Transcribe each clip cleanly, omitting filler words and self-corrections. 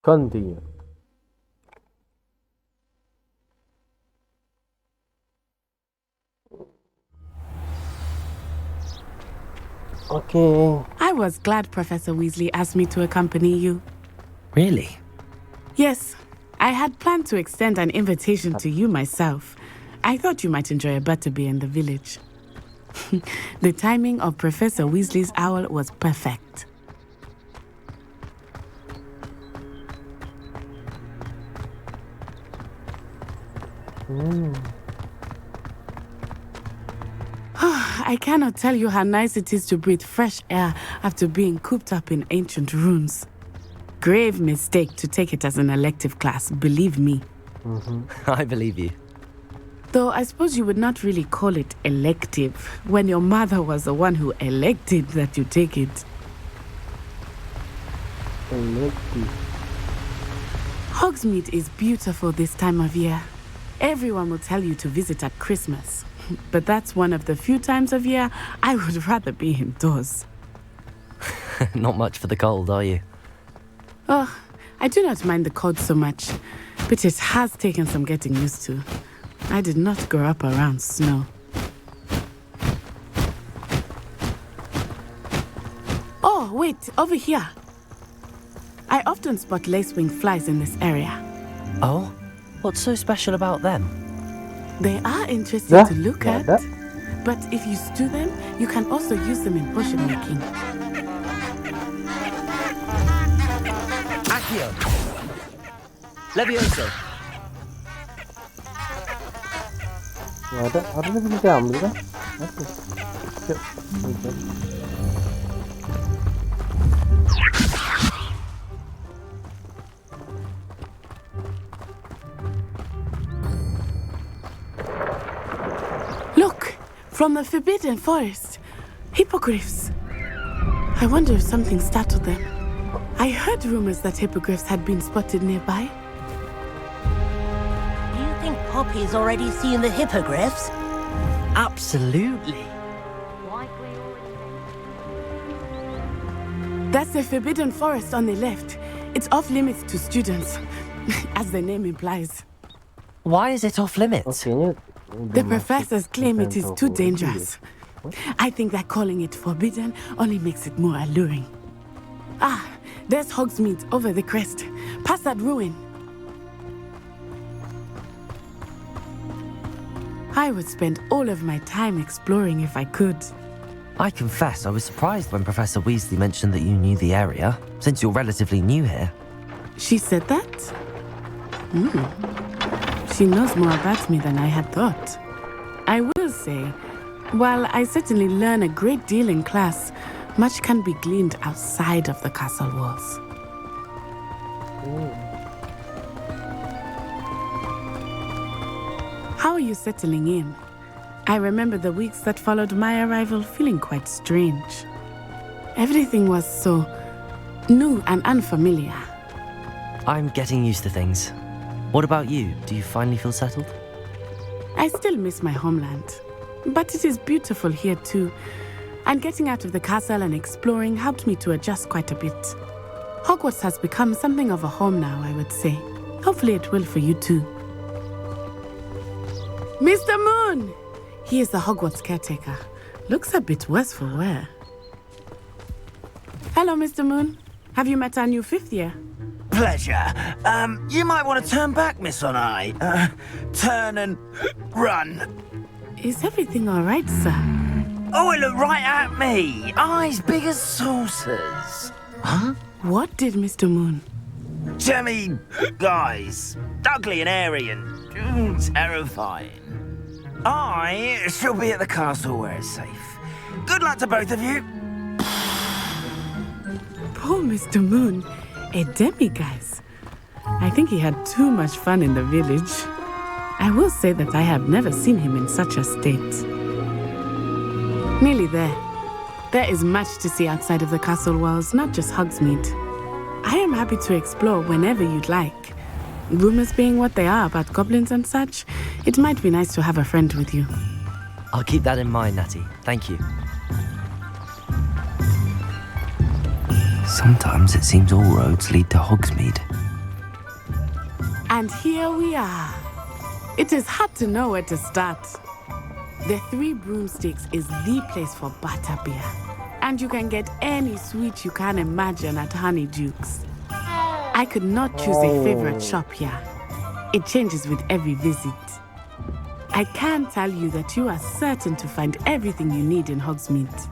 Continue. Okay. I was glad Professor Weasley asked me to accompany you. Really? Yes, I had planned to extend an invitation to you myself. I thought you might enjoy a butterbeer in the village. The timing of Professor Weasley's owl was perfect. I cannot tell you how nice it is to breathe fresh air after being cooped up in ancient ruins. Grave mistake to take it as an elective class, believe me. I believe you. Though I suppose you would not really call it elective when your mother was the one who elected that you take it. Elective. Hogsmeade is beautiful this time of year. Everyone will tell you to visit at Christmas. But that's one of the few times of year I would rather be indoors. Not much for the cold, are you? Oh, I do not mind the cold so much, but it has taken some getting used to. I did not grow up around snow. Oh, wait, over here. I often spot lacewing flies in this area. Oh? What's so special about them? They are interesting to look at, that. but if you stew them, you can also use them in potion making. Accio! Levioso! Ada ni boleh kita ambil kan? Apa? Sekejap. Look! From the Forbidden Forest. Hippogriffs. I wonder if something startled them. I heard rumors that hippogriffs had been spotted nearby. Do you think Poppy's already seen the hippogriffs? Absolutely. That's the Forbidden Forest on the left. It's off limits to students, as the name implies. Why is it off limits? The professors claim it is too dangerous. I think that calling it forbidden only makes it more alluring. Ah, there's Hogsmeade over the crest, past that ruin. I would spend all of my time exploring if I could. I confess I was surprised when Professor Weasley mentioned that you knew the area, since you're relatively new here. She said that? She knows more about me than I had thought. I will say, while I certainly learn a great deal in class, much can be gleaned outside of the castle walls. How are you settling in? I remember the weeks that followed my arrival feeling quite strange. Everything was so new and unfamiliar. I'm getting used to things. What about you? Do you finally feel settled? I still miss my homeland, but it is beautiful here too. And getting out of the castle and exploring helped me to adjust quite a bit. Hogwarts has become something of a home now, I would say. Hopefully it will for you too. Mr. Moon! He is the Hogwarts caretaker. Looks a bit worse for wear. Hello, Mr. Moon. Have you met our new fifth year? Pleasure. You might want to turn back, Miss On-Eye. Turn and run. Is everything all right, sir? Oh, it looked right at me. Eyes big as saucers. Huh? What did Mr. Moon? Jemmy guys. Ugly and airy and terrifying. I shall be at the castle where it's safe. Good luck to both of you. Poor Mr. Moon. A demiguise. I think he had too much fun in the village. I will say that I have never seen him in such a state. Nearly there. There is much to see outside of the castle walls, not just Hogsmeade. I am happy to explore whenever you'd like. Rumors being what they are about goblins and such, it might be nice to have a friend with you. I'll keep that in mind, Natty. Thank you. Sometimes it seems all roads lead to Hogsmeade. And here we are. It is hard to know where to start. The Three Broomsticks is the place for butterbeer. And you can get any sweet you can imagine at Honeydukes. I could not choose a favorite shop here. It changes with every visit. I can tell you that you are certain to find everything you need in Hogsmeade.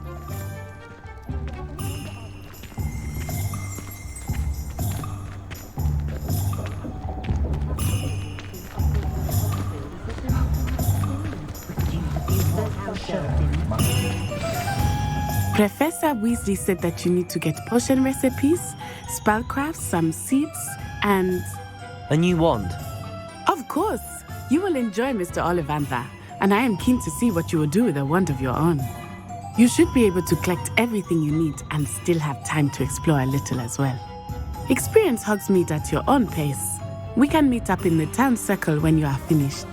Professor Weasley said that you need to get potion recipes, spellcrafts, some seeds, and... A new wand. Of course! You will enjoy Mr. Ollivander, and I am keen to see what you will do with a wand of your own. You should be able to collect everything you need and still have time to explore a little as well. Experience Hogsmeade at your own pace. We can meet up in the town circle when you are finished.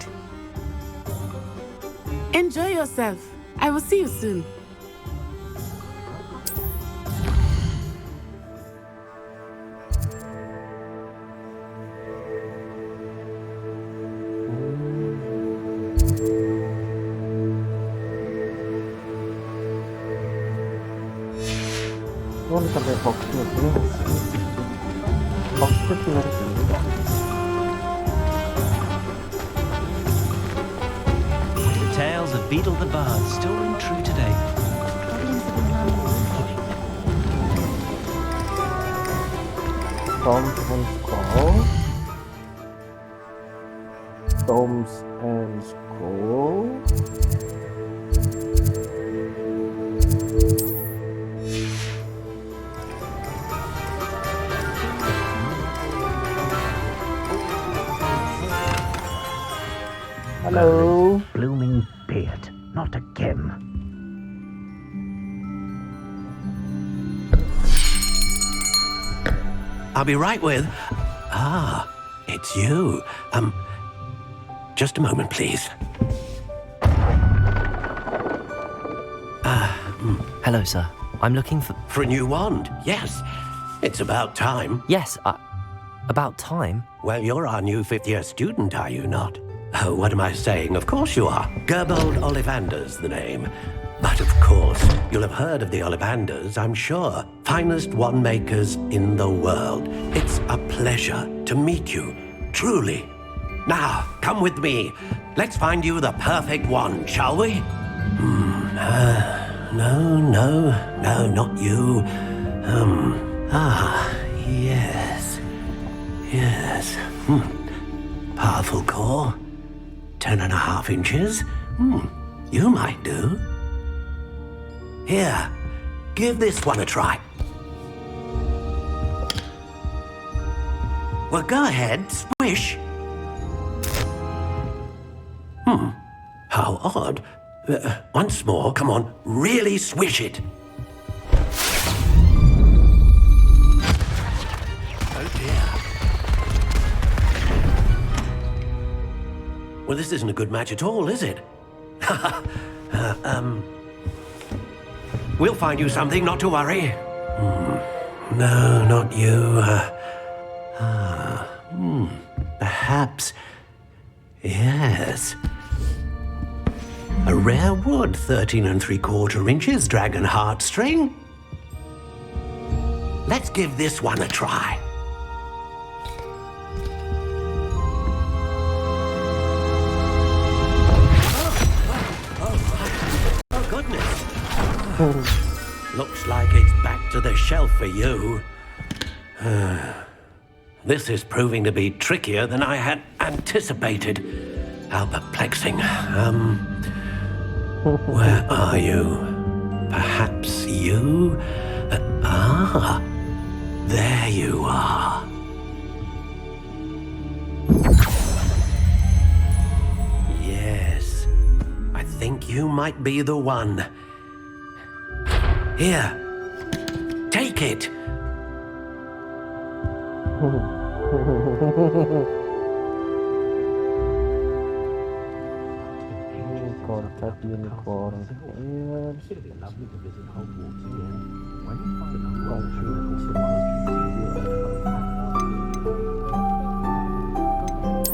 Enjoy yourself. I will see you soon. 이거는 sampai boxnya dulu. Boxnya tinggal dulu. The tales of Beetle the Bard still ring true today. Storms and Scrolls. Storms and Scrolls. Hello. Blooming beard. Not again. I'll be right with... Ah, it's you. Just a moment, please. Hello, sir. I'm looking for... For a new wand, yes. It's about time. Yes, about time. Well, you're our new fifth-year student, are you not? Oh, what am I saying? Of course you are. Gerbold Ollivander's the name. But of course, you'll have heard of the Ollivanders, I'm sure. Finest wand makers in the world. It's a pleasure to meet you, truly. Now, come with me. Let's find you the perfect wand, shall we? No, not you. Yes. Powerful core. 10.5 inches. You might do. Here, give this one a try. Well, go ahead, swish. How odd. Once more, come on, really swish it. Oh dear. Well, this isn't a good match at all, is it? We'll find you something, not to worry. No, not you. Perhaps. Yes. A rare wood, 13 3/4 inches, dragon heartstring. Let's give this one a try. Oh, goodness. Looks like it's back to the shelf for you. This is proving to be trickier than I had anticipated. How perplexing. Where are you? Perhaps you? There you are. Yes, I think you might be the one. Here, take it. God. Perfect unicorn.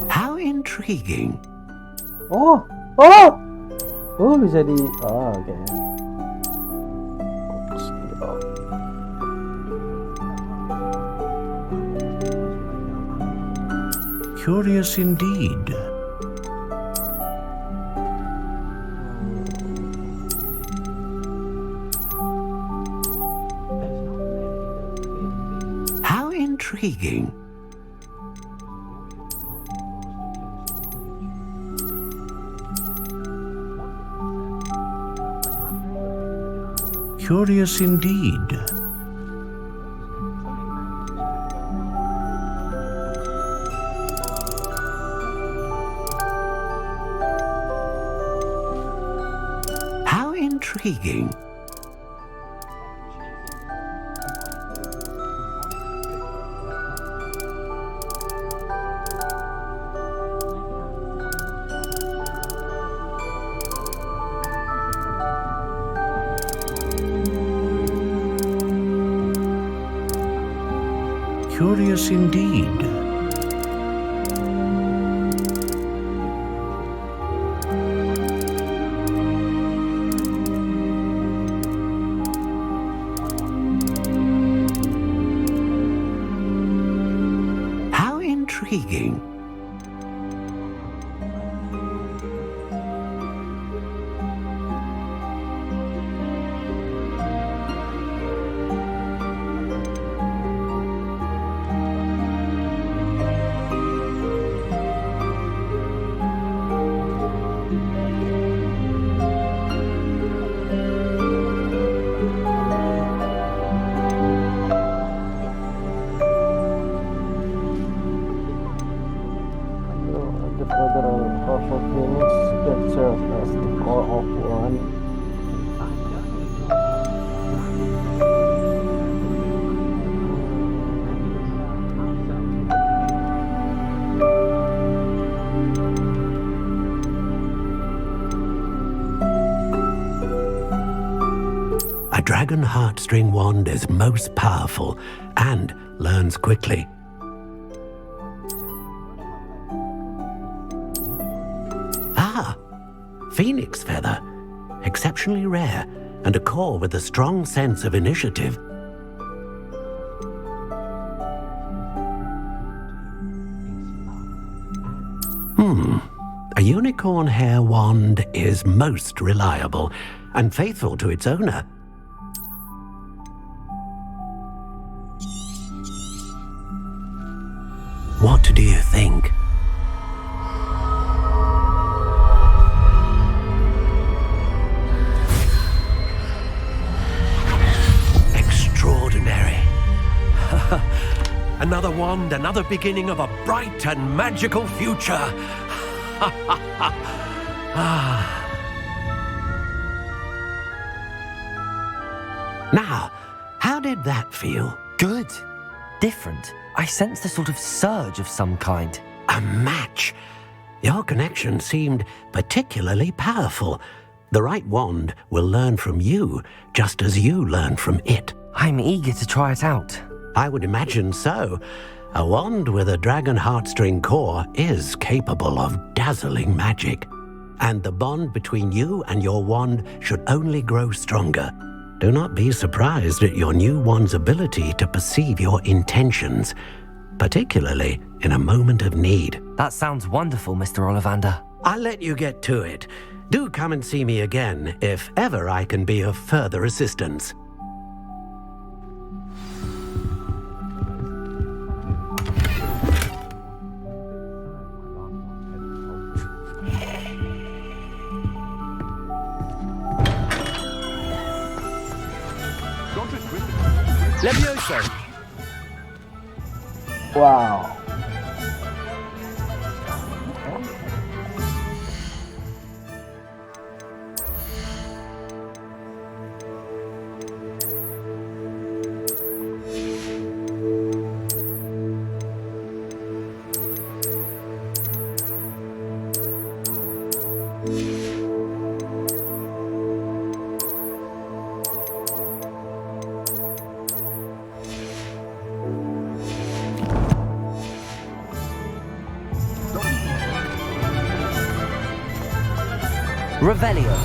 How intriguing. Oh, oh, oh bisa di. Oh, oke. Curious indeed. How intriguing. Curious indeed. How intriguing. Curious indeed. How intriguing. The federal powerful units that serve as the core of one. A dragon heartstring wand is most powerful and learns quickly. Ah, phoenix feather. Exceptionally rare, and a core with a strong sense of initiative. A unicorn hair wand is most reliable and faithful to its owner. What do you think? Extraordinary. Another wand, another beginning of a bright and magical future. Now, how did that feel? Good. Different. I sensed a sort of surge of some kind. A match. Your connection seemed particularly powerful. The right wand will learn from you, just as you learn from it. I'm eager to try it out. I would imagine so. A wand with a dragon heartstring core is capable of dazzling magic. And the bond between you and your wand should only grow stronger. Do not be surprised at your new wand's ability to perceive your intentions, particularly in a moment of need. That sounds wonderful, Mr. Ollivander. I'll let you get to it. Do come and see me again if ever I can be of further assistance. Levioso. Wow. Revelio.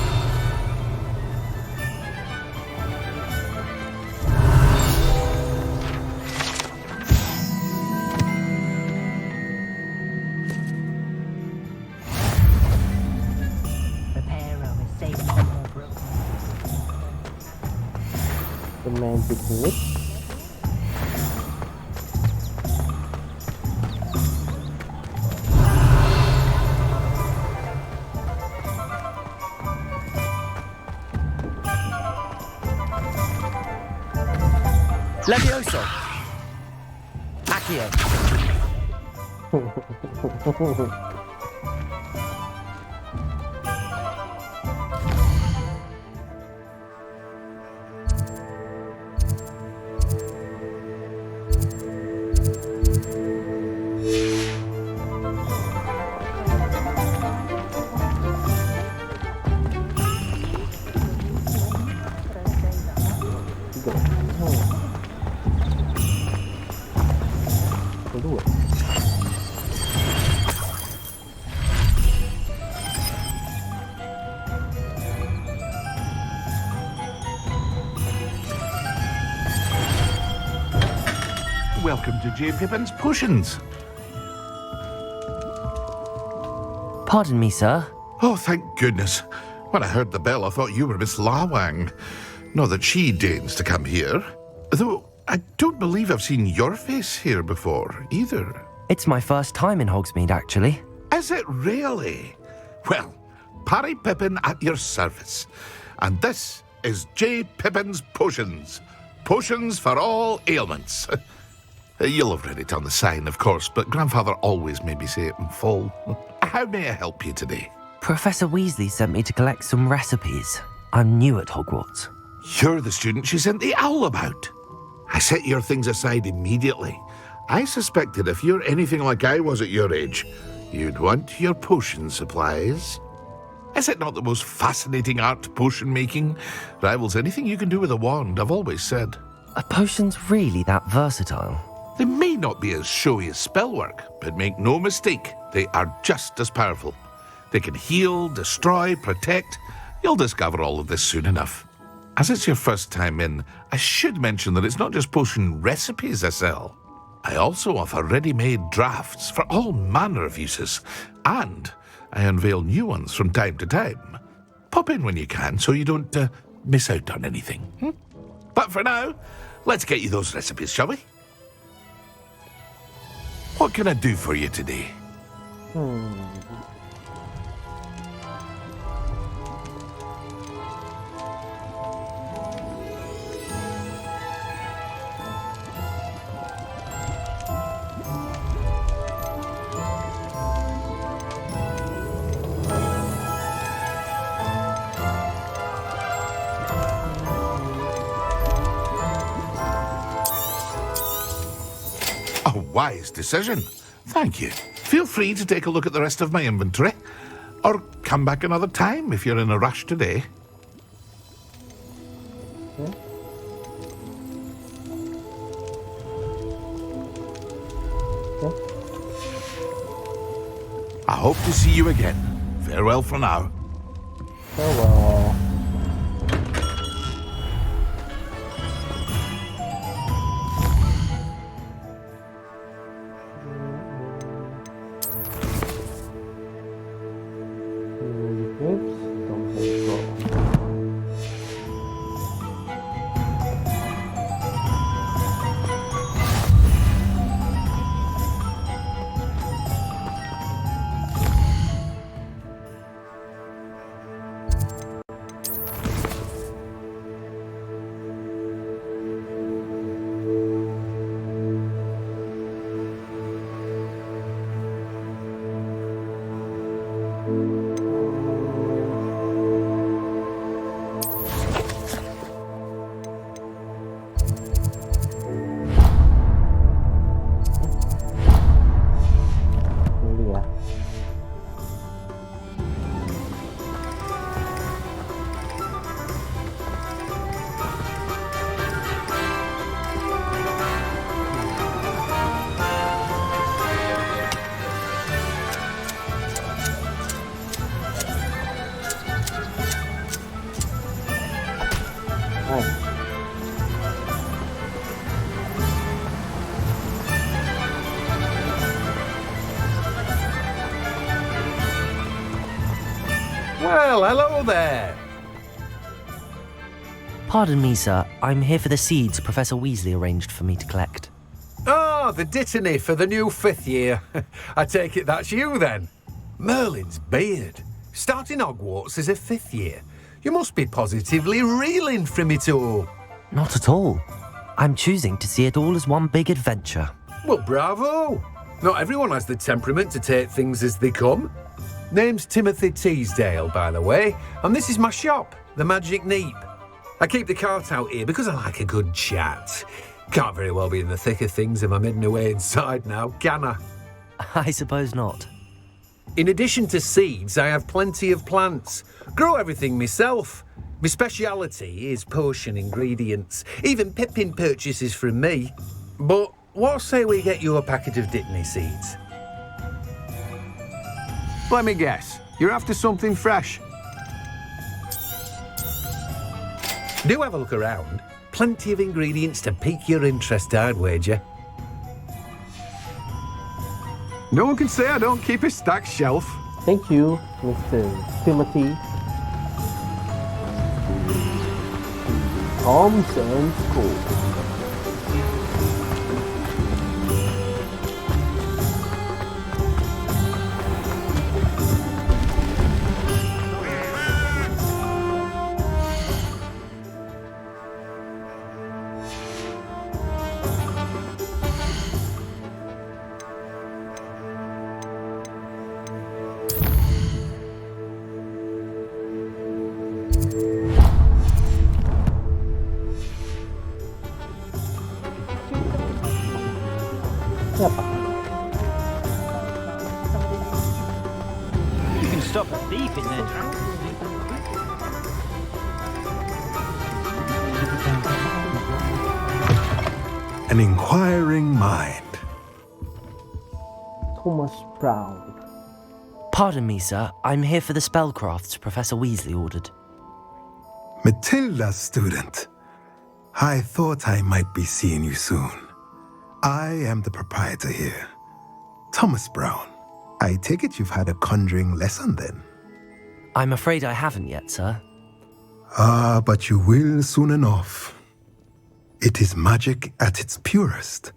The magic whip. Levioso. Accio. Kedua. Welcome to J. Pippin's Potions. Pardon me, sir. Oh, thank goodness. When I heard the bell, I thought you were Miss Lawang. Not that she deigns to come here. Though I don't believe I've seen your face here before, either. It's my first time in Hogsmeade, actually. Is it really? Well, Parry Pippin at your service. And this is J. Pippin's Potions. Potions for all ailments. You'll have read it on the sign, of course, but Grandfather always made me say it in full. How may I help you today? Professor Weasley sent me to collect some recipes. I'm new at Hogwarts. You're the student she sent the owl about. I set your things aside immediately. I suspected if you're anything like I was at your age, you'd want your potion supplies. Is it not the most fascinating art, potion making? Rivals anything you can do with a wand, I've always said. Are potions really that versatile? They may not be as showy as spellwork, but make no mistake, they are just as powerful. They can heal, destroy, protect. You'll discover all of this soon enough. As it's your first time in, I should mention that it's not just potion recipes I sell. I also offer ready-made drafts for all manner of uses, and I unveil new ones from time to time. Pop in when you can so you don't miss out on anything. But for now, let's get you those recipes, shall we? What can I do for you today? A wise decision. Thank you. Feel free to take a look at the rest of my inventory, or come back another time if you're in a rush today. I hope to see you again. Farewell for now. Oh well. Nice. Well, hello there. Pardon me, sir. I'm here for the seeds Professor Weasley arranged for me to collect. Oh, the dittany for the new 5th year. I take it that's you then. Merlin's beard. Starting Hogwarts as a 5th year. You must be positively reeling from it all. Not at all. I'm choosing to see it all as one big adventure. Well, bravo. Not everyone has the temperament to take things as they come. Name's Timothy Teasdale, by the way, and this is my shop, the Magic Neep. I keep the cart out here because I like a good chat. Can't very well be in the thick of things if I'm hidden away inside now, can I? I suppose not. In addition to seeds, I have plenty of plants. Grow everything myself. My speciality is potion ingredients. Even Pippin purchases from me. But what say we get you a packet of Dittany seeds? Let me guess. You're after something fresh. Do have a look around. Plenty of ingredients to pique your interest, I'd wager. No one can say I don't keep a stacked shelf. Thank you, Mr. Timothy. Tom's and School. You can stop a thief in their tracks. An inquiring mind. Thomas Brown. Pardon me, sir. I'm here for the spellcrafts Professor Weasley ordered. Matilda, student. I thought I might be seeing you soon. I am the proprietor here, Thomas Brown. I take it you've had a conjuring lesson then? I'm afraid I haven't yet, sir. Ah, but you will soon enough. It is magic at its purest,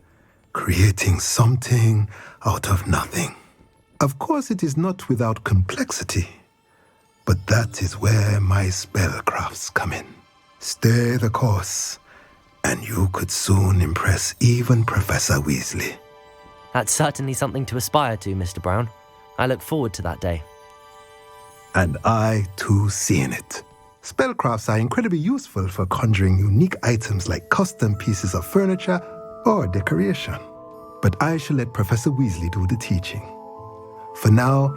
creating something out of nothing. Of course, it is not without complexity, but that is where my spellcrafts come in. Stay the course, and you could soon impress even Professor Weasley. That's certainly something to aspire to, Mr. Brown. I look forward to that day. And I, too, seeing it. Spellcrafts are incredibly useful for conjuring unique items like custom pieces of furniture or decoration. But I shall let Professor Weasley do the teaching. For now,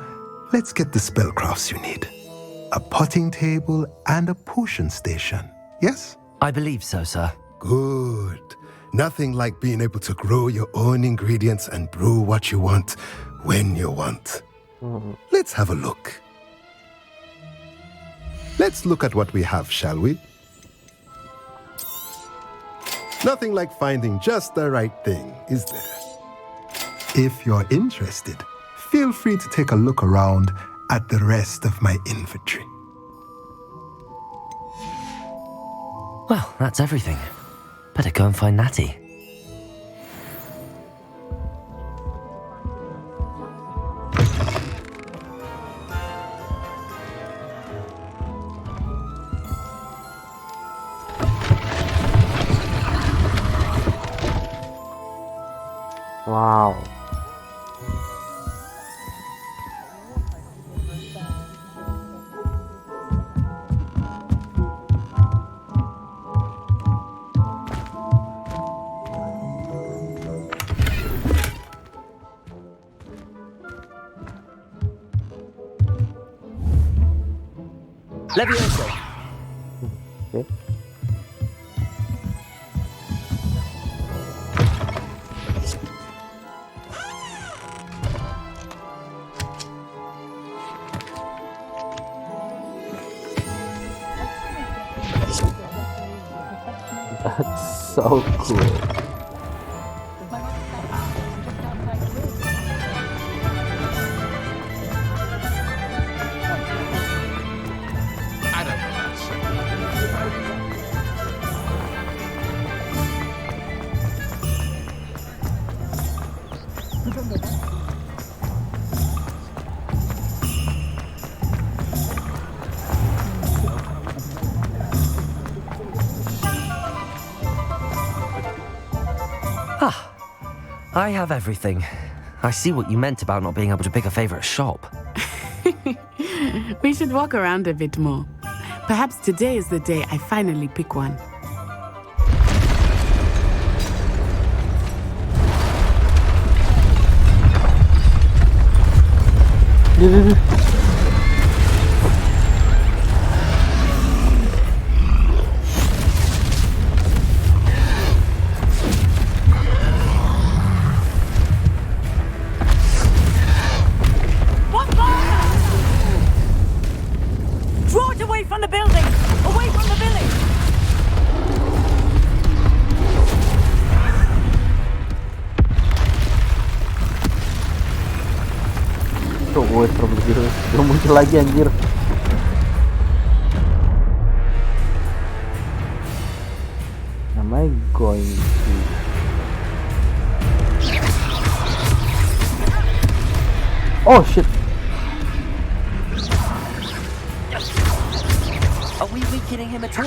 let's get the spellcrafts you need. A potting table and a potion station, yes? I believe so, sir. Good. Nothing like being able to grow your own ingredients and brew what you want when you want. Let's have a look. Let's look at what we have, shall we? Nothing like finding just the right thing, is there? If you're interested, feel free to take a look around at the rest of my inventory. Well, that's everything. Better go and find Natty. Wow. Levioso. Okay. That's so cool. I don't know that, sir. I have everything. I see what you meant about not being able to pick a favorite shop. We should walk around a bit more. Perhaps today is the day I finally pick one. Draw it away from the building! Away from the village! Tuh, away from the village. Belum muncul lagi anjir. Am I going to... Oh shit. Are we weakening him at all?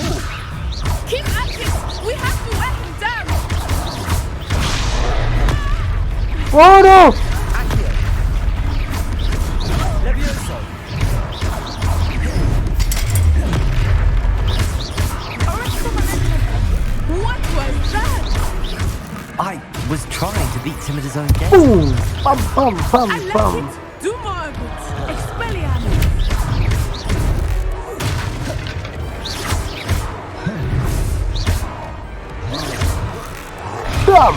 Keep at it! We have to wear him down! Oh no! What was that? I was trying to beat him at his own game. Boom! Bum bum bum I like bum. it! Do more of it! Expelliarmus! Bum!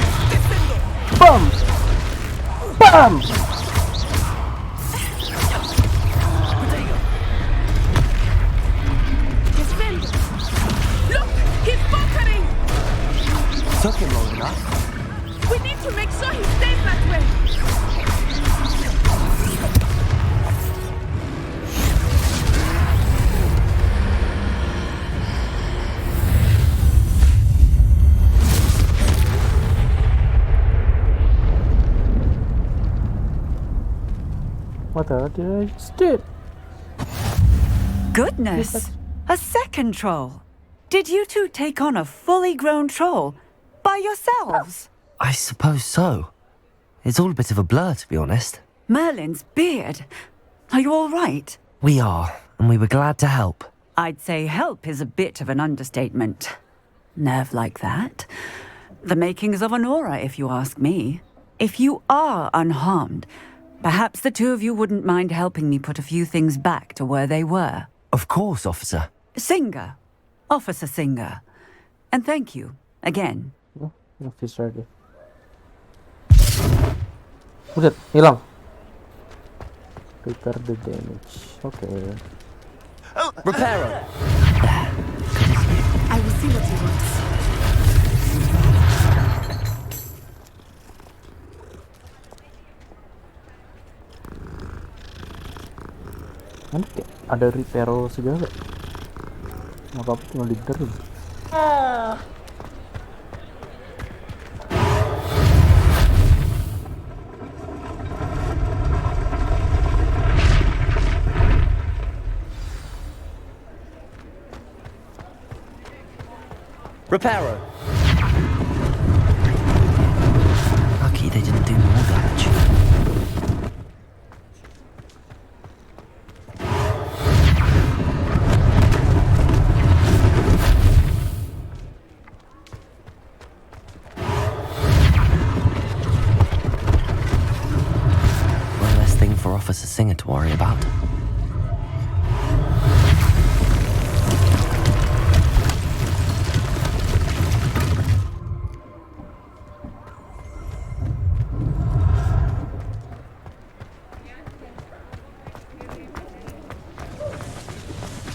Bum! Bum! Defend! Look! He's bunkering! Took him long enough. We need to make sure he stays that way! What the hell did I just do? Goodness! A second troll! Did you two take on a fully grown troll by yourselves? I suppose so. It's all a bit of a blur, to be honest. Merlin's beard. Are you all right? We are, and we were glad to help. I'd say help is a bit of an understatement. Nerve like that. The makings of an aura, if you ask me. If you are unharmed, perhaps the two of you wouldn't mind helping me put a few things back to where they were. Of course, officer. Singer. Officer Singer. And thank you, again. Officer dia. Udah, hilang. Repair the damage. Okay. Repairer. I will see what he wants. Nanti kayak ada repair segala. Nggak apa-apa, tinggal diterin. Repairer. Lucky they didn't do more damage. One less thing for Officer Singer to worry about.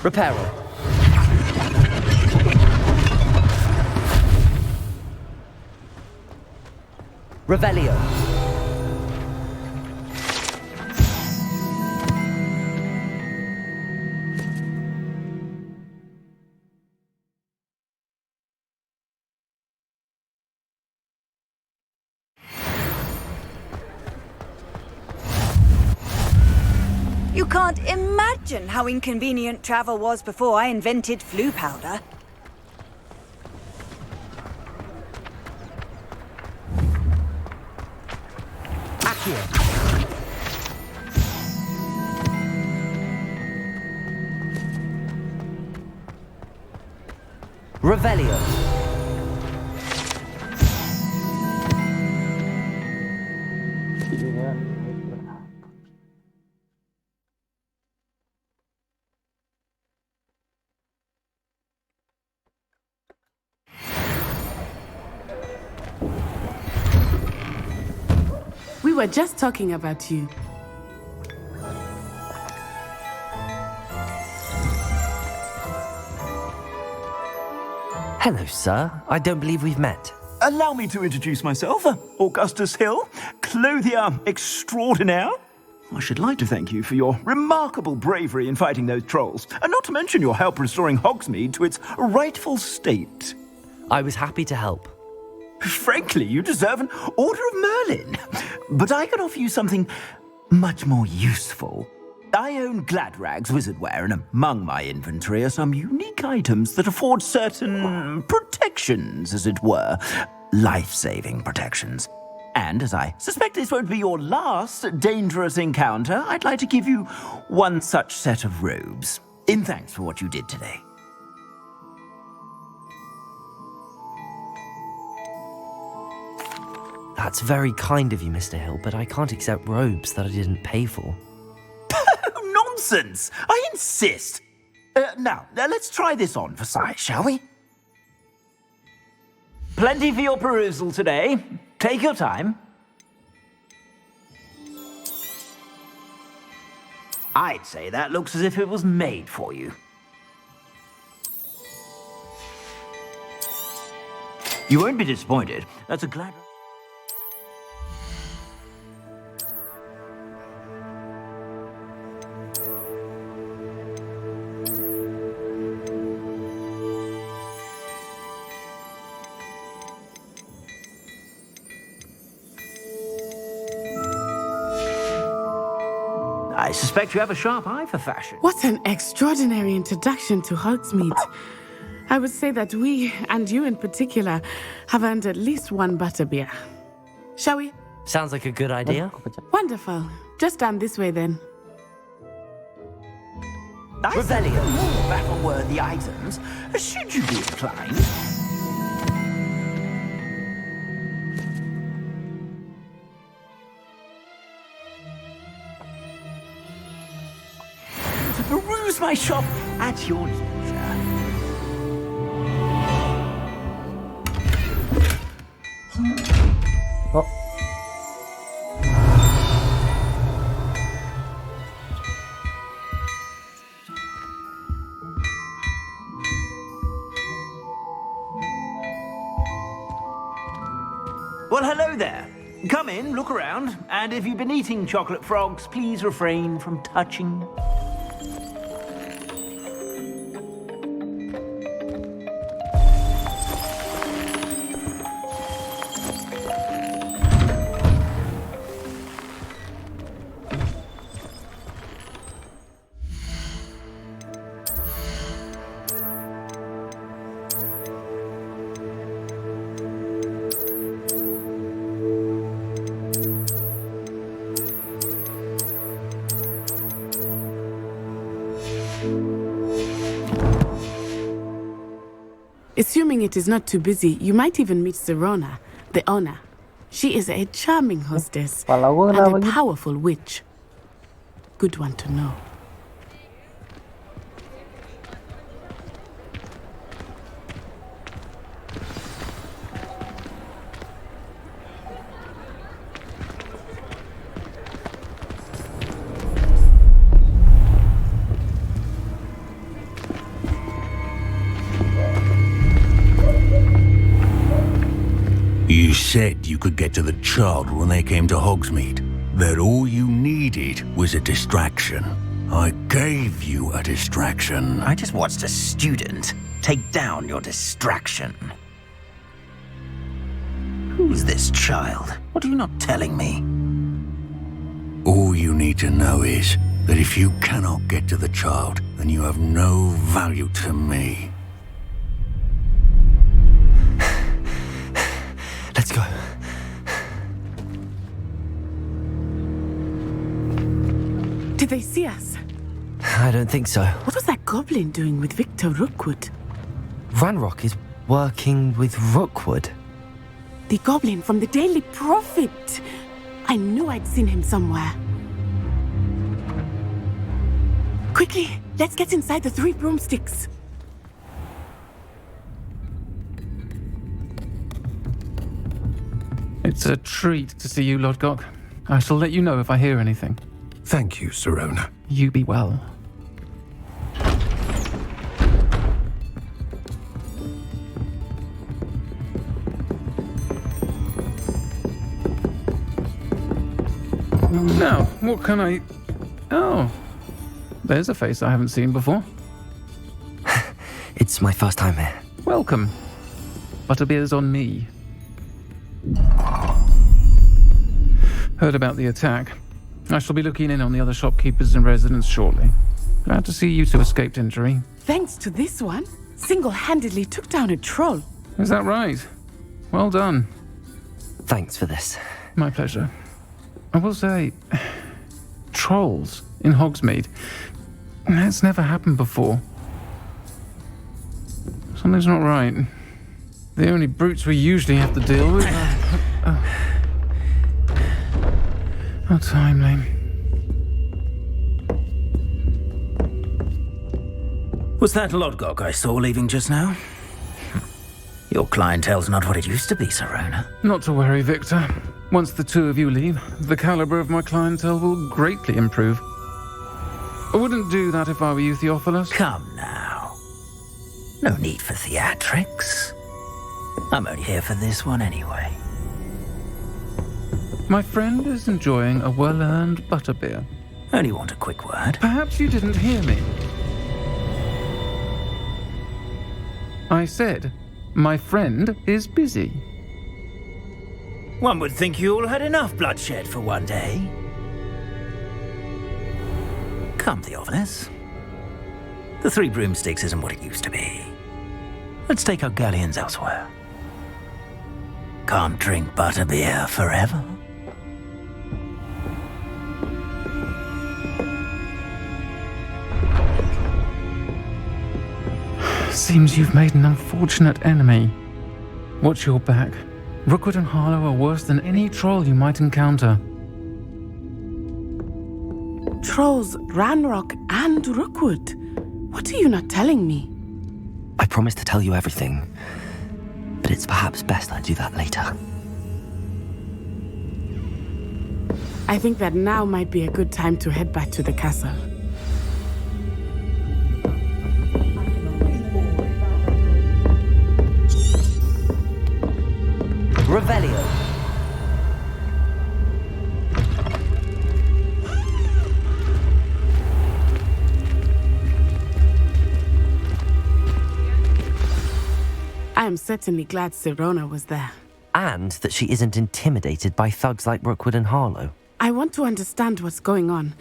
Repairer. Revelio. You can't imagine how inconvenient travel was before I invented flu powder. Accio. Revelio. We were just talking about you. Hello, sir. I don't believe we've met. Allow me to introduce myself, Augustus Hill, clothier extraordinaire. I should like to thank you for your remarkable bravery in fighting those trolls, and not to mention your help restoring Hogsmeade to its rightful state. I was happy to help. Frankly, you deserve an Order of Merlin. But I can offer you something much more useful. I own Gladrag's wizardware, and among my inventory are some unique items that afford certain protections, as it were. Life-saving protections. And as I suspect this won't be your last dangerous encounter, I'd like to give you one such set of robes, in thanks for what you did today. That's very kind of you, Mr. Hill, but I can't accept robes that I didn't pay for. Nonsense! I insist! Now, let's try this on for size, shall we? Plenty for your perusal today. Take your time. I'd say that looks as if it was made for you. You won't be disappointed. That's a glad... I suspect you have a sharp eye for fashion. What an extraordinary introduction to Hogsmeade. I would say that we, and you in particular, have earned at least one butterbeer. Shall we? Sounds like a good idea. Wonderful. Just down this way then. I said more battle-worthy items, should you be inclined. To peruse my shop at your leisure. Oh. Well, hello there. Come in, look around, and if you've been eating chocolate frogs, please refrain from touching. Assuming it is not too busy, you might even meet Zerona, the owner. She is a charming hostess and a powerful witch. Good one to know. You said you could get to the child when they came to Hogsmeade. That all you needed was a distraction. I gave you a distraction. I just watched a student take down your distraction. Who's this child? What are you not telling me? All you need to know is that if you cannot get to the child, then you have no value to me. Let's go. Did they see us? I don't think so. What was that goblin doing with Victor Rookwood? Ranrock is working with Rookwood. The goblin from the Daily Prophet. I knew I'd seen him somewhere. Quickly, let's get inside the 3 broomsticks. It's a treat to see you, Lodgok. I shall let you know if I hear anything. Thank you, Sirona. You be well. Now, what can I... Oh, there's a face I haven't seen before. It's my first time here. Welcome. Butterbeer's on me. Heard about the attack. I shall be looking in on the other shopkeepers and residents shortly. Glad to see you two escaped injury. Thanks to this one, single-handedly took down a troll. Is that right? Well done. Thanks for this. My pleasure. I will say, trolls in Hogsmeade. That's never happened before. Something's not right. The only brutes we usually have to deal with are... How timely. Was that Lodgok I saw leaving just now? Your clientele's not what it used to be, Sirona. Not to worry, Victor. Once the two of you leave, the caliber of my clientele will greatly improve. I wouldn't do that if I were you, Theophilus. Come now. No need for theatrics. I'm only here for this one anyway. My friend is enjoying a well-earned butterbeer. Only want a quick word. Perhaps you didn't hear me. I said, my friend is busy. One would think you all had enough bloodshed for one day. Come, Theophilus. The 3 broomsticks isn't what it used to be. Let's take our galleons elsewhere. Can't drink butterbeer forever. Seems you've made an unfortunate enemy. Watch your back. Rookwood and Harlow are worse than any troll you might encounter. Trolls, Ranrock, and Rookwood. What are you not telling me? I promised to tell you everything, but it's perhaps best I do that later. I think that now might be a good time to head back to the castle. Revelio. I am certainly glad Sirona was there. And that she isn't intimidated by thugs like Rookwood and Harlow. I want to understand what's going on,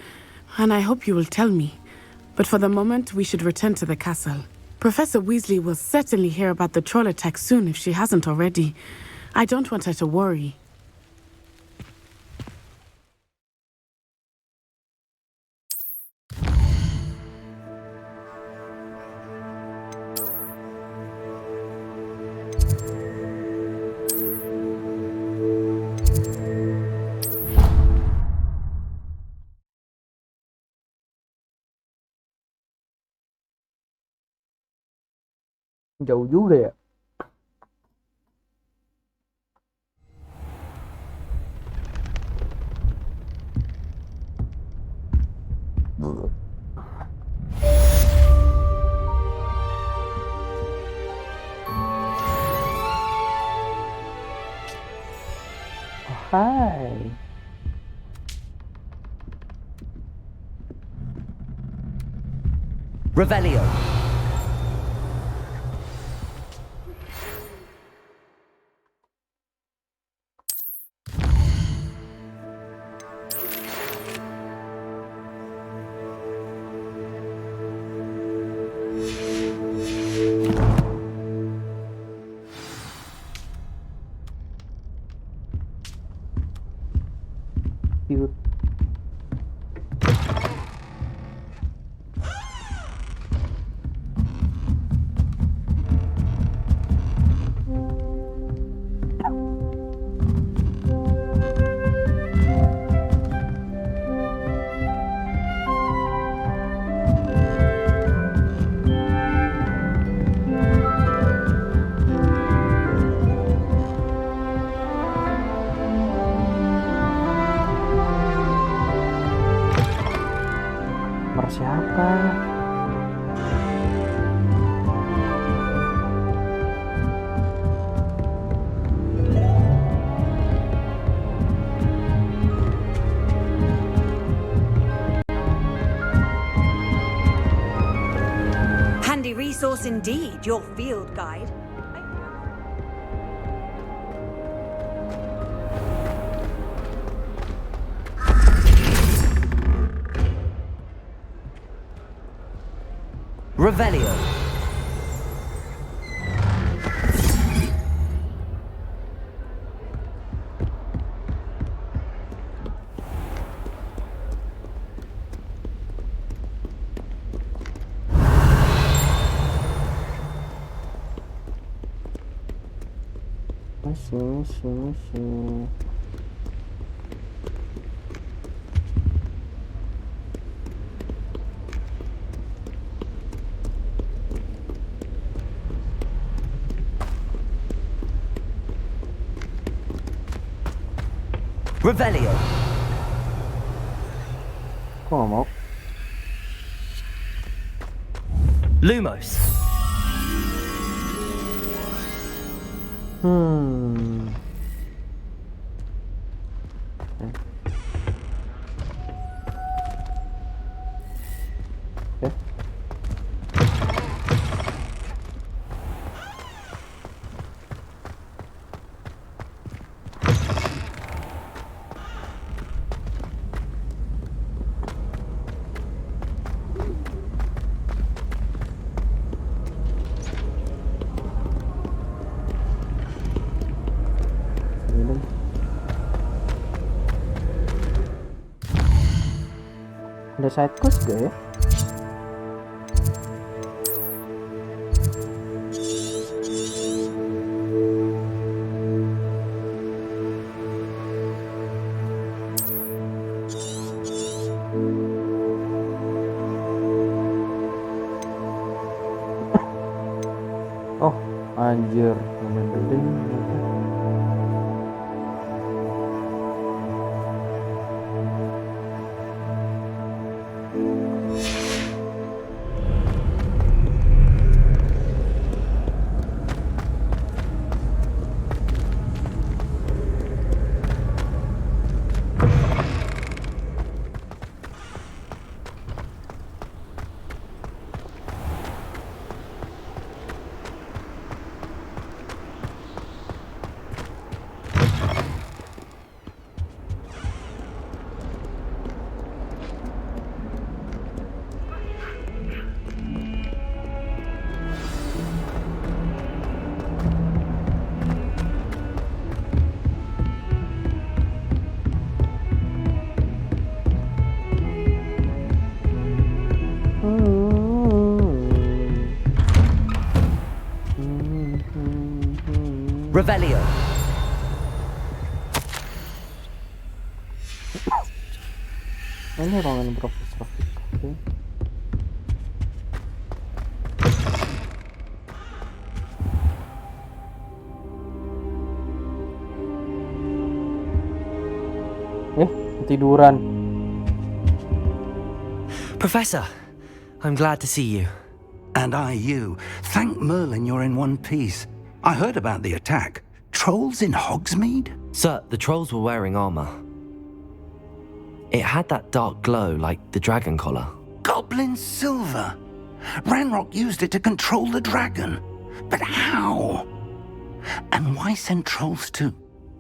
and I hope you will tell me. But for the moment, we should return to the castle. Professor Weasley will certainly hear about the troll attack soon if she hasn't already. I don't want her to worry. Jauh juga ya. Hai. Revelio. Cute. Siapa? Handy resource indeed, your field guide. Revelio. Masih. Revelio. Kok nggak mau? Lumos. Ada side quest gak ya? Oh, anjir, momen building. Revelio. Ini ruangan Proccessor. Oke. Ketiduran. Professor, I'm glad to see you. And I you. Thank Merlin you're in one piece. I heard about the attack. trolls in Hogsmeade? Sir, the trolls were wearing armor. It had that dark glow like the dragon collar. Goblin silver! Ranrock used it to control the dragon. But how? And why send trolls too?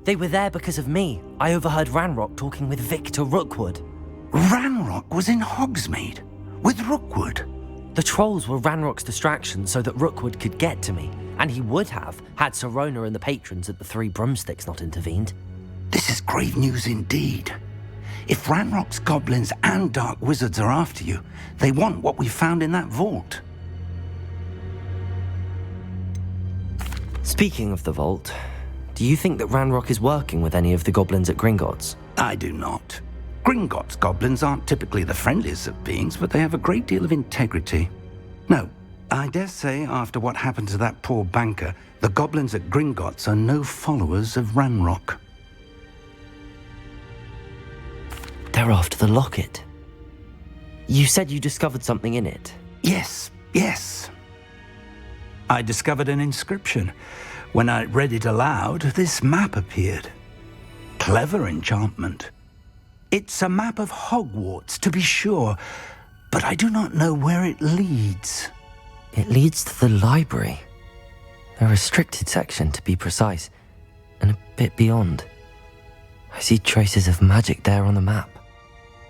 They were there because of me. I overheard Ranrock talking with Victor Rookwood. Ranrock was in Hogsmeade with Rookwood. The trolls were Ranrock's distraction so that Rookwood could get to me, and he would have had Sirona and the patrons at the Three Broomsticks not intervened. This is grave news indeed. If Ranrock's goblins and dark wizards are after you, they want what we found in that vault. Speaking of the vault, do you think that Ranrock is working with any of the goblins at Gringotts? I do not. Gringotts goblins aren't typically the friendliest of beings, but they have a great deal of integrity. No, I dare say after what happened to that poor banker, the goblins at Gringotts are no followers of Ranrock. They're after the locket. You said you discovered something in it. Yes. I discovered an inscription. When I read it aloud, this map appeared. Clever enchantment. It's a map of Hogwarts, to be sure, but I do not know where it leads. It leads to the library. A restricted section, to be precise, and a bit beyond. I see traces of magic there on the map.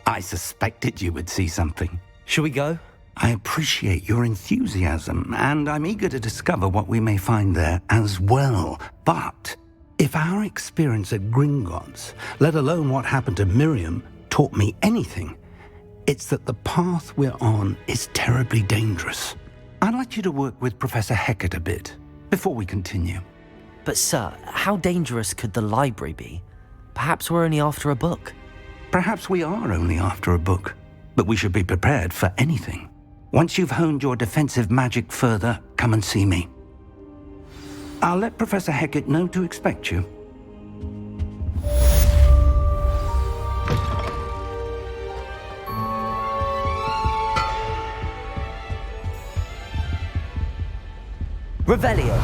I suspected you would see something. Shall we go? I appreciate your enthusiasm, and I'm eager to discover what we may find there as well. But if our experience at Gringotts, let alone what happened to Miriam, taught me anything, it's that the path we're on is terribly dangerous. I'd like you to work with Professor Hecat a bit before we continue. But sir, how dangerous could the library be? Perhaps we're only after a book. Perhaps we are only after a book, but we should be prepared for anything. Once you've honed your defensive magic further, come and see me. I'll let Professor Hecat know to expect you. Revelio.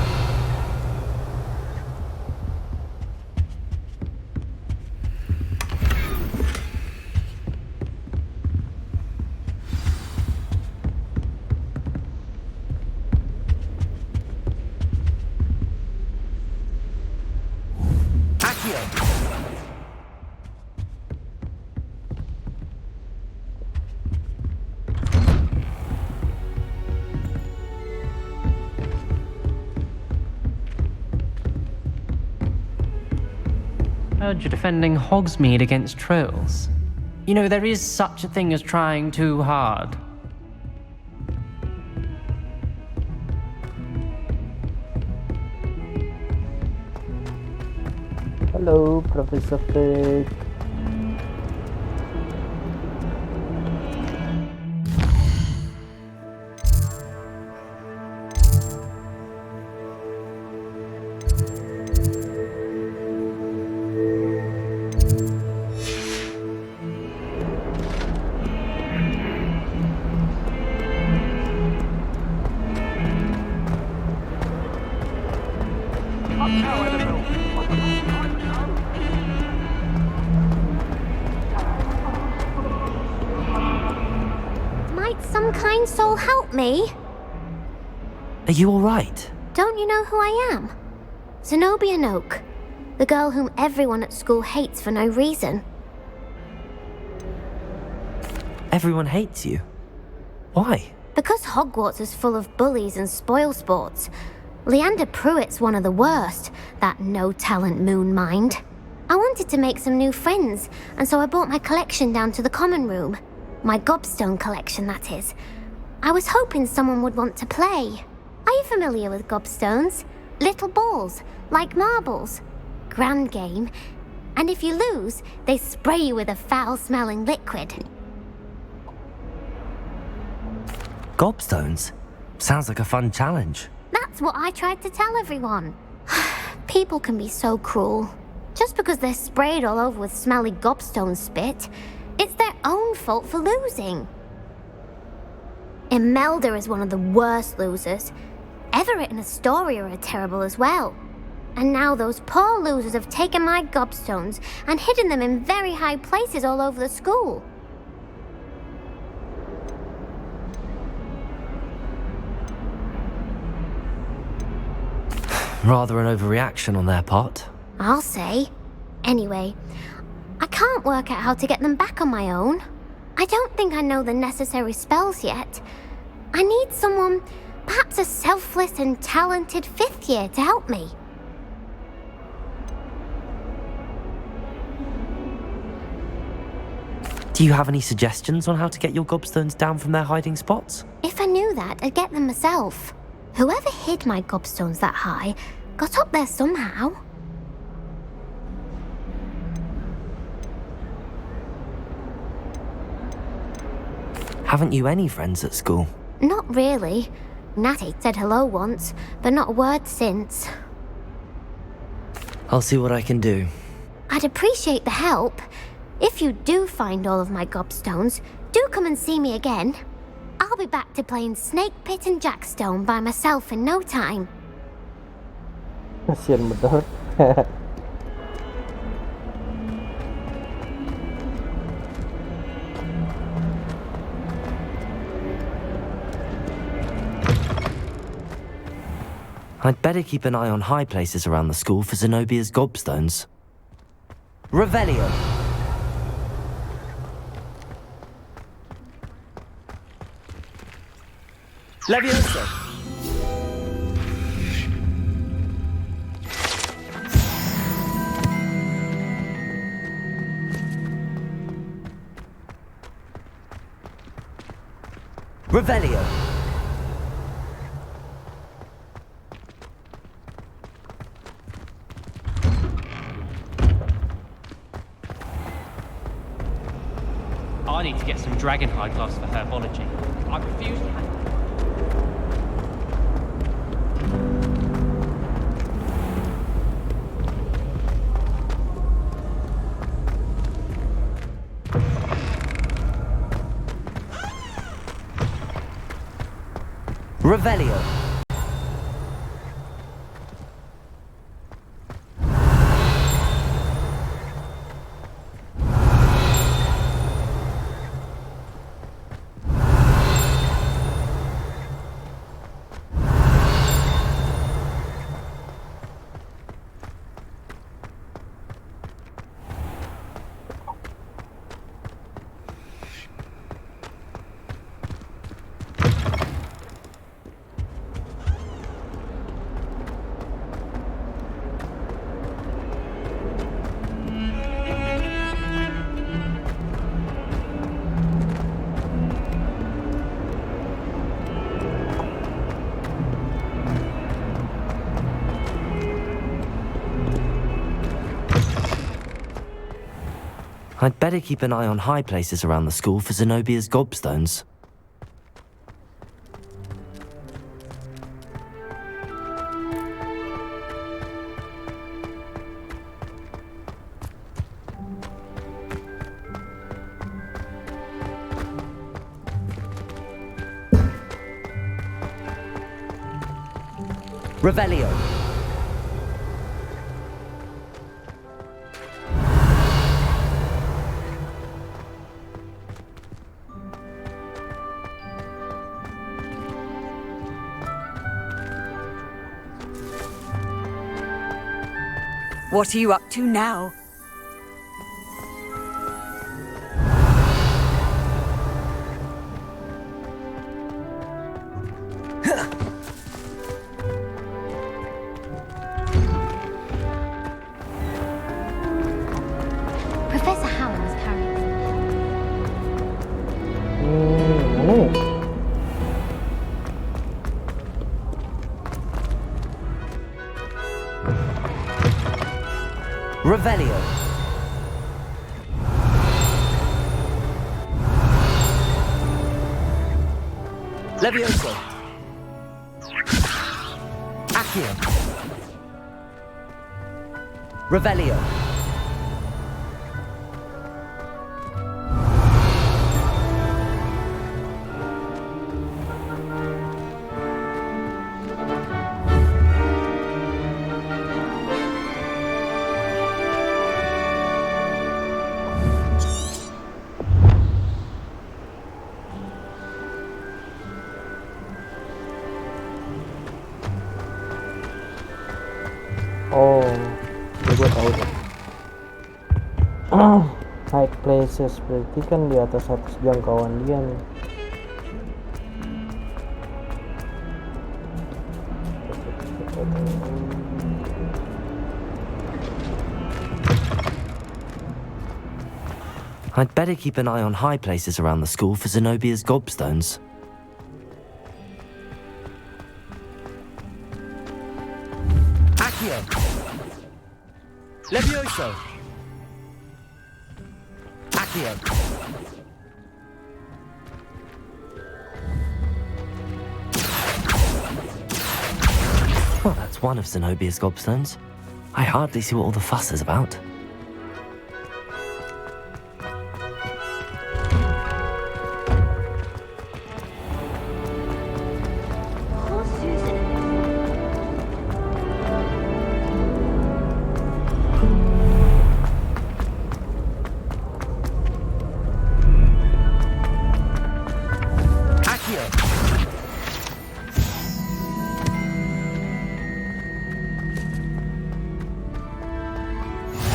Heard you're defending Hogsmeade against trolls. You know, there is such a thing as trying too hard. Hello, Professor Fake. Might some kind soul help me? Are you all right? Don't you know who I am? Zenobia Noak, the girl whom everyone at school hates for no reason. Everyone hates you. Why? Because Hogwarts is full of bullies and spoilsports. Leander Pruitt's one of the worst, that no-talent moon mind. I wanted to make some new friends, and so I brought my collection down to the common room. My gobstone collection, that is. I was hoping someone would want to play. Are you familiar with gobstones? Little balls, like marbles. Grand game. And if you lose, they spray you with a foul-smelling liquid. Gobstones? Sounds like a fun challenge. That's what I tried to tell everyone. People can be so cruel. Just because they're sprayed all over with smelly gobstone spit, it's their own fault for losing. Imelda is one of the worst losers. Everett and Astoria are terrible as well. And now those poor losers have taken my gobstones and hidden them in very high places all over the school. Rather an overreaction on their part. I'll say. Anyway, I can't work out how to get them back on my own. I don't think I know the necessary spells yet. I need someone, perhaps a selfless and talented 5th year to help me. Do you have any suggestions on how to get your gobstones down from their hiding spots? If I knew that, I'd get them myself. Whoever hid my gobstones that high got up there somehow. Haven't you any friends at school? Not really. Natty said hello once, but not a word since. I'll see what I can do. I'd appreciate the help. If you do find all of my gobstones, do come and see me again. I'll be back to playing Snake Pit and Jackstone by myself in no time. Kasian bener. I'd better keep an eye on high places around the school for Zenobia's gobstones. Revelio! Levioso! Revelio! I need to get some Dragonhide gloves for herbology. I refuse to have... Revelio. I'd better keep an eye on high places around the school for Zenobia's gobstones. Revelio. What are you up to now? Professor Hammond's carrying Revelio. Levioso. Accio. Revelio. Oh, gue tahu deh. High places berarti kan di atas jangkauan dia nih. I'd better keep an eye on high places around the school for Zenobia's gobstones. Accio! Levioso! Accio! Well, that's one of Zenobia's gobstones. I hardly see what all the fuss is about.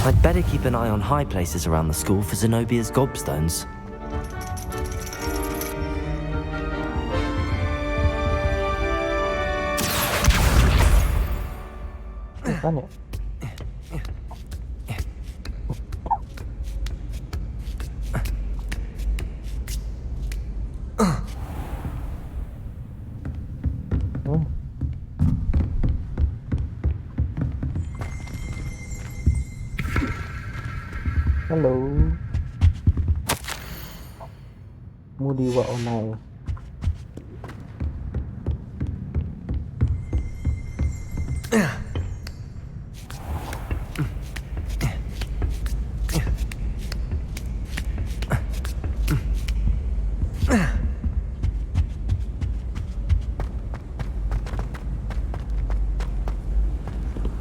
I'd better keep an eye on high places around the school for Zenobia's gobstones. Banyak. Halo. Mudi wa onai.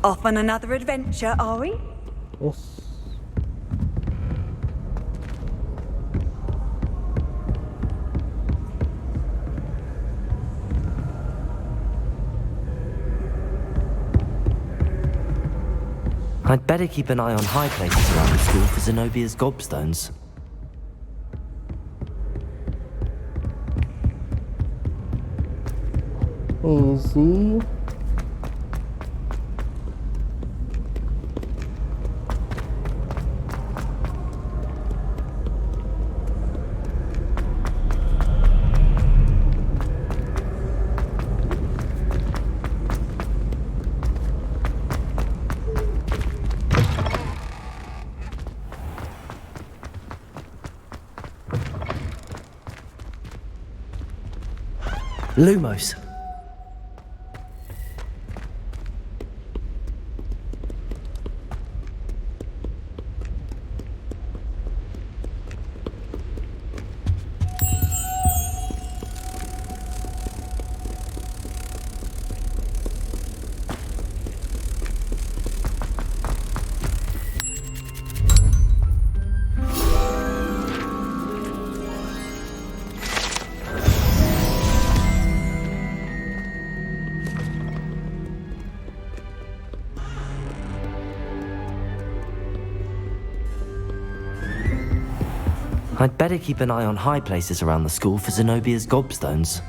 Off on another adventure, are we? Yes. I'd better keep an eye on high places around the school for Zenobia's gobstones. Easy. Lumos. I'd better keep an eye on high places around the school for Zenobia's gobstones.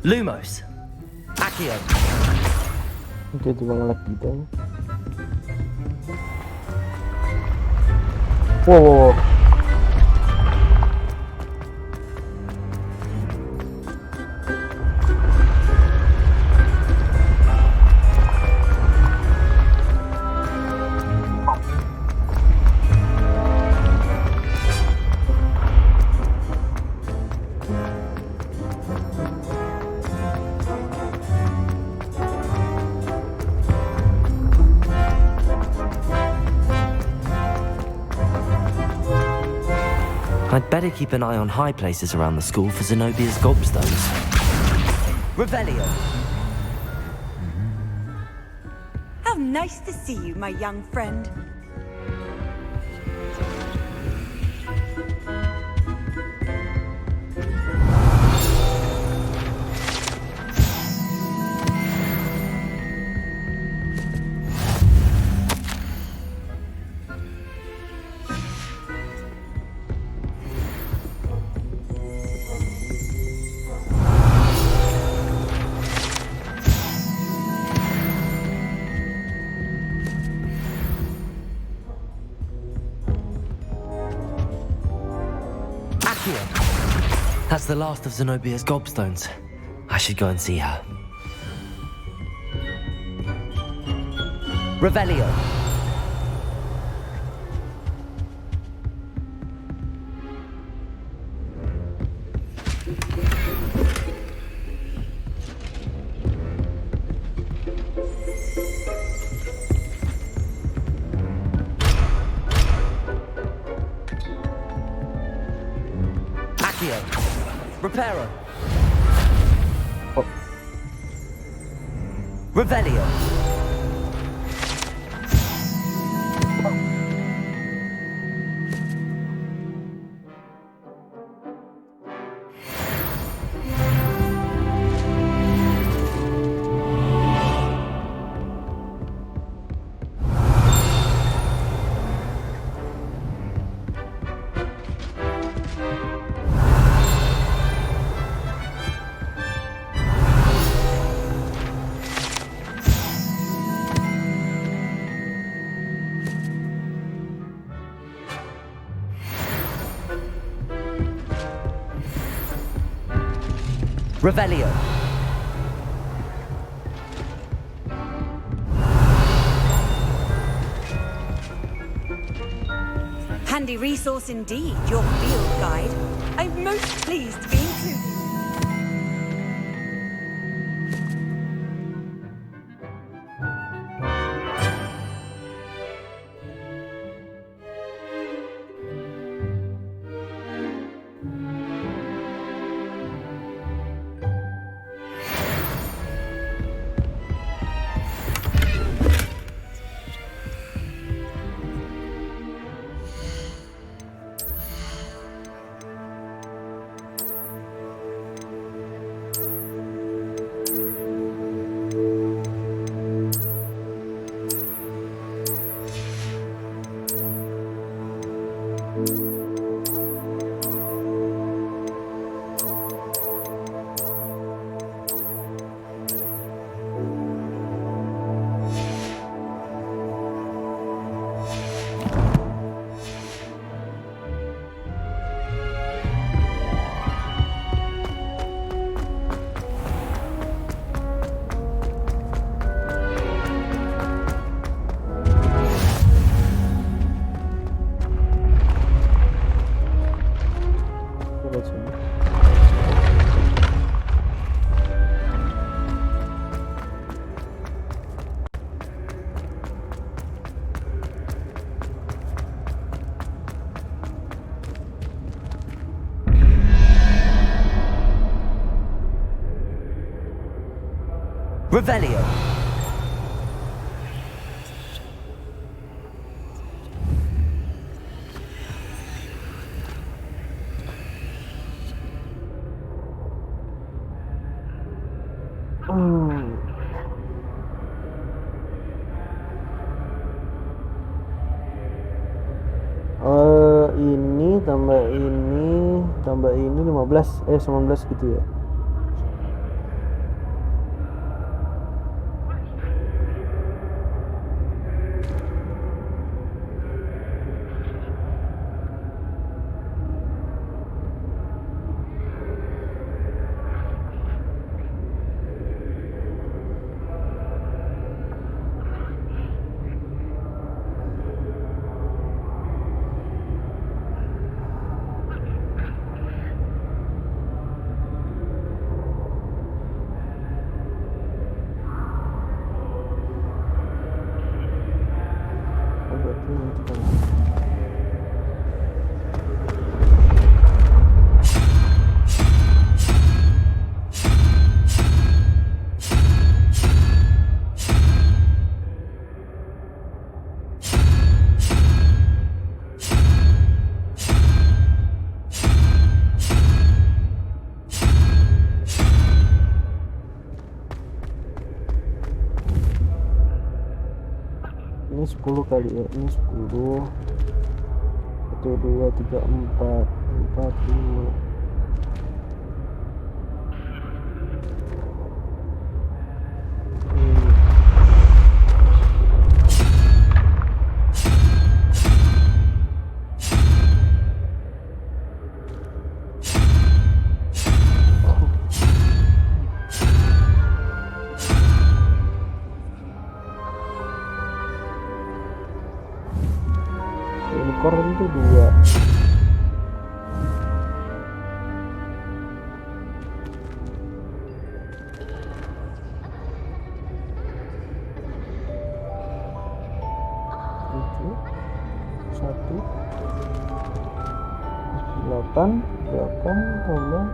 Lumos. Accio. Jadi mengelak kita. Wow. I'd better keep an eye on high places around the school for Zenobia's gobstones. Revelio. How nice to see you, my young friend. the last of Zenobia's gobstones. I should go and see her. Revelio. Reparo. Revelio. Revelio. Handy resource indeed, your field guide. I'm most pleased to be included. Revelio. Ini tambah ini 15 19 gitu ya. Ini 10 kali ya, ini 10 1, 2, 3, 4 5. core itu 2. Satu 8 tambah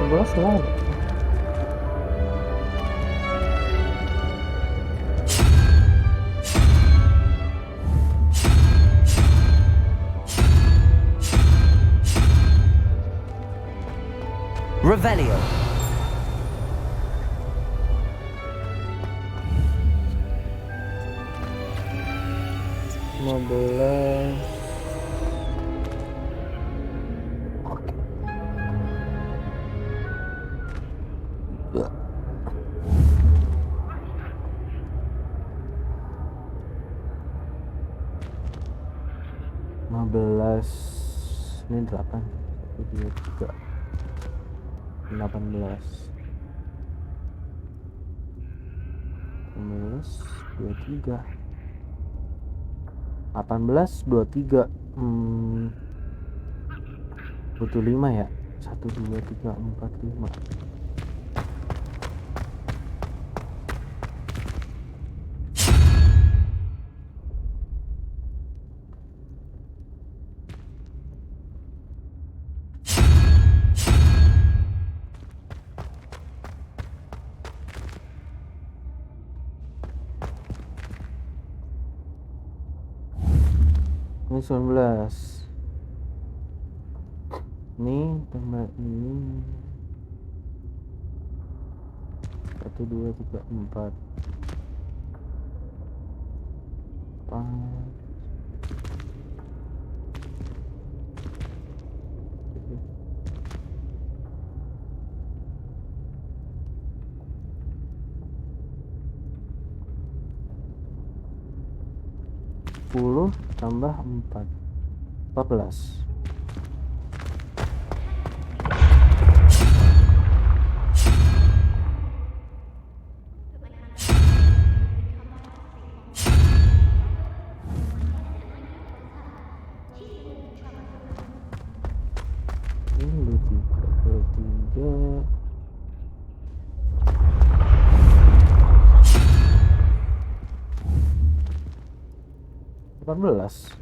11 lah. Revelio. Ini 8 1 2 3 18 23 butuh 5 ya. 1 2 3 4 5. Ini 19. Ini tambah ini 1 2 3 4 5 10 tambah 4 14. Ini 23 18.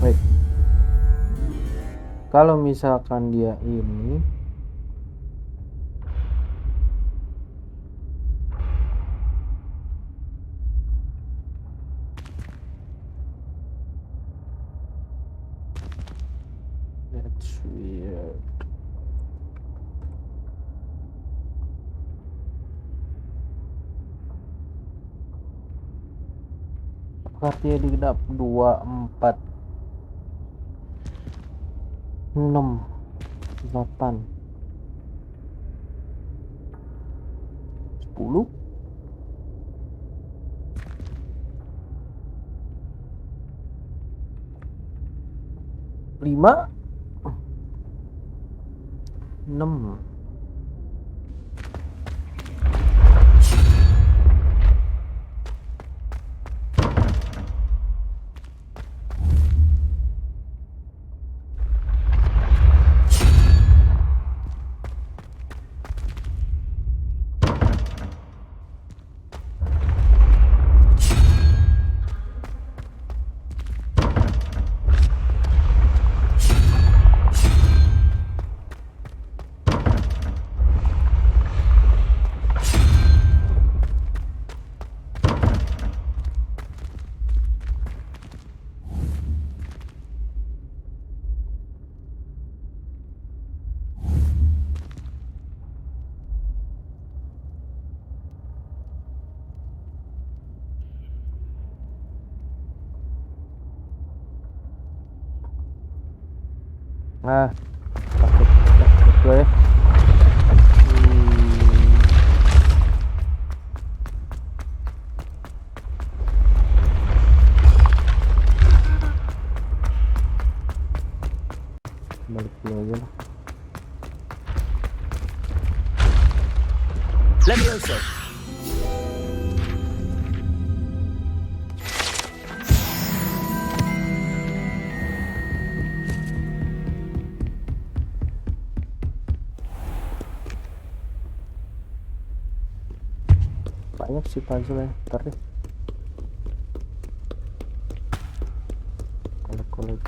Baik. Kalau misalkan dia ini that's weird. Apakah dia tidak 2, 4, 6, 8, 10? Lima, 6. Takut gue ya. Balik dulu aja lah. Levioso. Banyak sih puzzle ya, ntar deh kolek-kolek.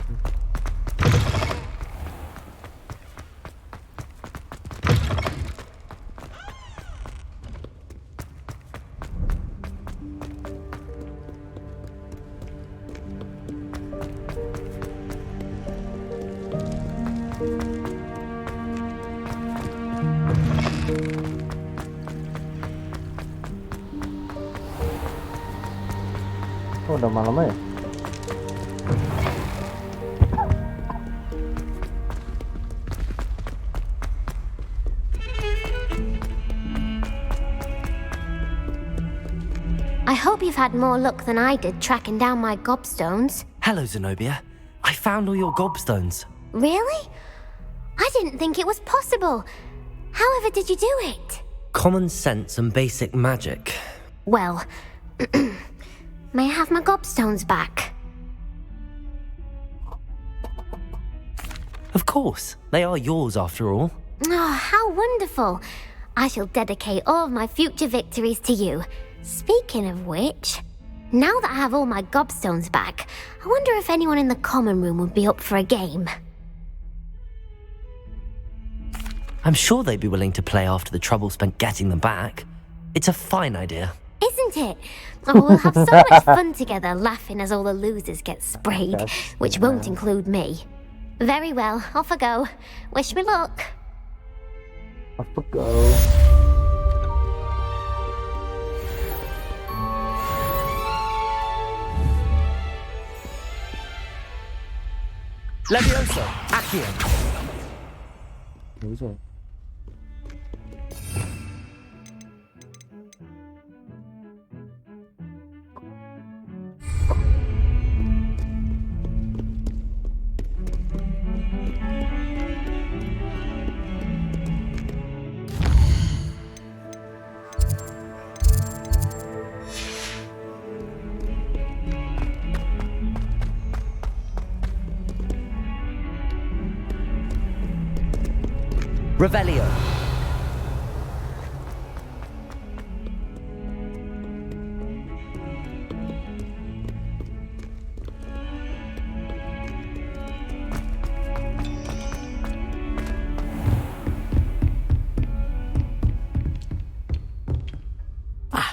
Oh, udah malam ya? I hope you've had more luck than I did tracking down my gobstones. Hello, Zenobia. I found all your gobstones. Really? I didn't think it was possible. However did you do it? Common sense and basic magic. Well, may I have my gobstones back? Of course. They are yours after all. Oh, how wonderful. I shall dedicate all of my future victories to you. Speaking of which, now that I have all my gobstones back, I wonder if anyone in the common room would be up for a game. I'm sure they'd be willing to play after the trouble spent getting them back. It's a fine idea. Isn't it? Oh, we'll have so much fun together, laughing as all the losers get sprayed, which won't include me. Very well, off I go. Wish me luck. Off I go. Levioso. Accio. 여기서 Revelio.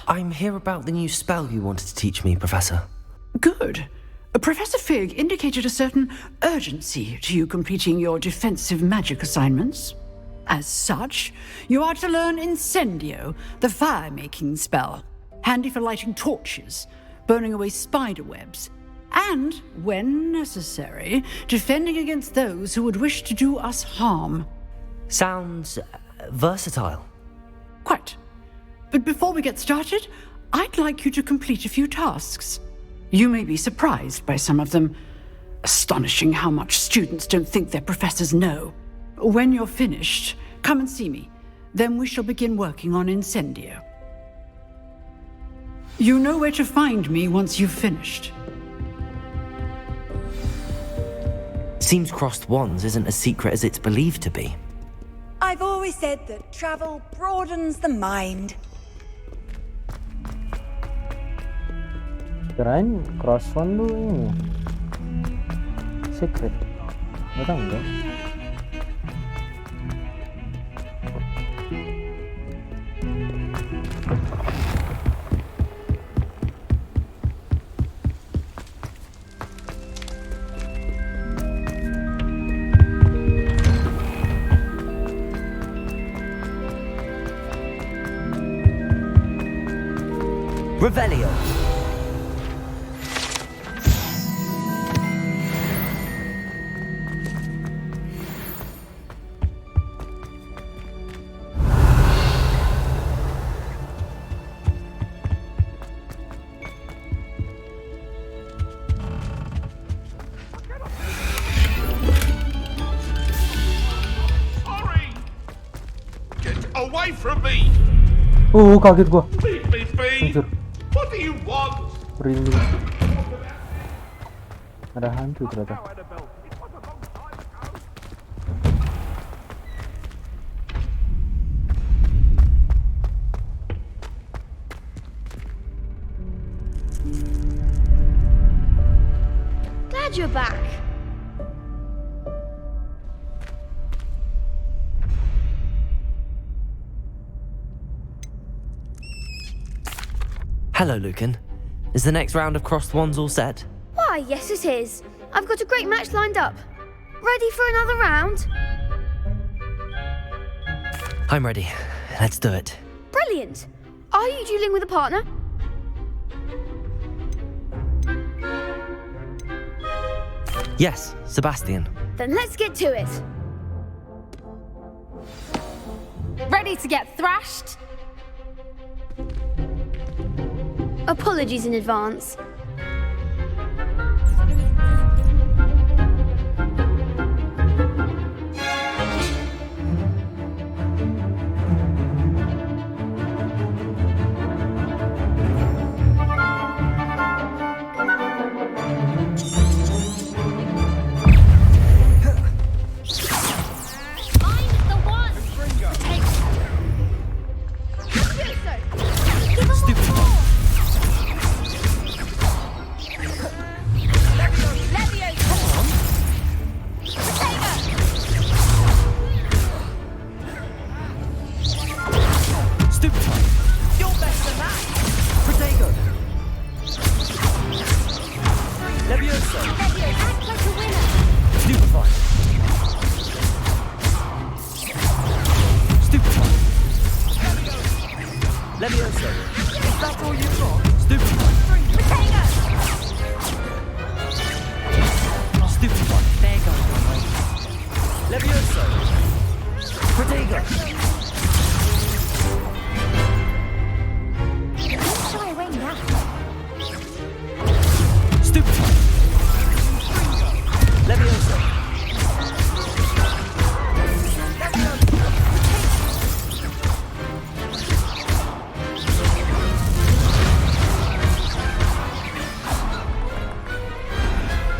I'm here about the new spell you wanted to teach me, Professor. Good. Professor Fig indicated a certain urgency to you completing your defensive magic assignments. As such, you are to learn Incendio, the fire-making spell, handy for lighting torches, burning away spider webs, and, when necessary, defending against those who would wish to do us harm. Sounds versatile. Quite. But before we get started, I'd like you to complete a few tasks. You may be surprised by some of them. Astonishing how much students don't think their professors know. When you're finished, come and see me. Then we shall begin working on Incendio. You know where to find me once you've finished. Seems crossed wands isn't as secret as it's believed to be. I've always said that travel broadens the mind. kirain crossfone tuh ini secret, enggak. Revelio. Away from me! Kaget gua. Leave me be! Hancur. What do you want? Merinding. Ada hantu ternyata. Glad you're back. Hello, Lucan. Is the next round of crossed wands all set? Why, yes it is. I've got a great match lined up. Ready for another round? I'm ready. Let's do it. Brilliant. Are you dueling with a partner? Yes, Sebastian. Then let's get to it. Ready to get thrashed? Apologies in advance. There you go.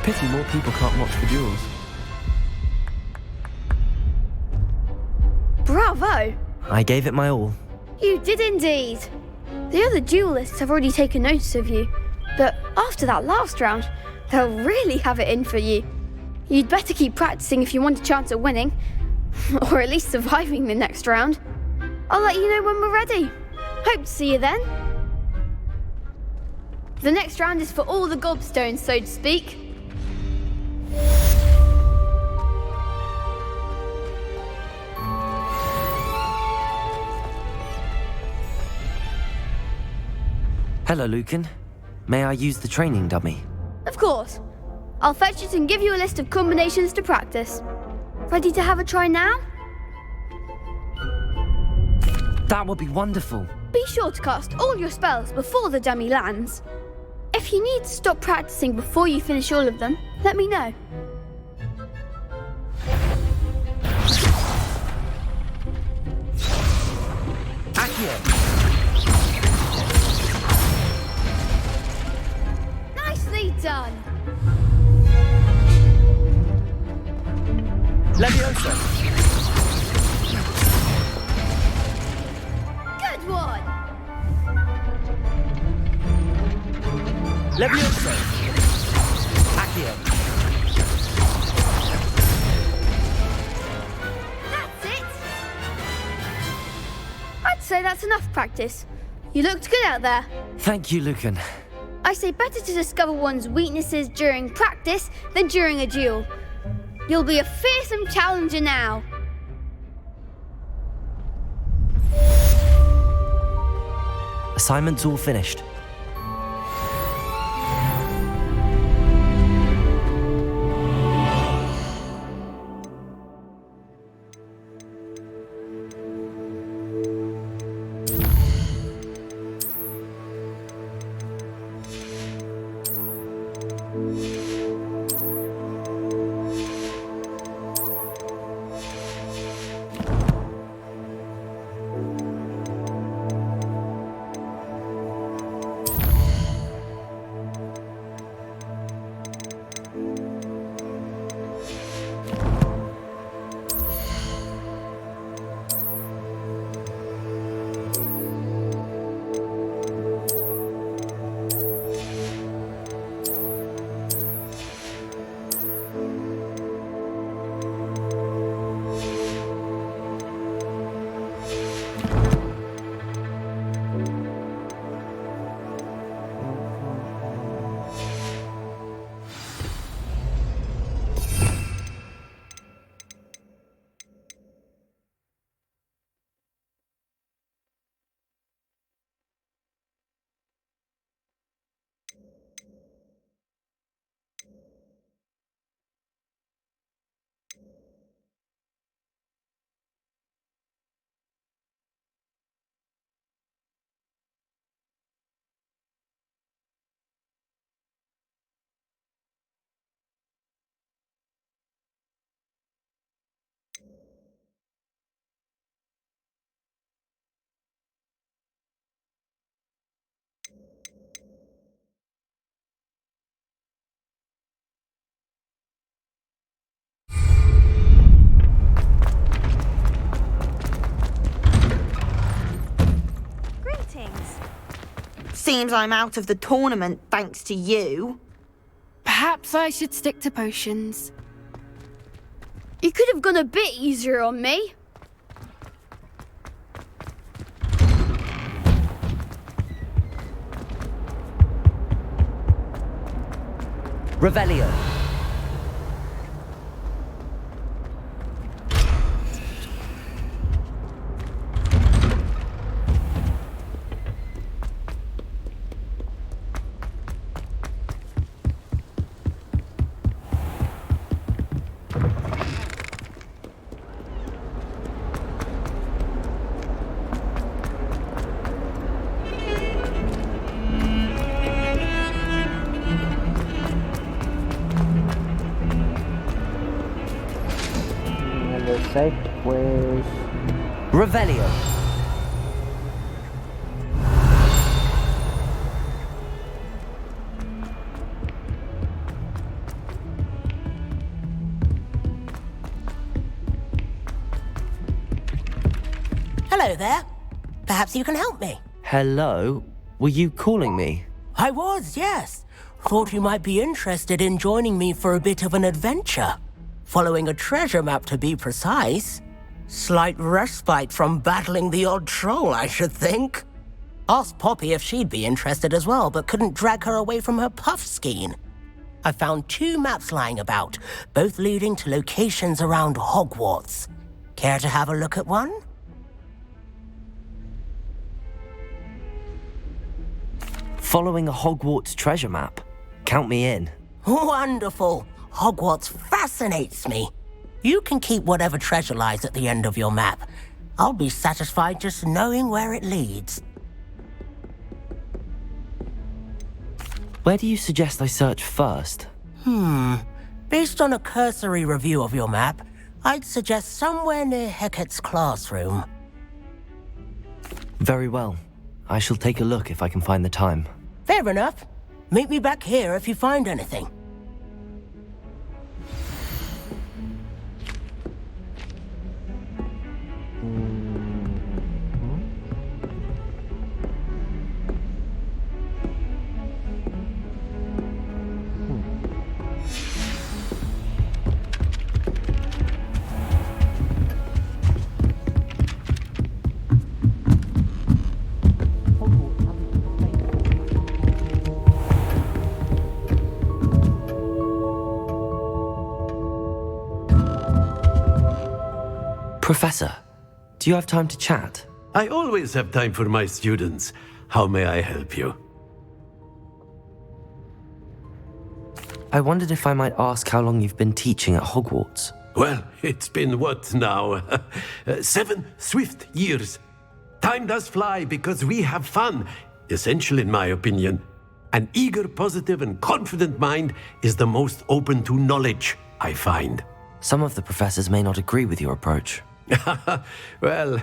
Pity more people can't watch the duels. Bravo! I gave it my all. You did indeed. The other duelists have already taken notice of you, but after that last round, they'll really have it in for you. You'd better keep practicing if you want a chance at winning, or at least surviving the next round. I'll let you know when we're ready. Hope to see you then. The next round is for all the gobstones, so to speak. Hello, Lucan. May I use the training dummy? Of course. I'll fetch it and give you a list of combinations to practice. Ready to have a try now? That would be wonderful. Be sure to cast all your spells before the dummy lands. If you need to stop practicing before you finish all of them, let me know. Nicely done. Leviosa. Good one. Leviosa. Accio. That's it. I'd say that's enough practice. You looked good out there. Thank you, Lucan. I say better to discover one's weaknesses during practice than during a duel. You'll be a fearsome challenger now. Assignment's all finished. Seems I'm out of the tournament thanks to you. Perhaps I should stick to potions. You could have gone a bit easier on me. Revelio. Pues Revelio. Hello there. Perhaps you can help me. Hello? Were you calling me? I was, yes. Thought you might be interested in joining me for a bit of an adventure. Following a treasure map, to be precise. Slight respite from battling the odd troll, I should think. Asked Poppy if she'd be interested as well, but couldn't drag her away from her puff skein. I found 2 maps lying about, both leading to locations around Hogwarts. Care to have a look at one? Following a Hogwarts treasure map. Count me in. Wonderful. Hogwarts fascinates me. You can keep whatever treasure lies at the end of your map. I'll be satisfied just knowing where it leads. Where do you suggest I search first? Based on a cursory review of your map, I'd suggest somewhere near Hecat's classroom. Very well. I shall take a look if I can find the time. Fair enough. Meet me back here if you find anything. Professor, do you have time to chat? I always have time for my students. How may I help you? I wondered if I might ask how long you've been teaching at Hogwarts. Well, it's been what now? 7 swift years. Time does fly because we have fun. Essential in my opinion. An eager, positive, and confident mind is the most open to knowledge, I find. Some of the professors may not agree with your approach. Well,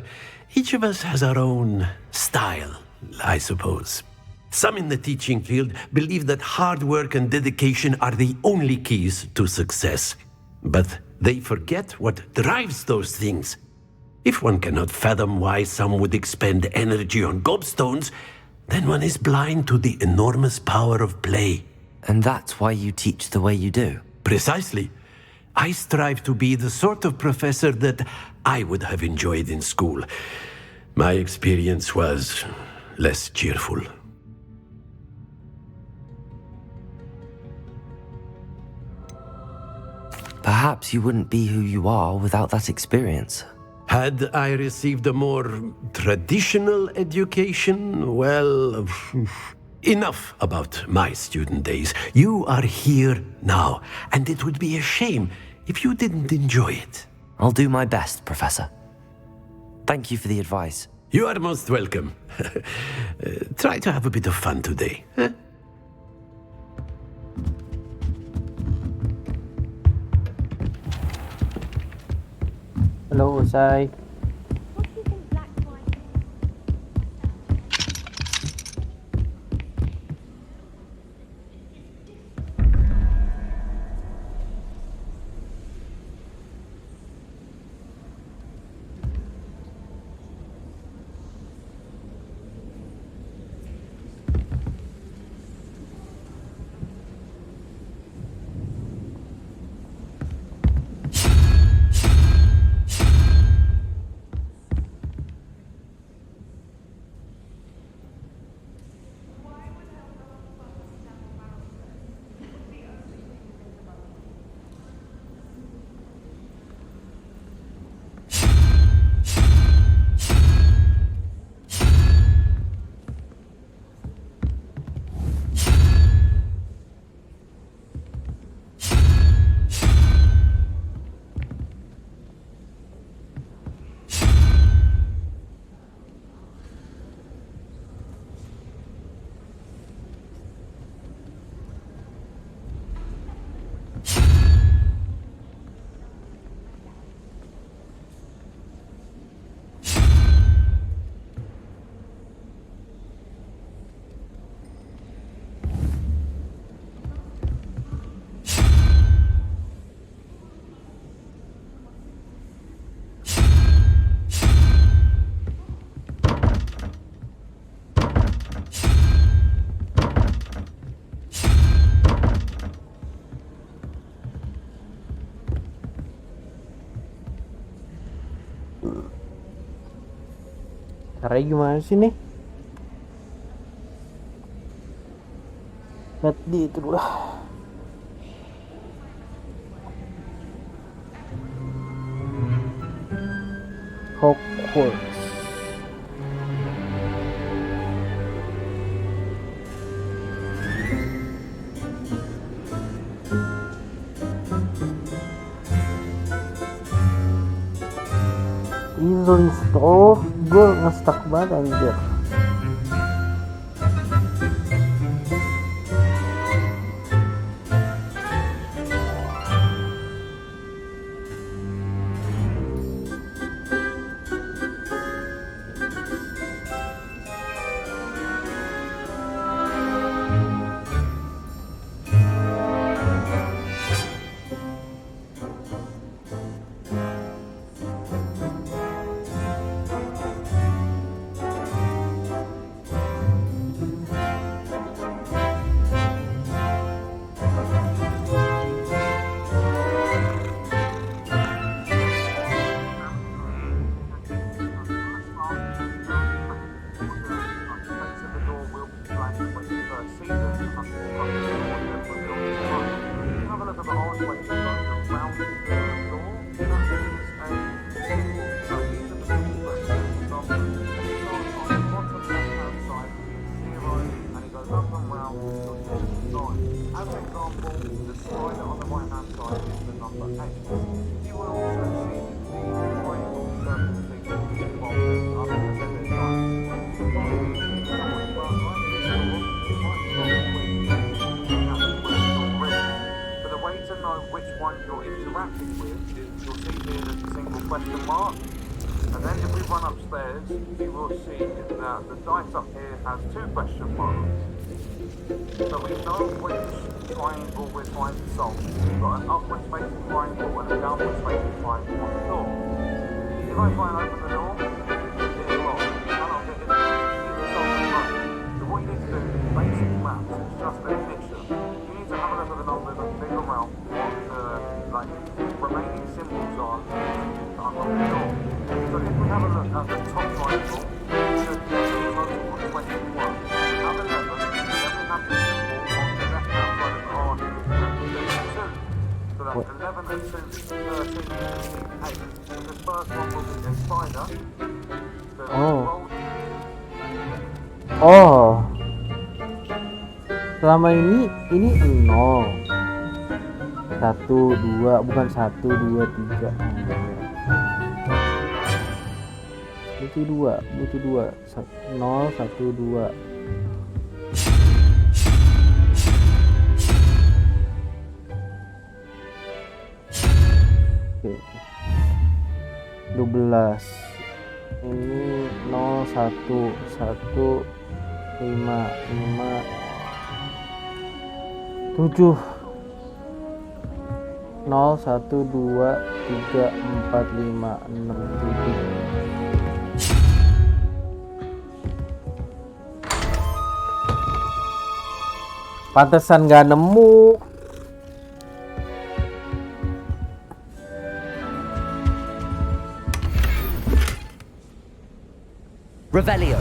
each of us has our own style, I suppose. Some in the teaching field believe that hard work and dedication are the only keys to success. But they forget what drives those things. If one cannot fathom why some would expend energy on gobstones, then one is blind to the enormous power of play. And that's why you teach the way you do? Precisely. I strive to be the sort of professor that I would have enjoyed in school. My experience was less cheerful. Perhaps you wouldn't be who you are without that experience. Had I received a more traditional education, well, enough about my student days. You are here now, and it would be a shame if you didn't enjoy it. I'll do my best, Professor. Thank you for the advice. You are most welcome. Try to have a bit of fun today. Huh? Hello, Sai. Caranya gimana sih nih? Lihat di itu dulu lah. Hogwarts. Install, gue nge-stuck banget anjir. Oh, selama ini 0 1 2 bukan 1 2 3 butuh 2 0 1 2. Oke. 12 ini 0 1 1 5 7 0 1 2 3 4 5 6 7. Pantesan gak nemu. Revelio.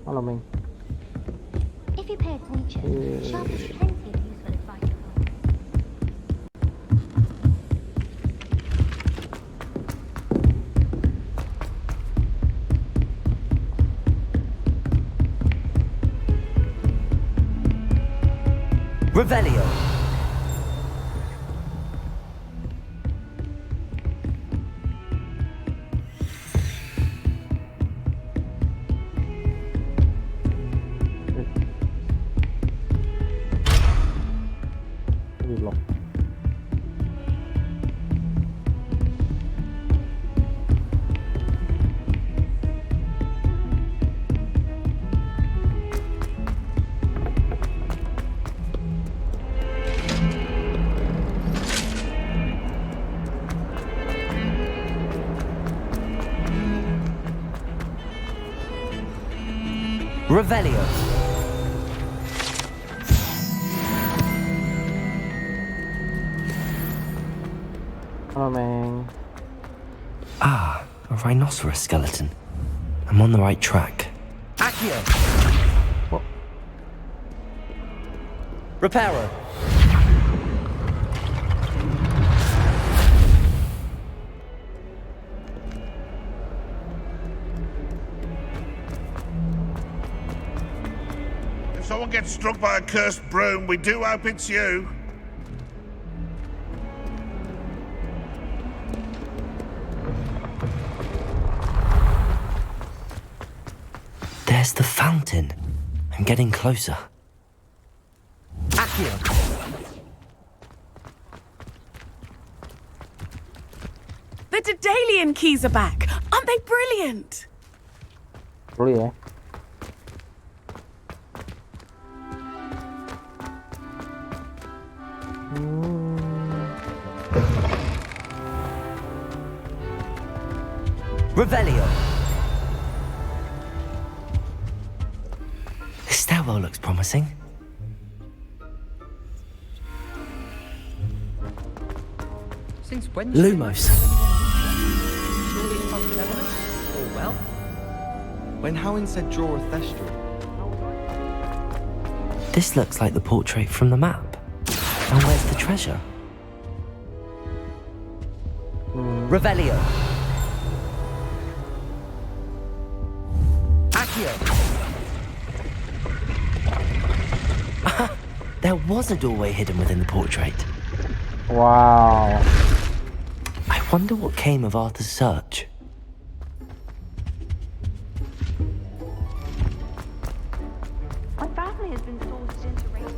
Halo, Meng. If you pay attention, Sharp has plenty of useful advice. Revelio. Revelio. Coming. Ah, a rhinoceros skeleton. I'm on the right track. Accio! What? Reparo. If someone gets struck by a cursed broom, we do hope it's you. There's the fountain. I'm getting closer. Accio! The Daedalian keys are back. Aren't they brilliant? Dulu ya. Revelio. The stairwell looks promising. Since when? Lumos. Or well? When Howin said draw a Thestral. This looks like the portrait from the map. And where's the treasure? Revelio. Accio. There was a doorway hidden within the portrait. Wow. I wonder what came of Arthur's search. My family has been forced into race.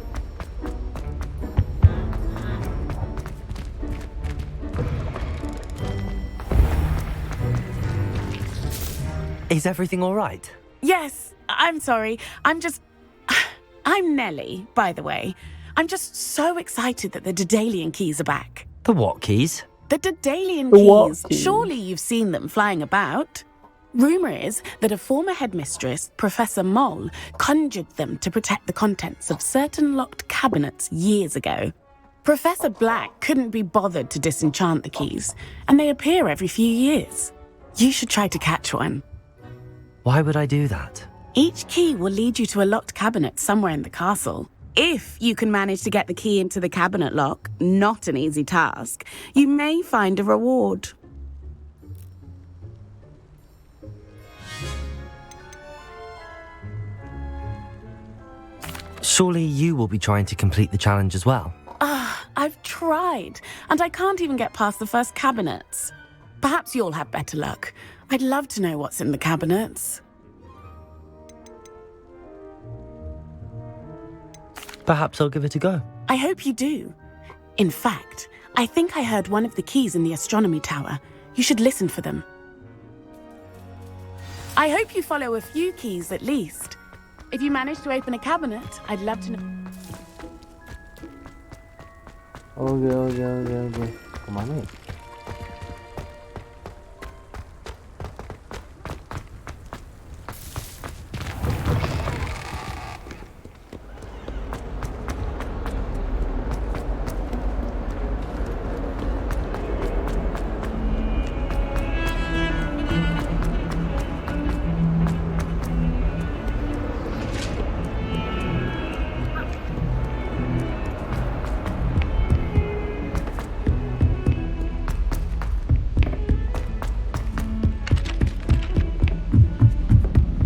Is everything all right? Yes, I'm sorry. I'm Nelly, by the way. I'm just so excited that the Daedalian keys are back. The what keys? The Daedalian The what keys. keys? Surely you've seen them flying about. Rumour is that a former headmistress, Professor Moll, conjured them to protect the contents of certain locked cabinets years ago. Professor Black couldn't be bothered to disenchant the keys, and they appear every few years. You should try to catch one. Why would I do that? Each key will lead you to a locked cabinet somewhere in the castle. If you can manage to get the key into the cabinet lock, not an easy task, you may find a reward. Surely you will be trying to complete the challenge as well. I've tried, and I can't even get past the first cabinets. Perhaps you'll have better luck. I'd love to know what's in the cabinets. Perhaps I'll give it a go. I hope you do. In fact, I think I heard one of the keys in the astronomy tower. You should listen for them. I hope you follow a few keys at least. If you manage to open a cabinet, I'd love to know. Oke. Kemana ya?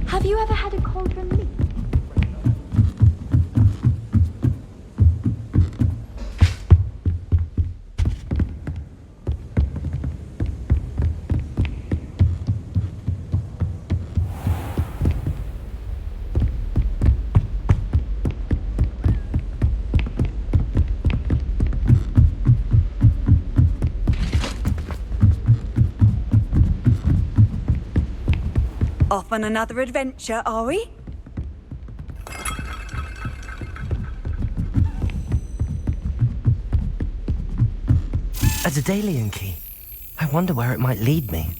Have you ever had a cauldron leak? Off on another adventure, are we? A Daedalian key. I wonder where it might lead me.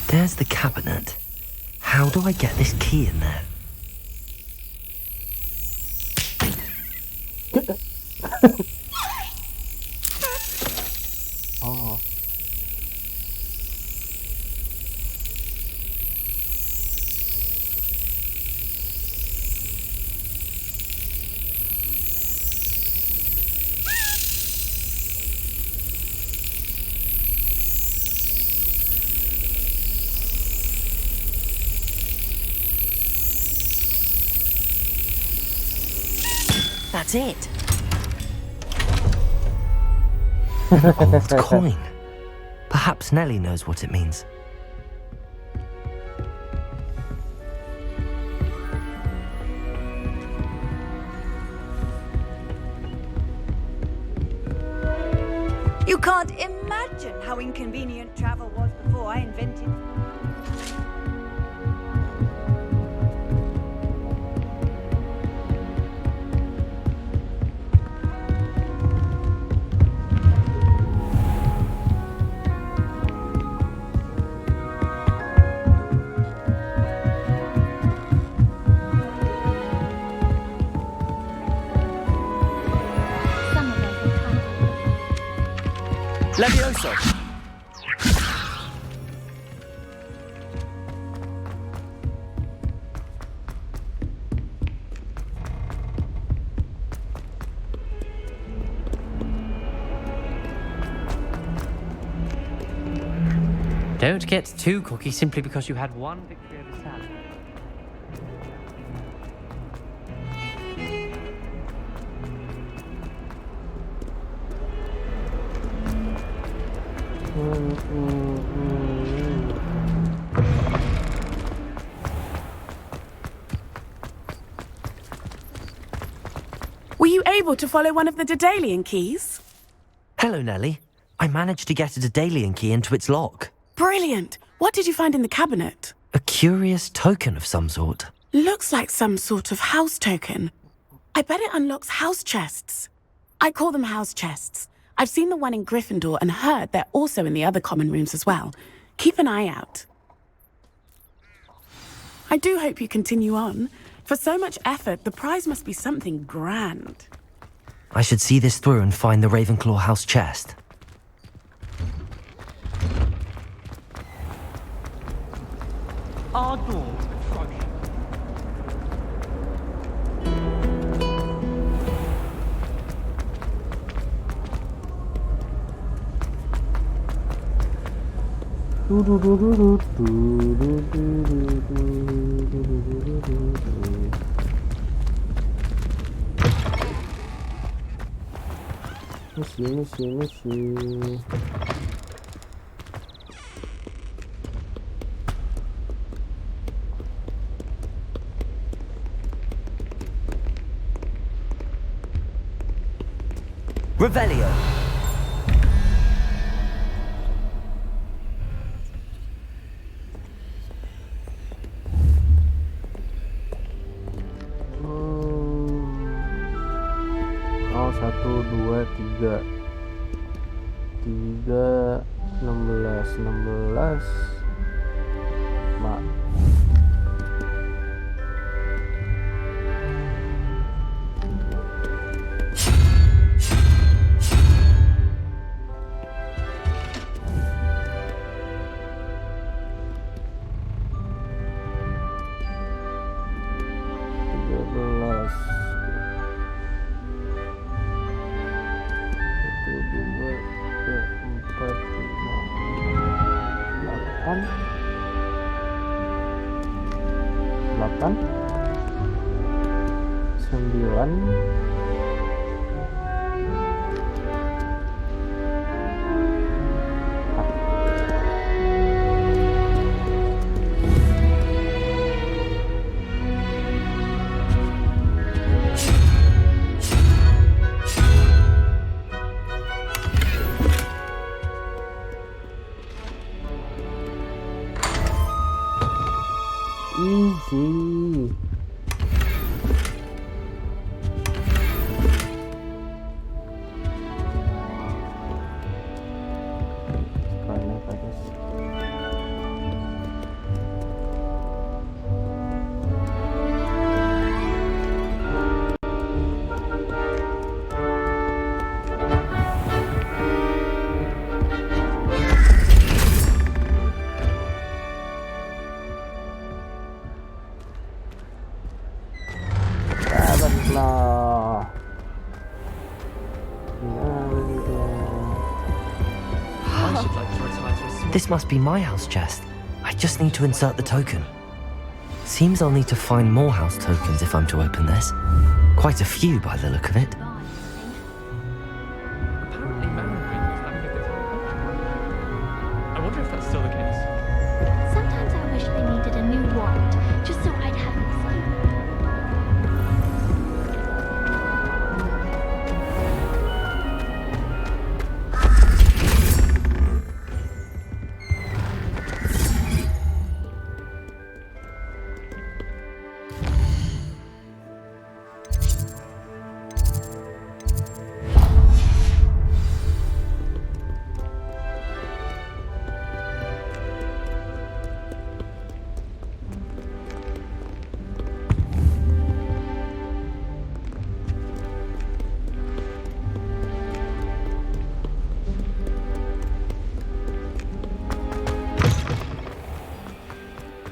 There's the cabinet. How do I get this key in there? Oh. That's it. An old coin. Perhaps Nellie knows what it means. You can't imagine how inconvenient travel was before I invented... Levioso! Don't get too cocky simply because you had one victory over Sally. Were you able to follow one of the Daedalian keys? Hello, Nellie. I managed to get a Daedalian key into its lock. Brilliant! What did you find in the cabinet? A curious token of some sort. Looks like some sort of house token. I bet it unlocks house chests. I call them house chests. I've seen the one in Gryffindor and heard they're also in the other common rooms as well. Keep an eye out. I do hope you continue on. For so much effort, the prize must be something grand. I should see this through and find the Ravenclaw house chest. Our doors atrocious. Misi. Revelio. Oh, 1, 2, 3. 3, 16. Mak. Easy. Nah. This must be my house chest. I just need to insert the token. Seems I'll need to find more house tokens if I'm to open this. Quite a few by the look of it. I wonder if that's still the case. Sometimes I wish they needed a new wand, just so I'd have an excuse.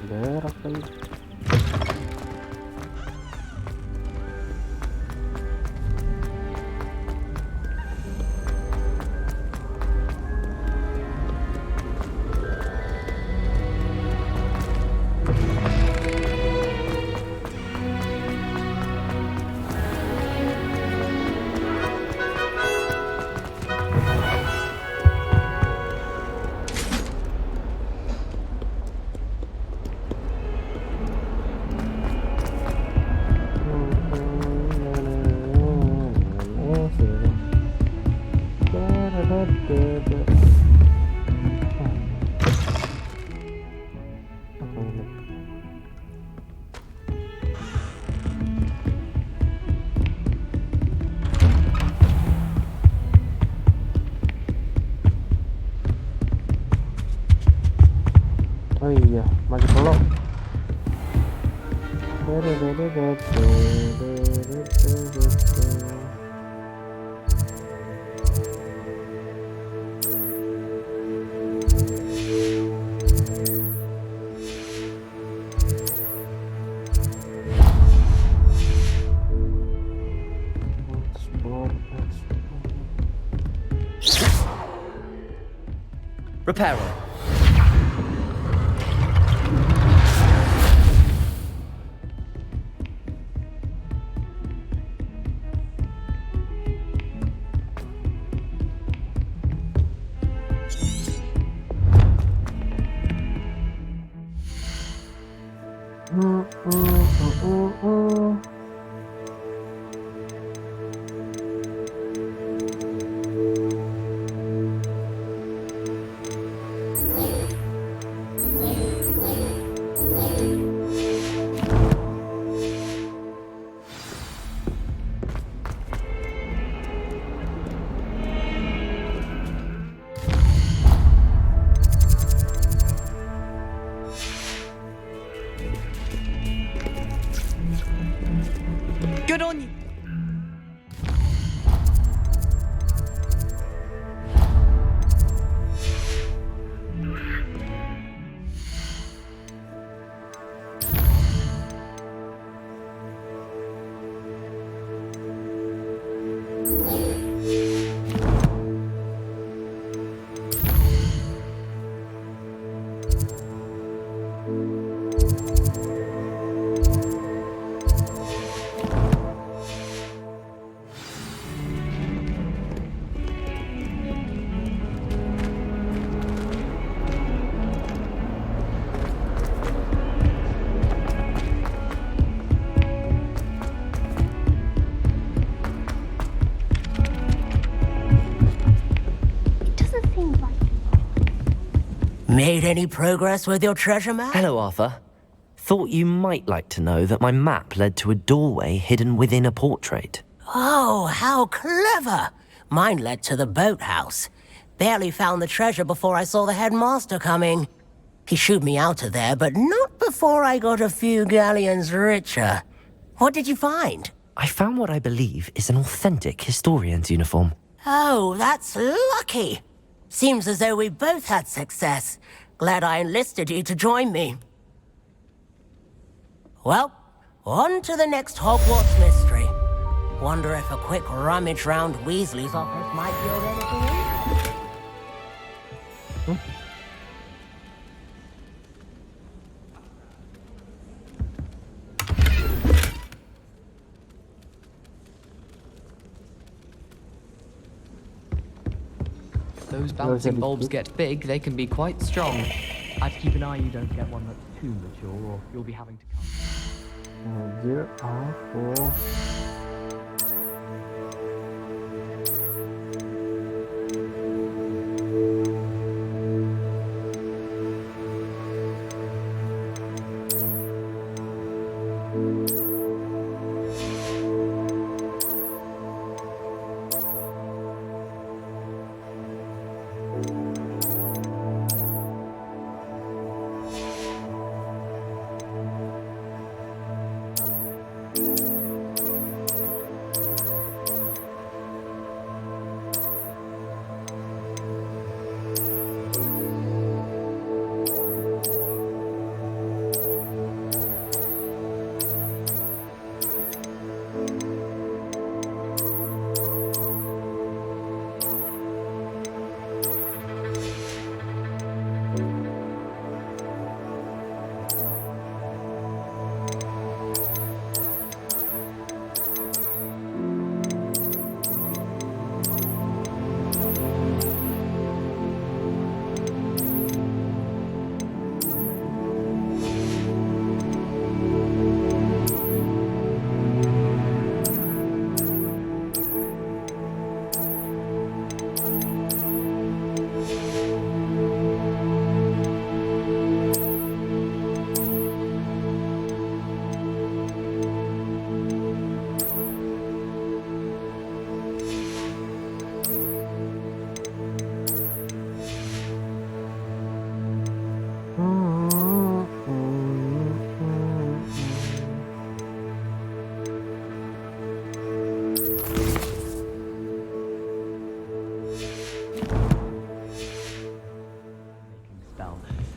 Berak lagi. Oh iya, masih belum. Repairer. Good on you. Made any progress with your treasure map? Hello, Arthur. Thought you might like to know that my map led to a doorway hidden within a portrait. Oh, how clever! Mine led to the boathouse. Barely found the treasure before I saw the headmaster coming. He shooed me out of there, but not before I got a few galleons richer. What did you find? I found what I believe is an authentic historian's uniform. Oh, that's lucky. Seems as though we both had success. Glad I enlisted you to join me. Well, on to the next Hogwarts mystery. Wonder if a quick rummage round Weasley's office might yield anything interesting. Those bouncing bulbs get big, they can be quite strong. I'd keep an eye you don't get one that's too mature, or you'll be having to come. Gear R4.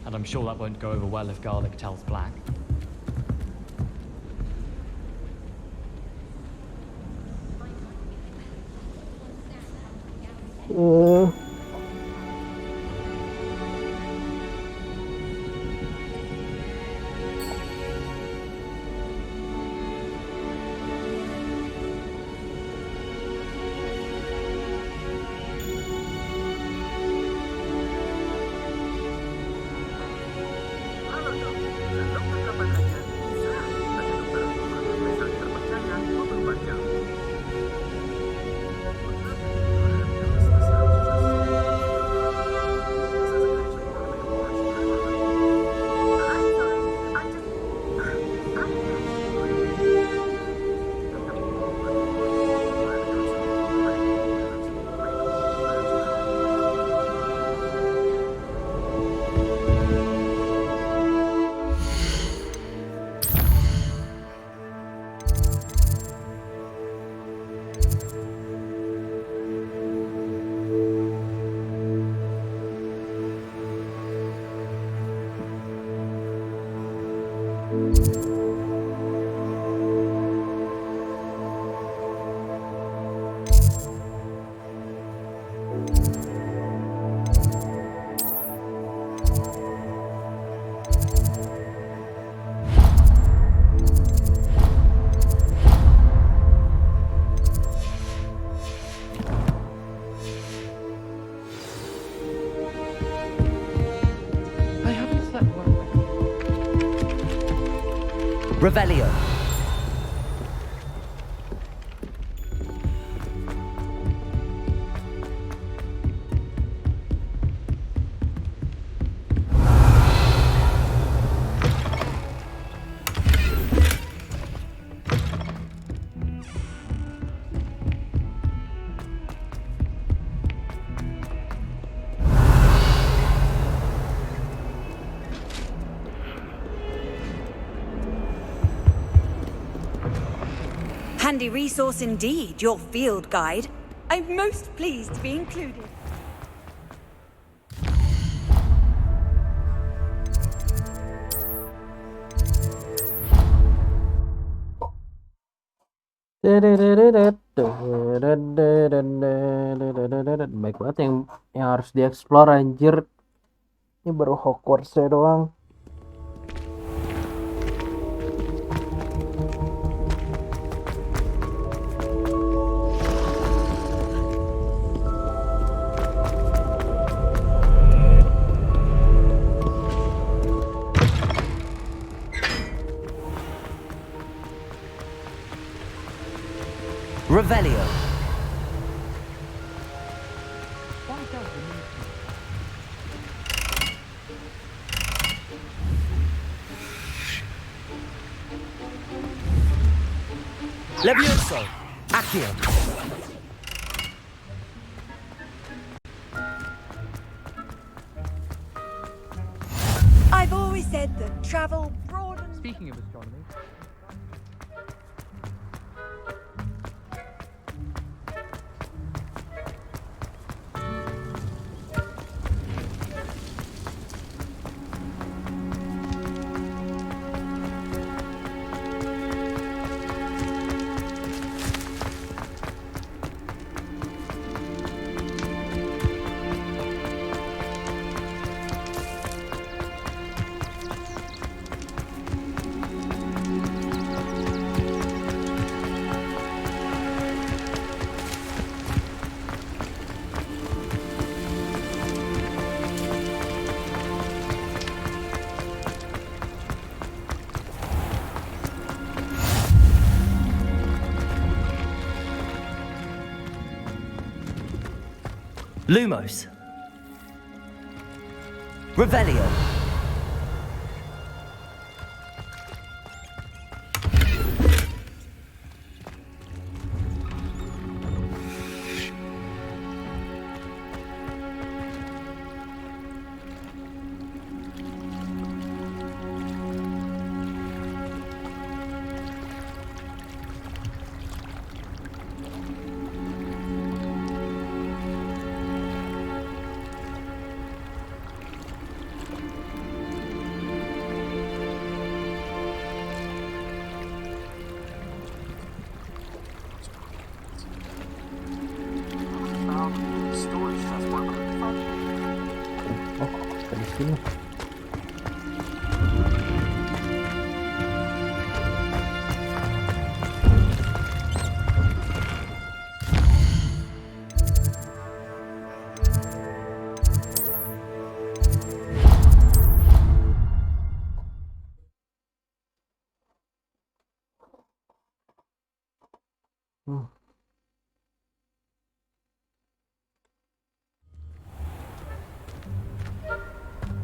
And I'm sure that won't go over well if garlic tells black. Revelio. Handy resource indeed, your field guide. I'm most pleased to be included. Baik banget yang harus dieksplor anjir. Ini baru Hogwarts-nya doang. Revelio. Levioso. Accio. I've always said that travel broadens. Speaking of astronomy. Lumos. Revelio.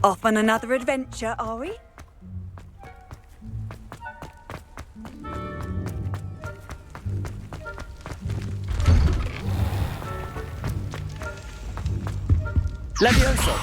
Off on another adventure, are we? Levioso.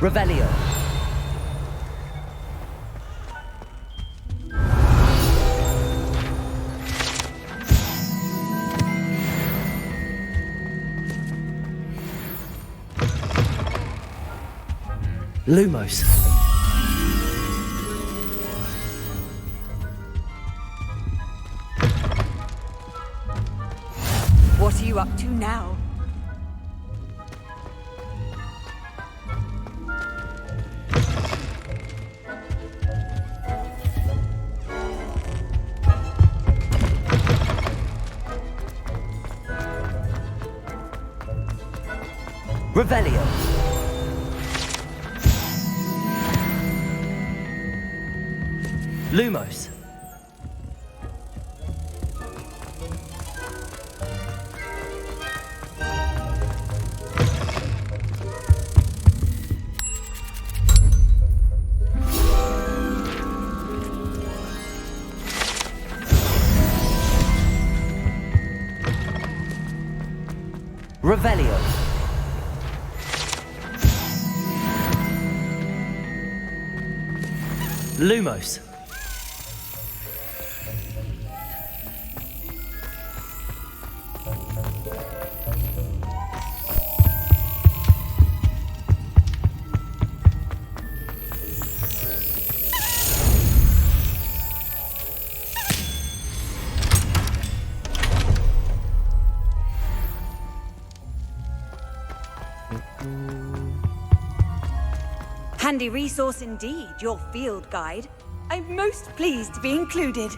Revelio. Lumos. What are you up to now? Revelio. Lumos. Revelio. Lumos. Handy resource indeed, your field guide. I'm most pleased to be included.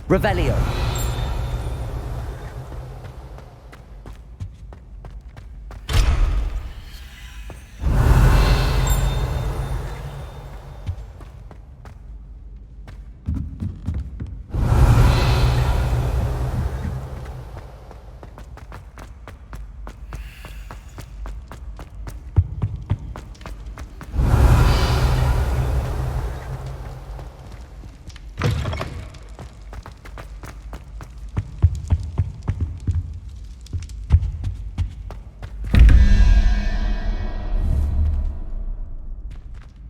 Revelio.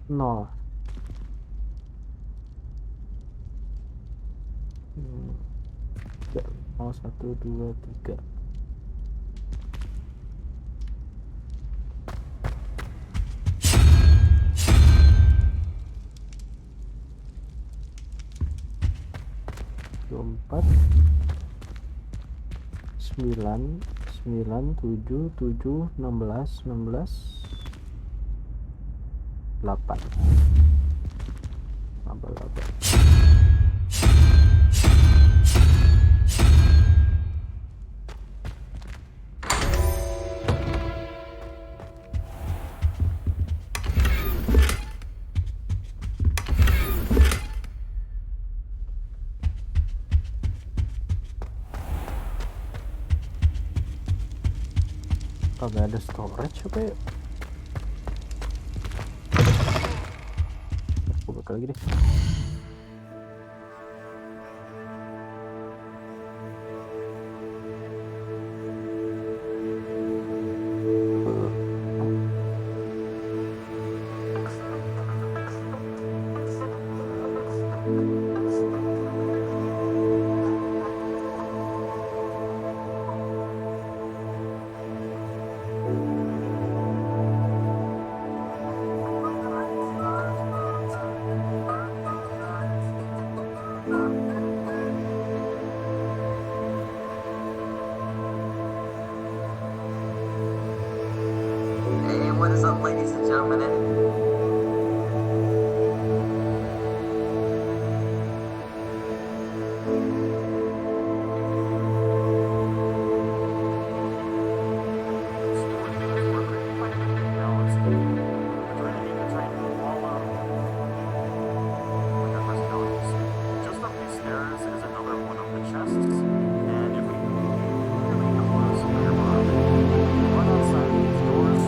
Nol. Mau 1, 2, 3. Empat, 9, 9, 7, 7, 16, 16, 8. Nambah 8. Kagak ada storage apa ya? Aku bakal lagi deh. What is up, ladies and gentlemen? Just up these stairs is another one of the chests, and if we really close nearby, run outside these doors.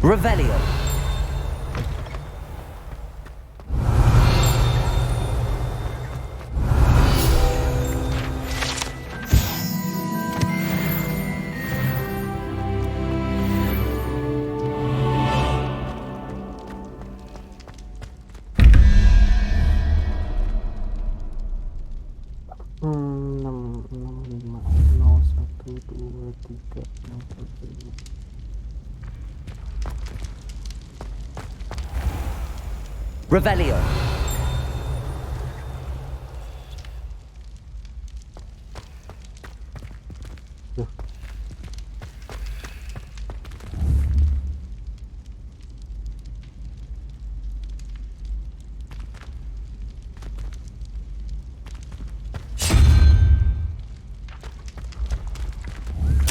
Revelio. Revelio.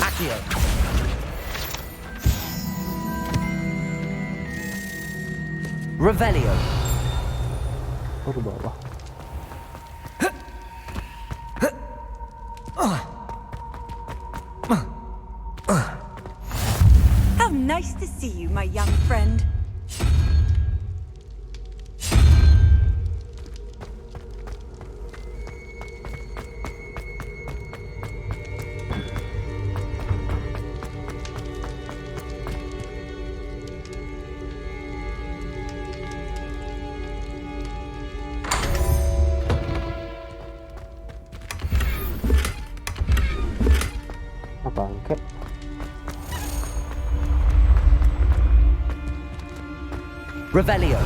Accio. Revelio. Oh, ke bawah. How nice to see you, my young friend. Bangket. Revelio.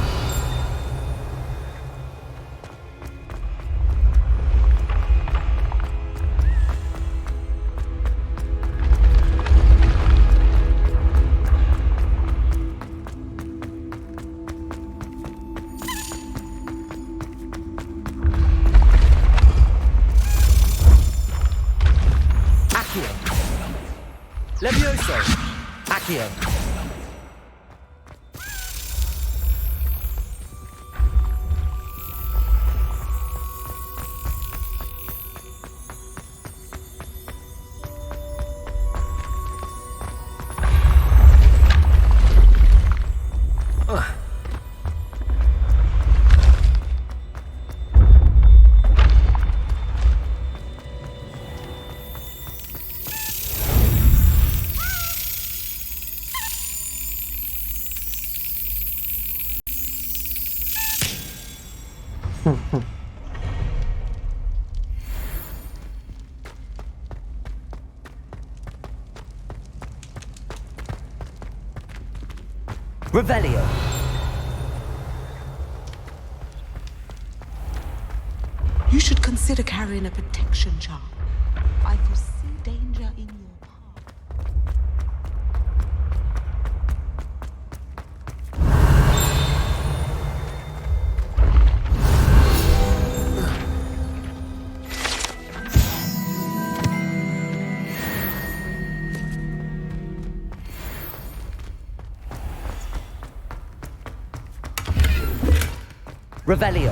Levioso! Accio! Revelio. You should consider carrying a protection charm. I foresee danger in your Revelio.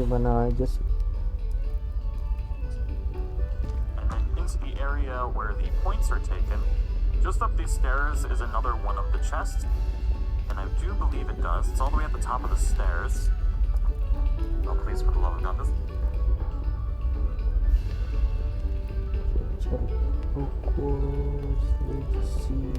Gimana aja sih? And then into the area where the points are taken. Just up these stairs is another one of the chests. And I do believe it does. It's all the way at the top of the stairs. Oh, please, for the love of God, this. Hogwarts Legacy.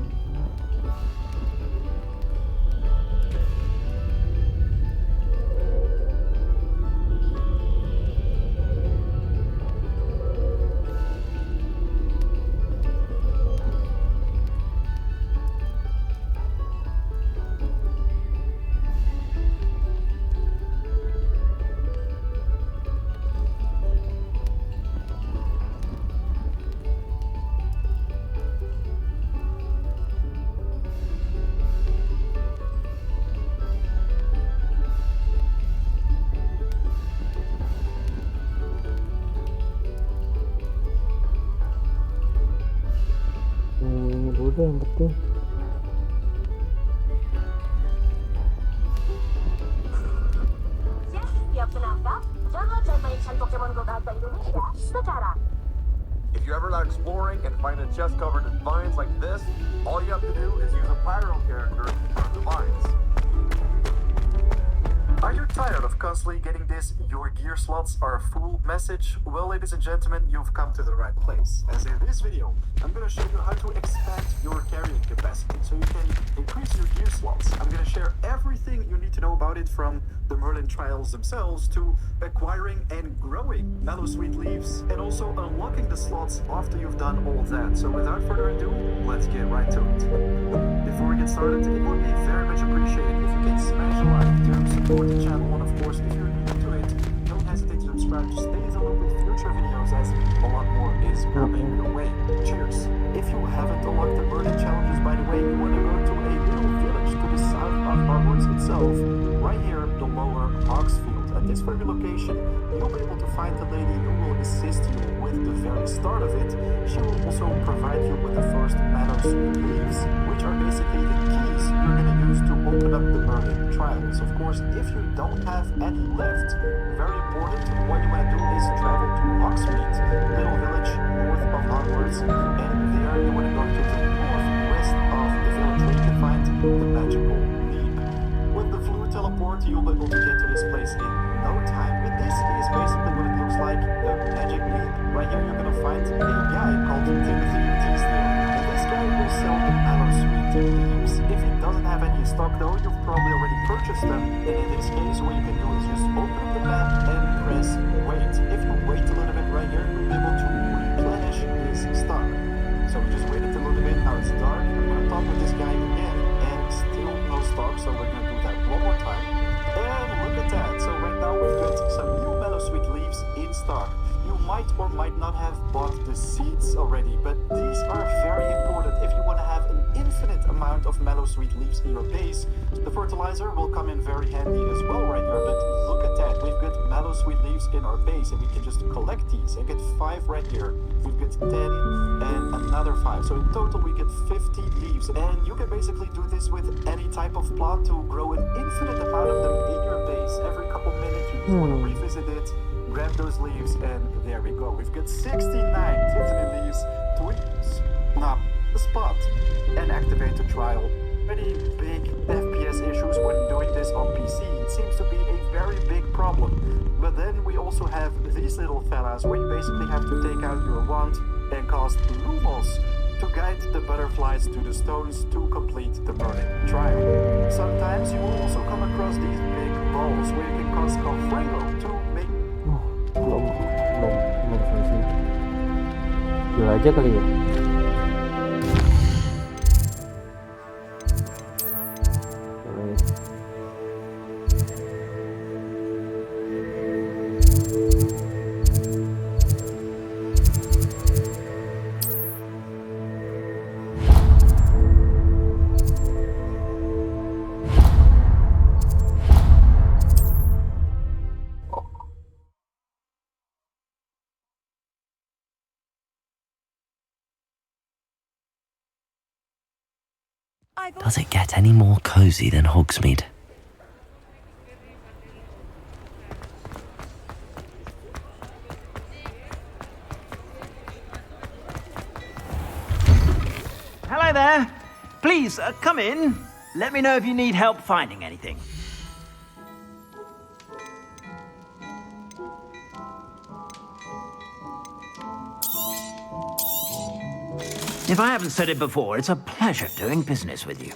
Ini dulu yang penting. Siap penangkap, jangan dan mainkan Pokemon Go bahasa Indonesia sekarang. If you're ever out exploring and find a chest covered in vines like this, all you have to do is use a pyro character to turn the vines. Are you tired of constantly getting this "your gear slots are full" message? Well, ladies and gentlemen, you've come to the right place. As in this video, I'm going to show you how to expand your carrying capacity so you can increase your gear slots. I'm going to share everything you need to know about it, from the Merlin trials themselves to acquiring and growing Mellow Sweet Leaves, and also unlocking the slots after you've done all that. So without further ado, let's get right to it. Before we get started, it would be very much appreciated if you can smash a like to support the channel, and of course, if you're new to it, don't hesitate to subscribe to stay in the loop with future videos, as a lot more is coming your way. Cheers! If you haven't unlocked the Merlin challenges, by the way, you want to go to a little village to the south of Hogwarts itself, right here, the lower Hogsfield. At this very location, you'll be able to find the lady who will assist you with the very start of it. She will also provide you with the first Mellow Sweet Leaves, which are basically the keys you're going to use to open up the Merlin trials. Of course, if you don't have any left, very important, what you want to do is travel to Hogsmeade, little village north of Hogwarts, and there you want to go to the northwest of the village where you can find the magical leap. With the fluid teleport, you'll be able to get to this place in no time, but this is basically what it looks like, the magic leap. Right here you're going to find a guy called Timothy Teasdale, and this guy will sell the Mellow Sweet Leaves. If he doesn't have any in stock though, you've probably already purchased them, and in this case what you can do is just open up the map and press wait. If you wait a little bit right here, you'll be able to replenish his stock. So we just waited a little bit, now it's dark, I'm going to talk with this guy again, and still no stock, so we're going to do that one more time. And look at that, so right now we've got some new Mellow Sweet Leaves in stock. You might or might not have bought the seeds already, but these are very important if you want to have an infinite amount of Mellow Sweet Leaves in your base. The fertilizer will come in very handy as well right here, but look at that, we've got Mellow Sweet Leaves in our base, and we can just collect these and get 5 right here. We've got 10 and another 5, so in total we get 50 leaves, and you can basically do this with any type of plant to grow an infinite amount of them in your base. Every couple minutes you just want to revisit it, grab those leaves, and there we go. We've got 69 Tiffany leaves to snap the spot and activate the trial. Pretty big FPS issues when doing this on PC. It seems to be a very big problem. But then we also have these little fellas where you basically have to take out your wand and cast Lumos to guide the butterflies to the stones to complete the Merlin trial. Sometimes you will also come across these big balls where you can cast Confringo to make... belum selesai. Jual aja kali ya. Does it get any more cozy than Hogsmeade? Hello there. Please, come in. Let me know if you need help finding anything. If I haven't said it before, it's a pleasure doing business with you.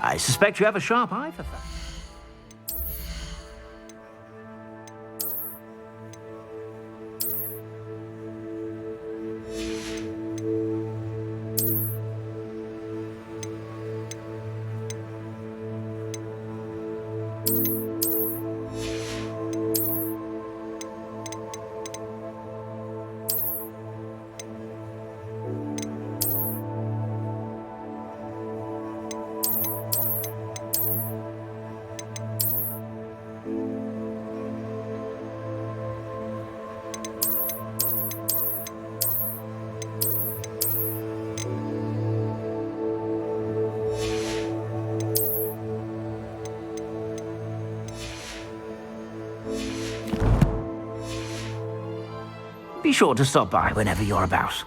I suspect you have a sharp eye for that. sure to stop by whenever you're about.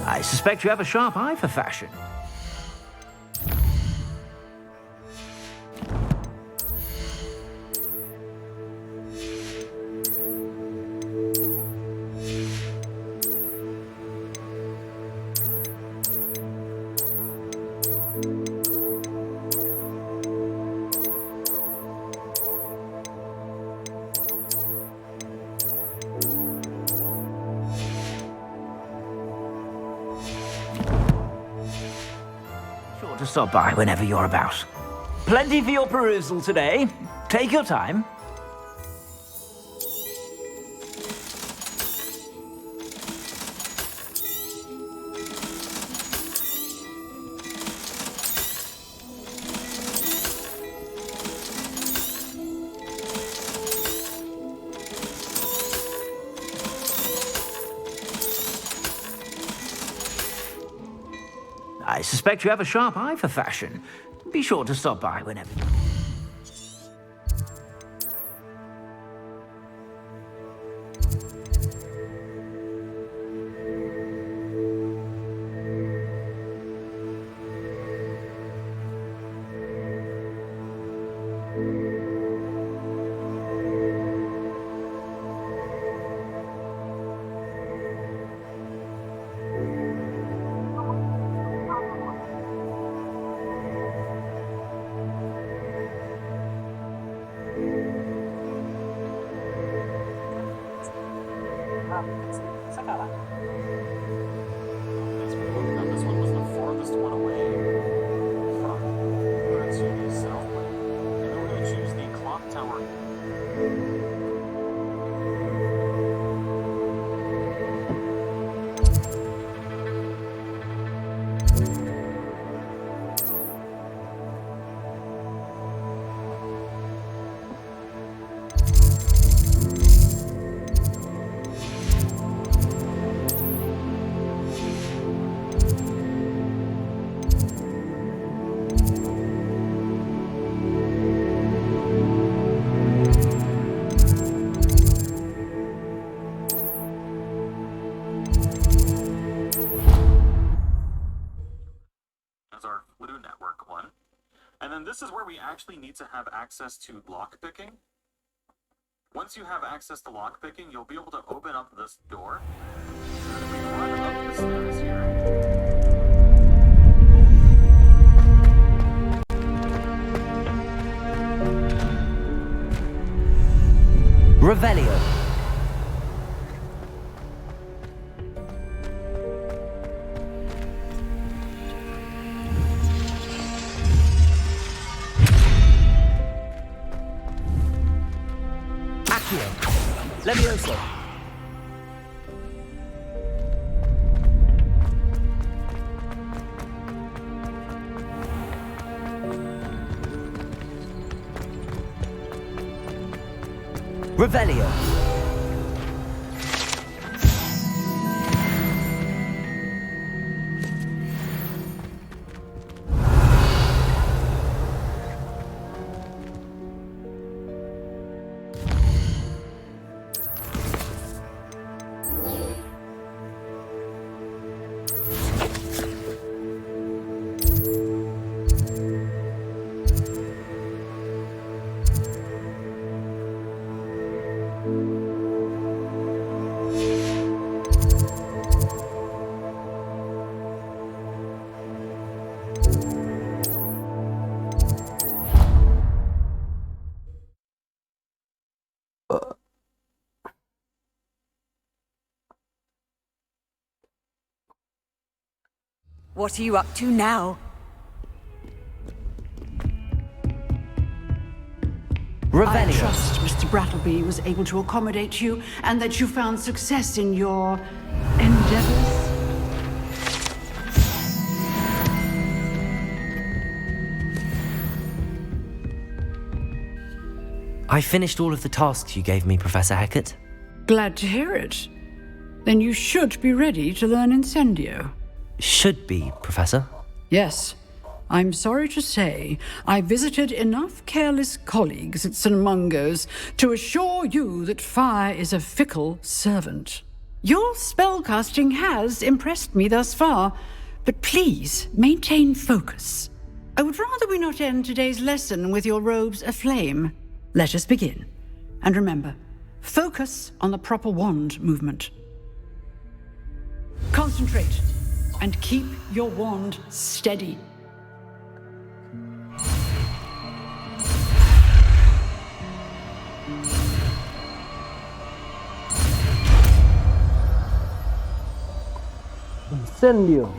I suspect you have a sharp eye for fashion. To stop by whenever you're about. Plenty for your perusal today. Take your time. I suspect you have a sharp eye for fashion. Be sure to stop by whenever. This one was the farthest one away from where it's HDD South. And then we're going to choose the clock tower. This is where we actually need to have access to lockpicking. Once you have access to lockpicking, you'll be able to open up this door. And if we run up the stairs here. Revelio. Levioso. Revelio. What are you up to now? I trust Mr. Brattleby was able to accommodate you and that you found success in your endeavors. I finished all of the tasks you gave me, Professor Hecat. Glad to hear it. Then you should be ready to learn Incendio. Should be, Professor. Yes. I'm sorry to say, I visited enough careless colleagues at St. Mungo's to assure you that fire is a fickle servant. Your spellcasting has impressed me thus far, but please maintain focus. I would rather we not end today's lesson with your robes aflame. Let us begin. And remember, focus on the proper wand movement. Concentrate, and keep your wand steady. Incendio.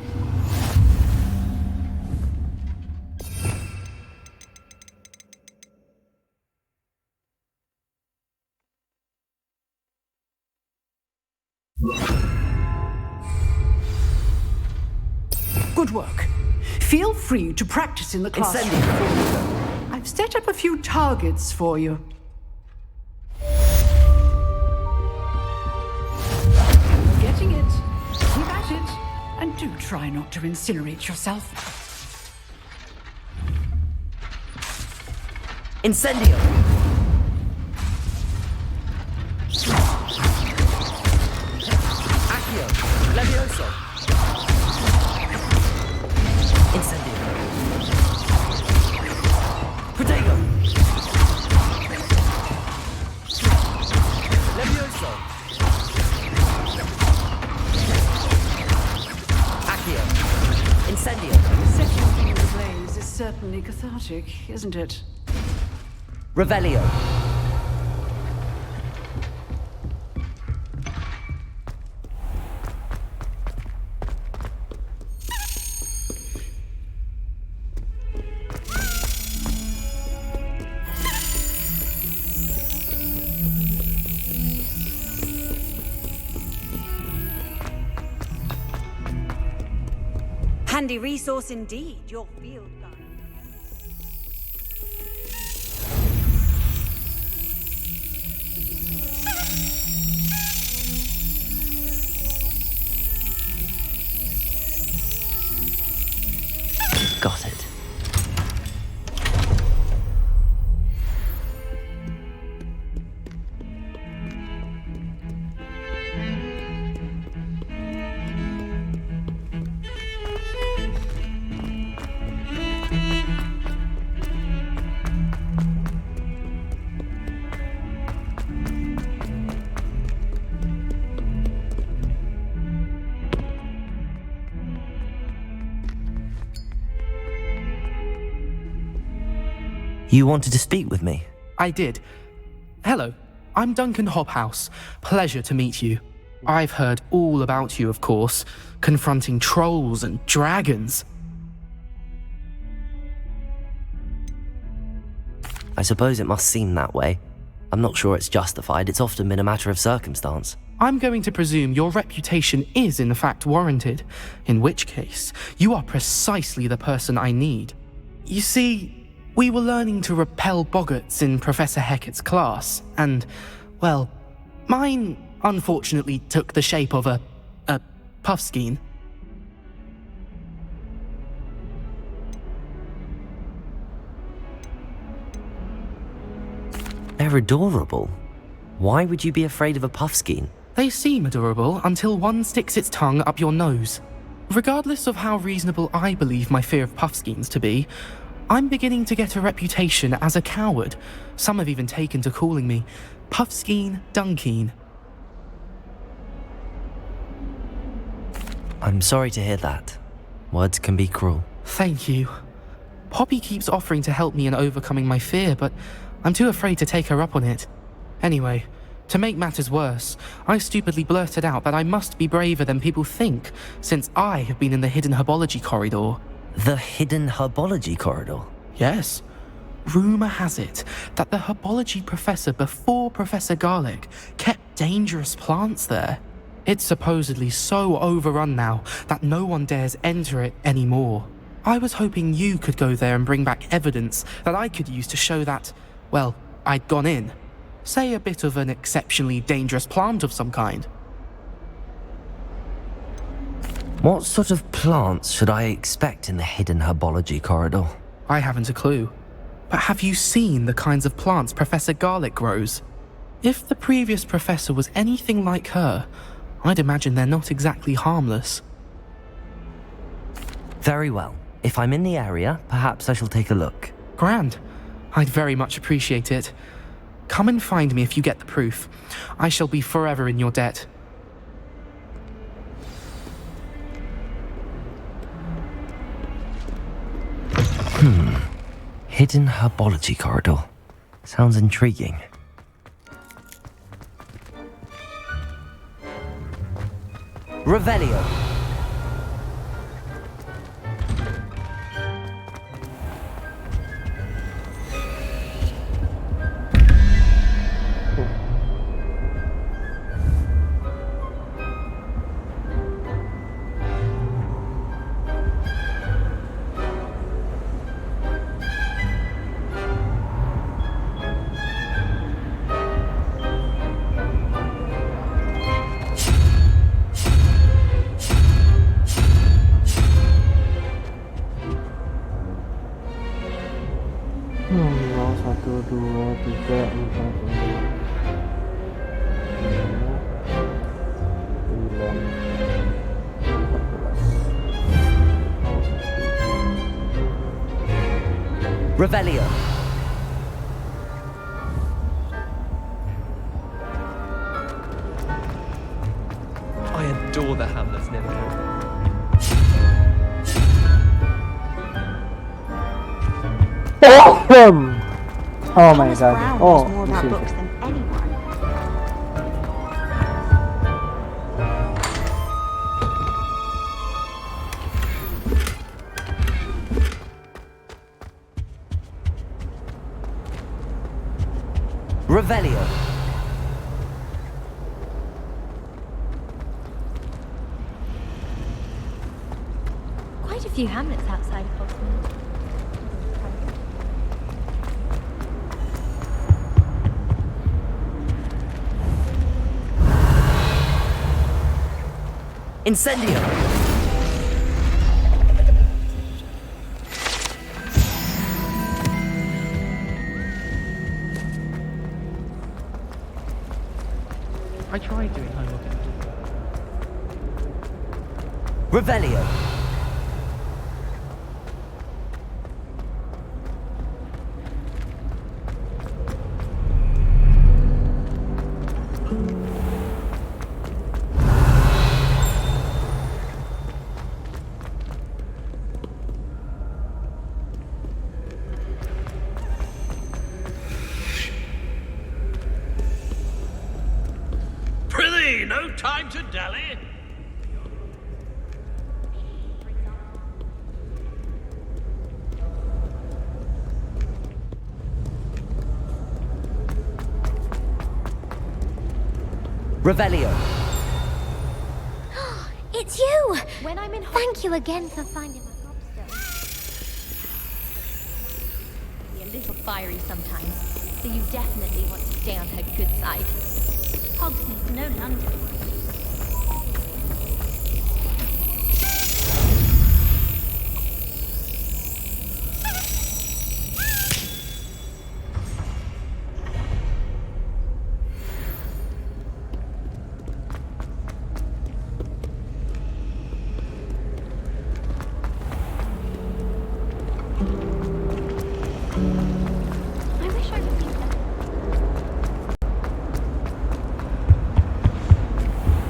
Good work. Feel free to practice in the classroom. I've set up a few targets for you. You're getting it. Keep at it. And do try not to incinerate yourself. Incendio! Accio! Levioso! Incendio! Protego! Levioso! Accio! Incendio! Setting things ablaze is certainly cathartic, isn't it? Revelio! Handy resource indeed, your field guide. Got it. You wanted to speak with me? I did. Hello, I'm Duncan Hobhouse. Pleasure to meet you. I've heard all about you, of course, confronting trolls and dragons. I suppose it must seem that way. I'm not sure it's justified. It's often been a matter of circumstance. I'm going to presume your reputation is in fact warranted, in which case, you are precisely the person I need. You see, we were learning to repel boggarts in Professor Hecat's class, and, well, mine unfortunately took the shape of a puffskein. They're adorable. Why would you be afraid of a puffskein? They seem adorable until one sticks its tongue up your nose. Regardless of how reasonable I believe my fear of puffskeins to be, I'm beginning to get a reputation as a coward. Some have even taken to calling me Puffskein Dunkeen. I'm sorry to hear that. Words can be cruel. Thank you. Poppy keeps offering to help me in overcoming my fear, but I'm too afraid to take her up on it. Anyway, to make matters worse, I stupidly blurted out that I must be braver than people think, since I have been in the hidden herbology corridor. The hidden herbology corridor? Yes. Rumour has it that the herbology professor before Professor Garlic kept dangerous plants there. It's supposedly so overrun now that no one dares enter it anymore. I was hoping you could go there and bring back evidence that I could use to show that, well, I'd gone in. Say a bit of an exceptionally dangerous plant of some kind. What sort of plants should I expect in the hidden herbology corridor? I haven't a clue. But have you seen the kinds of plants Professor Garlic grows? If the previous professor was anything like her, I'd imagine they're not exactly harmless. Very well. If I'm in the area, perhaps I shall take a look. Grand. I'd very much appreciate it. Come and find me if you get the proof. I shall be forever in your debt. Hidden herbology corridor. Sounds intriguing. Revelio. Revelio. I adore the Hamlet's Nympho. Oh my god. Brown knows more about books than anyone. Revelio. Quite a few hamlets outside of Hogsmeade. Incendio. I tried doing homework. Revelio. Prithee, no time to dally. Revelio. It's you! When I'm in Thank you again for finding my gobstone. Be a little fiery sometimes, so you definitely want to stay on her good side. Hogsmeade's no London.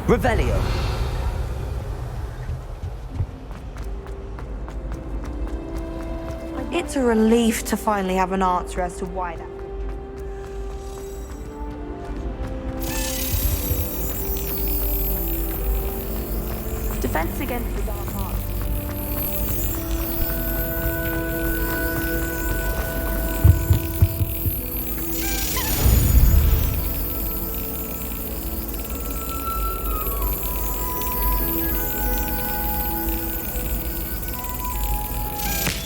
Revelio. It's a relief to finally have an answer as to why that. Defense against the dark arts.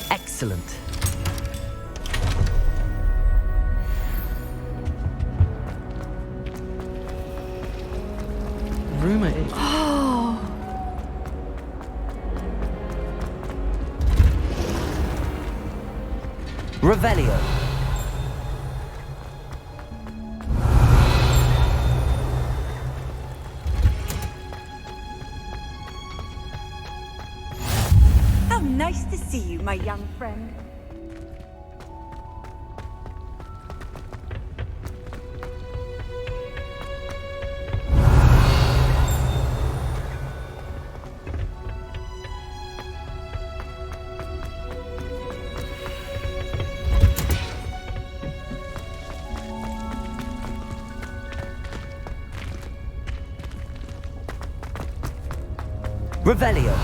Excellent. Rumor is. Revelio. How nice to see you, my young friend. Revelio.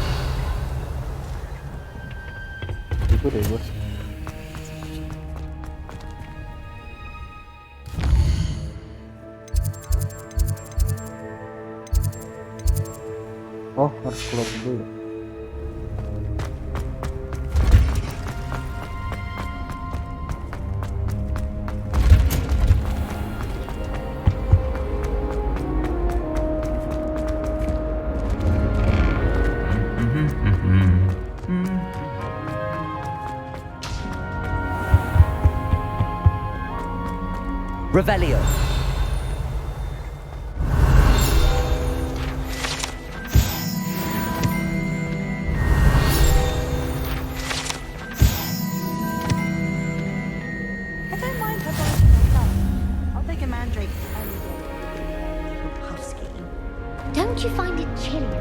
Ribut. Oh, harus keluar dulu ya. Revelio. I don't mind her going to myself. I'll take a mandrake any day. Husky. Don't you find it chilly?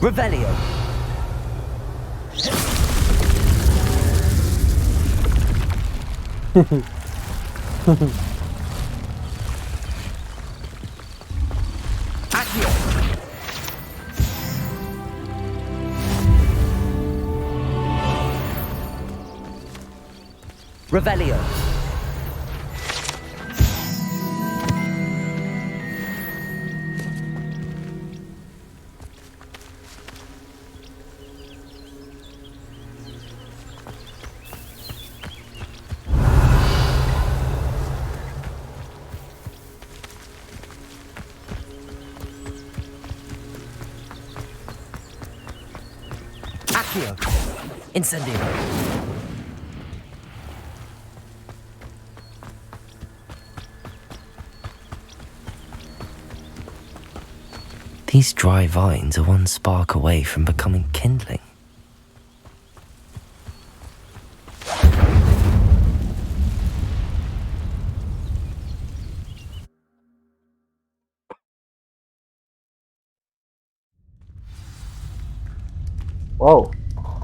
Revelio. Accio. Revelio. Accio. Incendio. These dry vines are one spark away from becoming kindling. Wow.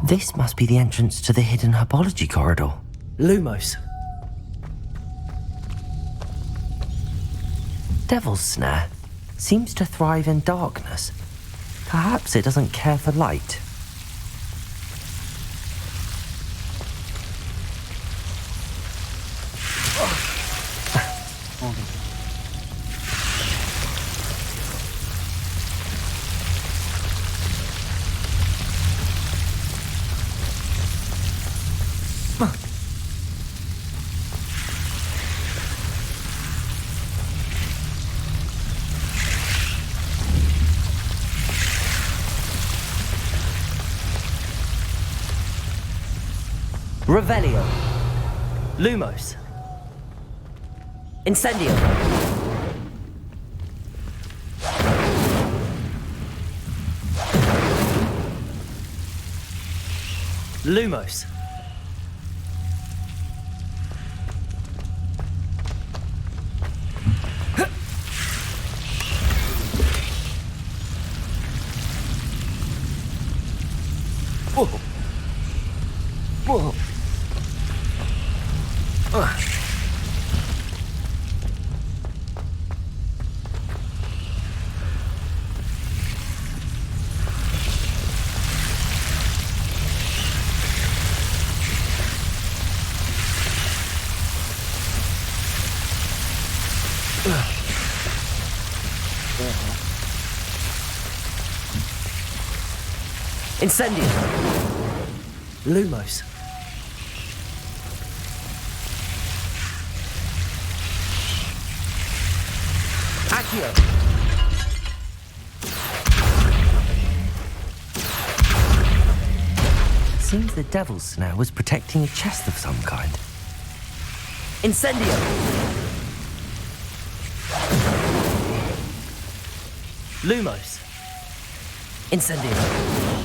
This must be the entrance to the hidden herbology corridor. Lumos. Devil's Snare seems to thrive in darkness. Perhaps it doesn't care for light. Revelio. Lumos. Incendio. Lumos. Whoa. Whoa. Incendio. Lumos. Accio! Seems the devil's snare was protecting a chest of some kind. Incendio! Lumos. Incendio.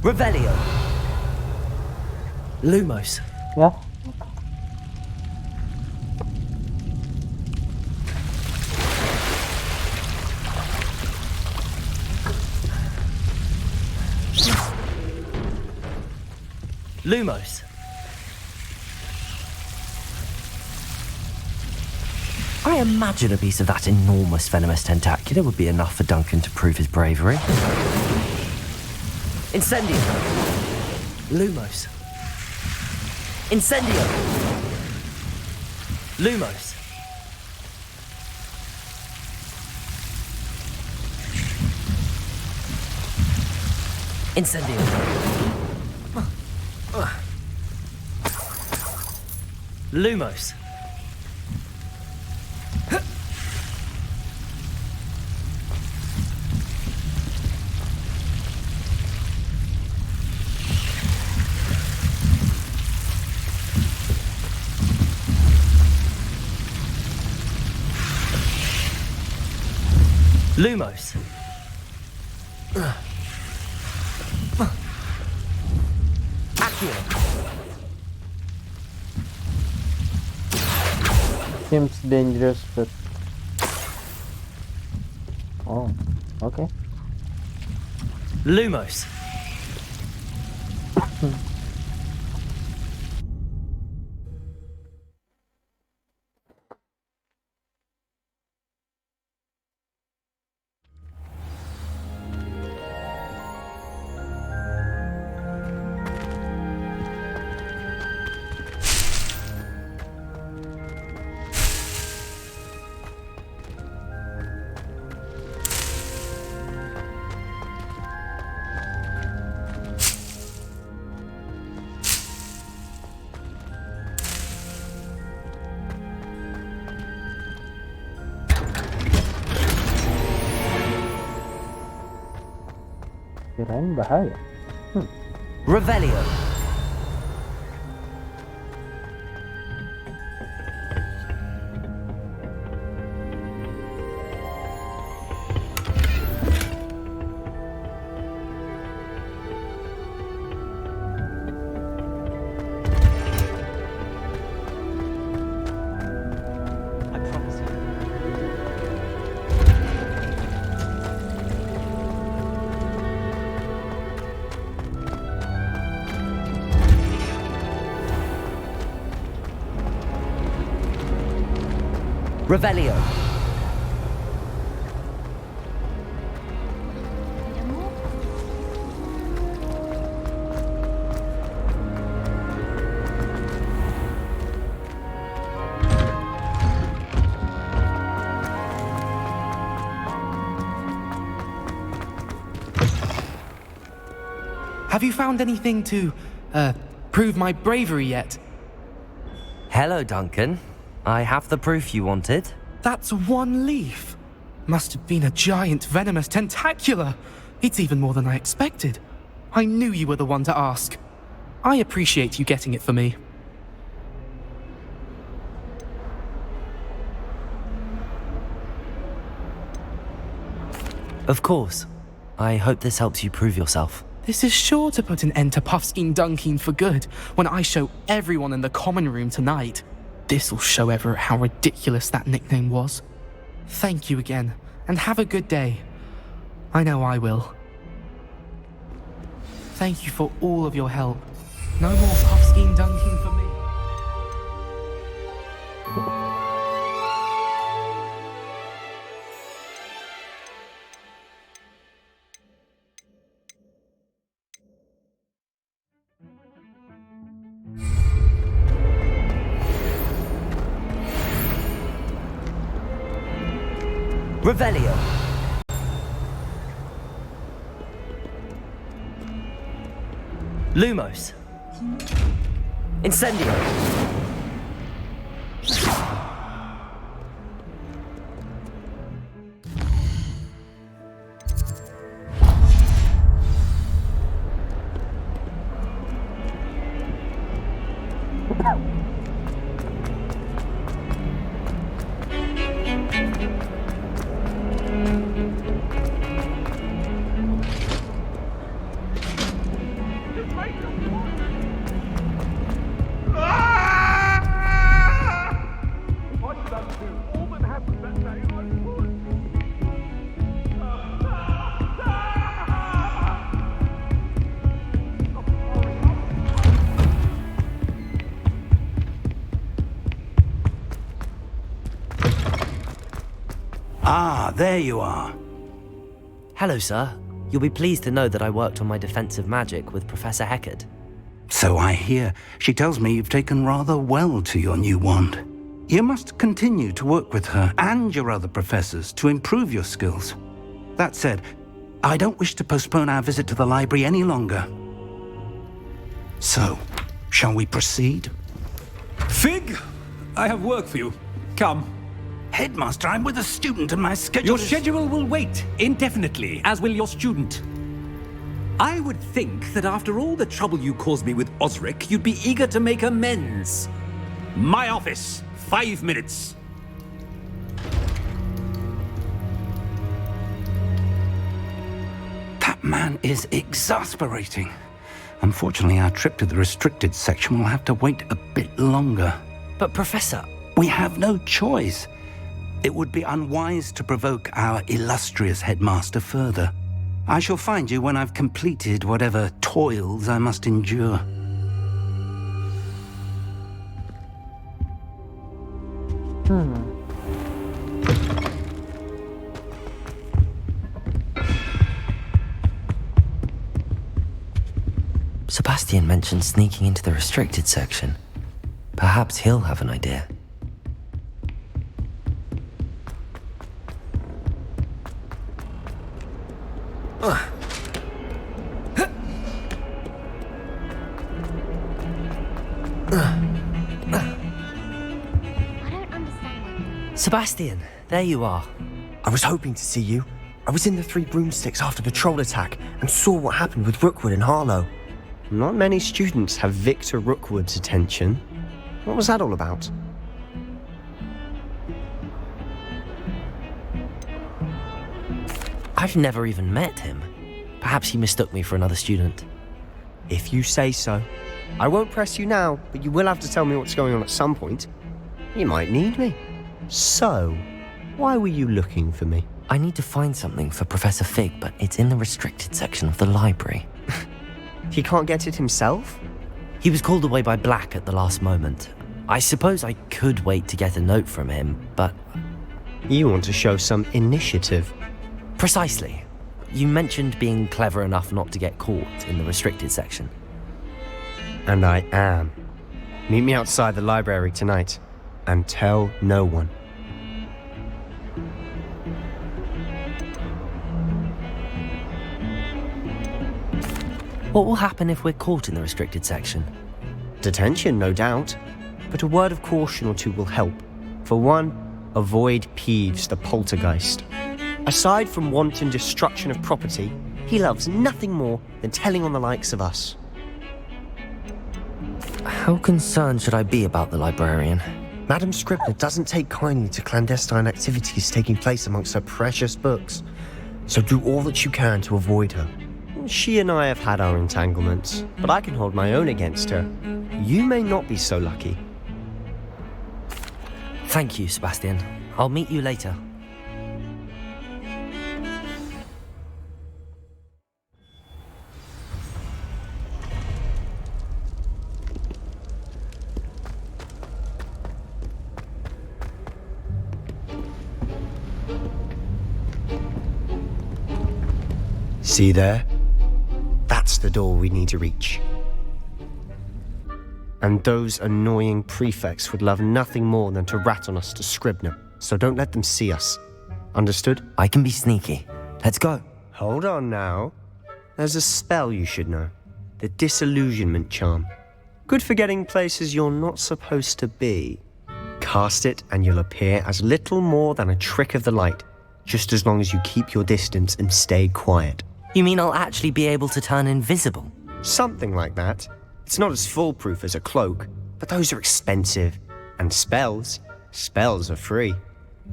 Revelio. Lumos. Ya. Lumos. I imagine a piece of that enormous venomous tentacular would be enough for Duncan to prove his bravery. Incendio. Lumos. Incendio. Lumos. Incendio. Lumos. Lumos. Accio. Seems dangerous, but oh, okay. Lumos. Kirain bahaya. Revelio. Revelio. Have you found anything to, prove my bravery yet? Hello, Duncan. I have the proof you wanted. That's one leaf. Must have been a giant venomous tentacula. It's even more than I expected. I knew you were the one to ask. I appreciate you getting it for me. Of course. I hope this helps you prove yourself. This is sure to put an end to Puffskein Dunkin for good when I show everyone in the common room tonight. This'll show Everett how ridiculous that nickname was. Thank you again, and have a good day. I know I will. Thank you for all of your help. No more Puffskein Dunkin for me. Revelio. Lumos. Incendio. Ah, there you are. Hello, sir. You'll be pleased to know that I worked on my defensive magic with Professor Heckard. So I hear. She tells me you've taken rather well to your new wand. You must continue to work with her and your other professors to improve your skills. That said, I don't wish to postpone our visit to the library any longer. So, shall we proceed? Fig, I have work for you. Come. Headmaster, I'm with a student and my schedule Your schedule will wait indefinitely, as will your student. I would think that after all the trouble you caused me with Osric, you'd be eager to make amends. My office, 5 minutes. That man is exasperating. Unfortunately, our trip to the restricted section will have to wait a bit longer. But Professor... We have no choice. It would be unwise to provoke our illustrious headmaster further. I shall find you when I've completed whatever toils I must endure. Sebastian mentioned sneaking into the restricted section. Perhaps he'll have an idea. Sebastian, there you are. I was hoping to see you. I was in the Three Broomsticks after the troll attack and saw what happened with Rookwood and Harlow. Not many students have Victor Rookwood's attention. What was that all about? I've never even met him. Perhaps he mistook me for another student. If you say so. I won't press you now, but you will have to tell me what's going on at some point. You might need me. So, why were you looking for me? I need to find something for Professor Fig, but it's in the restricted section of the library. He can't get it himself? He was called away by Black at the last moment. I suppose I could wait to get a note from him, but... You want to show some initiative. Precisely. You mentioned being clever enough not to get caught in the restricted section. And I am. Meet me outside the library tonight, and tell no one. What will happen if we're caught in the restricted section? Detention, no doubt. But a word of caution or two will help. For one, avoid Peeves the poltergeist. Aside from wanton destruction of property, he loves nothing more than telling on the likes of us. How concerned should I be about the librarian? Madam Scribner doesn't take kindly to clandestine activities taking place amongst her precious books, so do all that you can to avoid her. She and I have had our entanglements, but I can hold my own against her. You may not be so lucky. Thank you, Sebastian. I'll meet you later. See there? That's the door we need to reach. And those annoying prefects would love nothing more than to rat on us to Scribner, so don't let them see us. Understood? I can be sneaky. Let's go. Hold on now. There's a spell you should know. The Disillusionment Charm. Good for getting places you're not supposed to be. Cast it and you'll appear as little more than a trick of the light, just as long as you keep your distance and stay quiet. You mean I'll actually be able to turn invisible? Something like that. It's not as foolproof as a cloak, but those are expensive. And spells are free.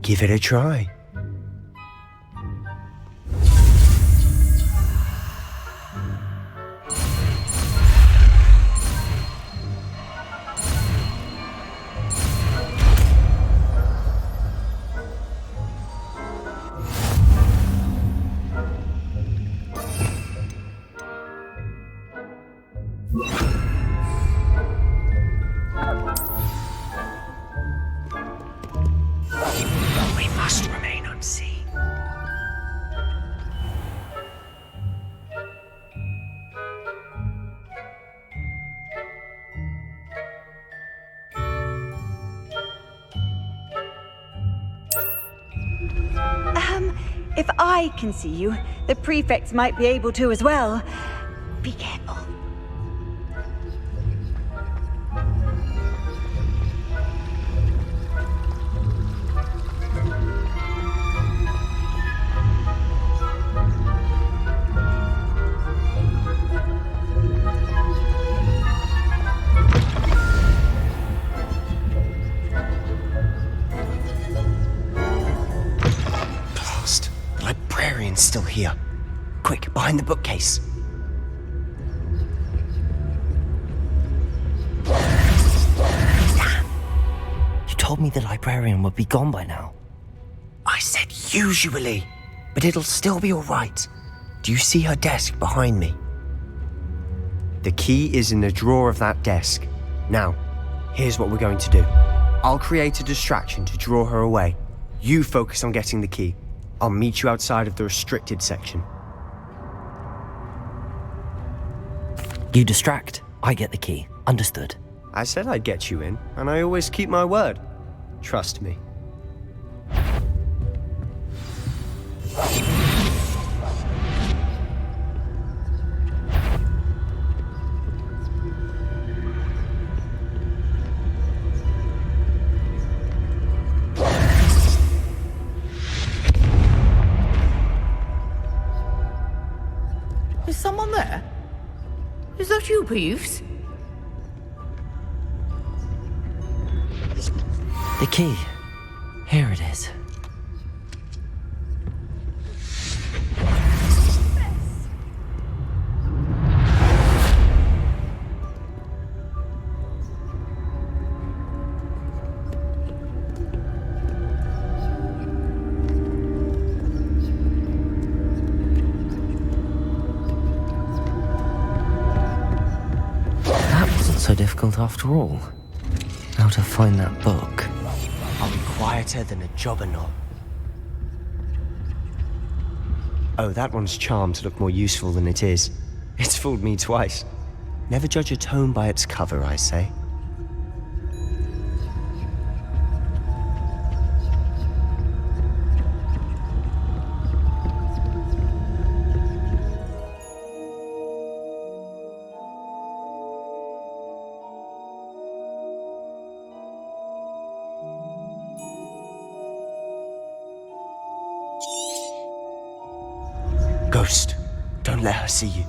Give it a try. We must remain unseen. If I can see you, the prefects might be able to as well. Be careful. Still here. Quick, behind the bookcase. Damn. You told me the librarian would be gone by now. I said usually, but it'll still be all right. Do you see her desk behind me? The key is in the drawer of that desk. Now, here's what we're going to do. I'll create a distraction to draw her away. You focus on getting the key. I'll meet you outside of the restricted section. You distract, I get the key. Understood. I said I'd get you in, and I always keep my word. Trust me. Is someone there? Is that you, Peeves? The key. Here it is. So difficult after all. How to find that book? I'll be quieter than a jobberknoll. Oh, that one's charmed to look more useful than it is. It's fooled me twice. Never judge a tome by its cover, I say. Ghost, don't let her see you.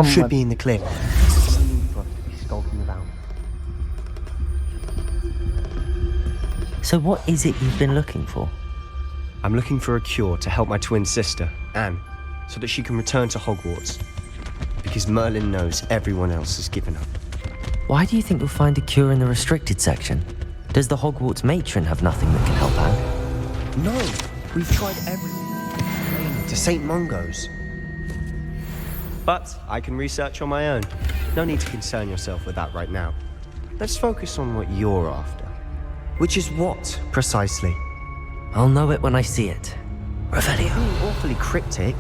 Should be in the clear. No need for us to be skulking about. So what is it you've been looking for? I'm looking for a cure to help my twin sister, Anne, so that she can return to Hogwarts. Because Merlin knows everyone else has given up. Why do you think you'll find a cure in the restricted section? Does the Hogwarts matron have nothing that can help out? No, we've tried everything. To St. Mungo's. But I can research on my own. No need to concern yourself with that right now. Let's focus on what you're after. Which is what, precisely? I'll know it when I see it. Revelio. You're being awfully cryptic.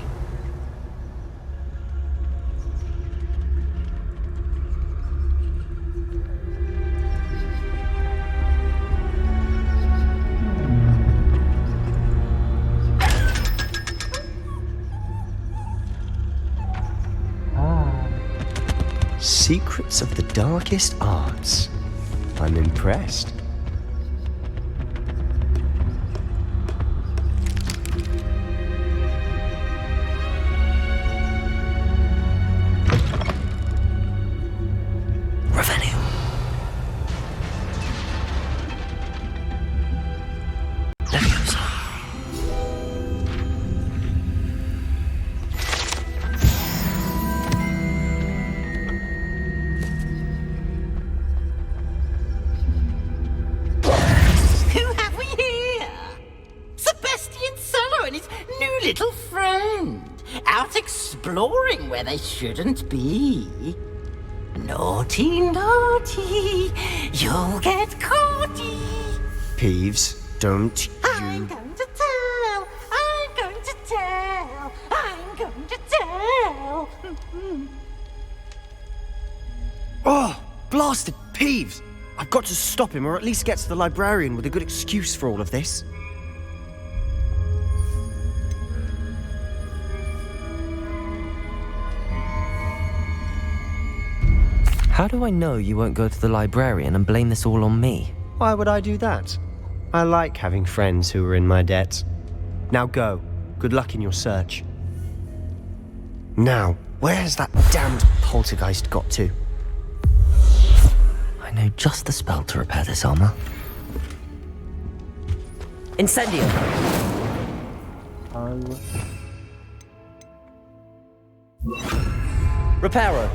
Secrets of the darkest arts. I'm impressed. Exploring where they shouldn't be. Naughty, naughty, you'll get caughty. Peeves, don't I'm going to tell, I'm going to tell, I'm going to tell. Oh, blasted Peeves! I've got to stop him, or at least get to the librarian with a good excuse for all of this. How do I know you won't go to the librarian and blame this all on me? Why would I do that? I like having friends who are in my debt. Now go. Good luck in your search. Now, where has that damned poltergeist got to? I know just the spell to repair this armor. Incendio! Reparo!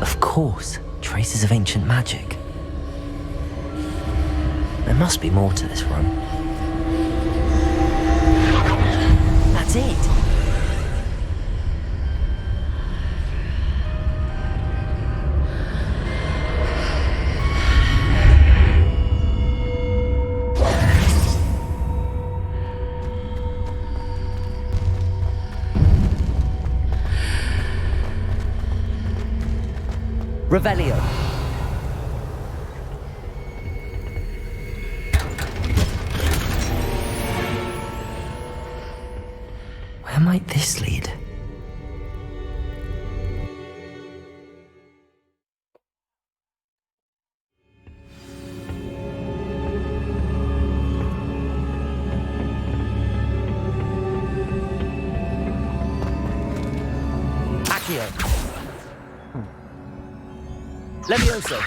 Of course, traces of ancient magic. There must be more to this room. That's it! Revelio. Where might this lead? Accio. Levioso.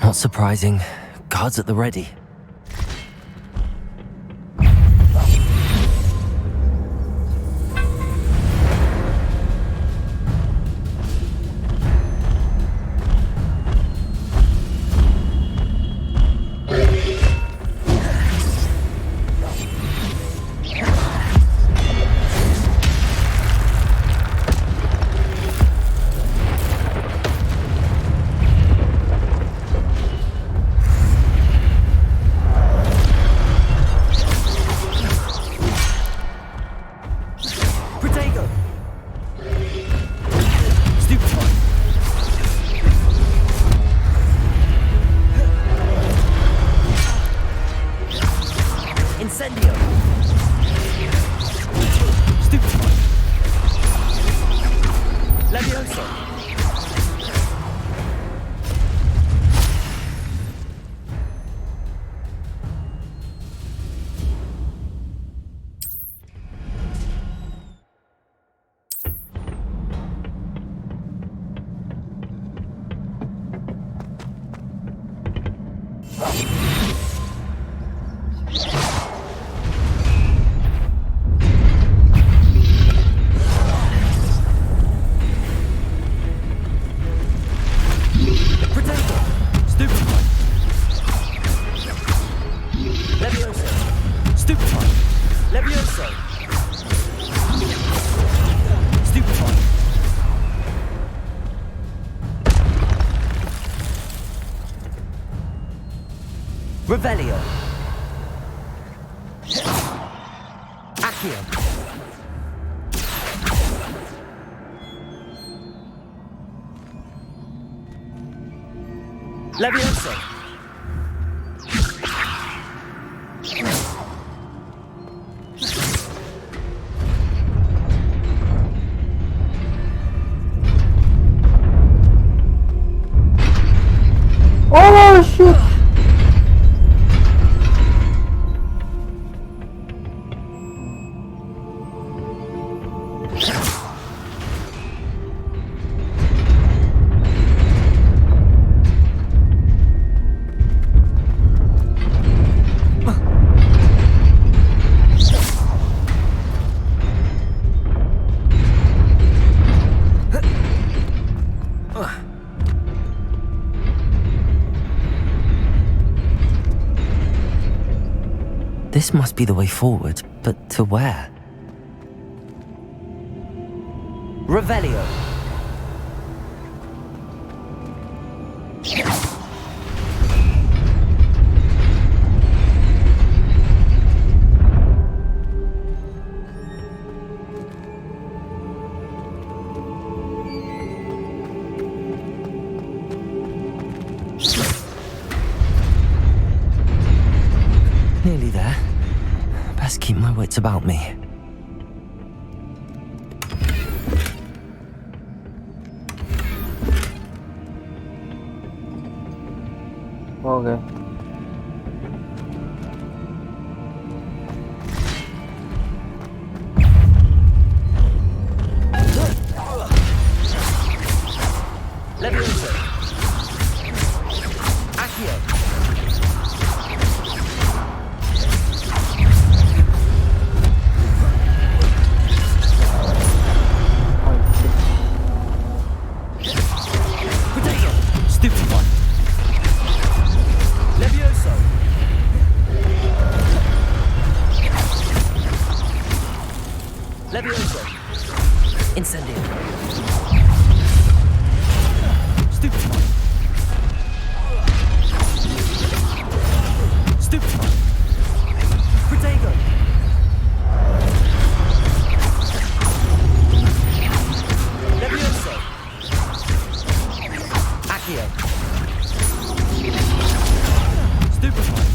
Not surprising. Guards at the ready. Revelio. Accio. Levioso. Oh shit! This must be the way forward, but to where? Revelio. Nearly there. Best keep my wits about me. Okay. Levioso. Accio. Stupid one. Levioso. Levioso. Incendio. Stupid one. Stupid one. Protego. Levioso. Accio. Stupid one.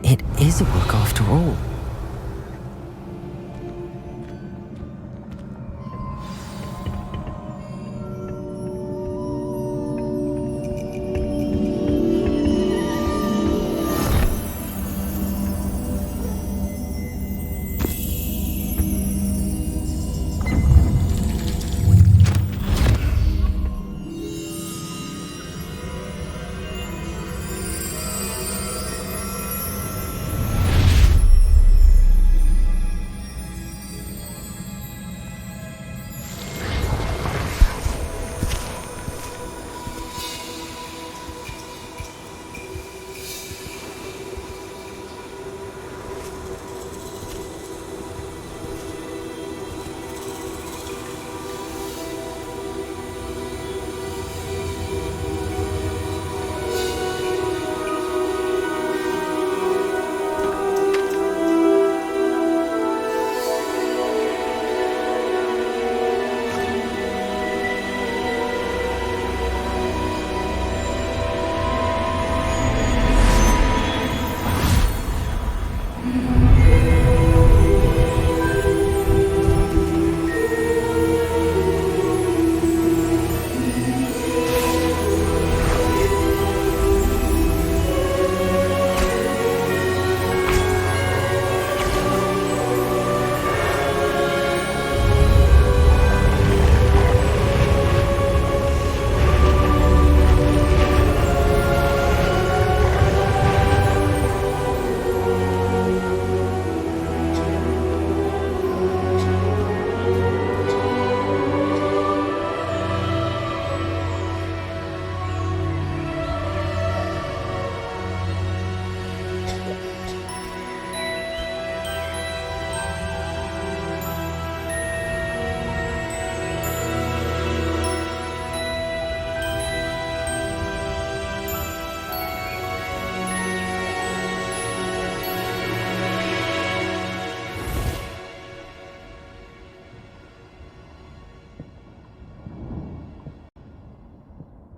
It is a book after all.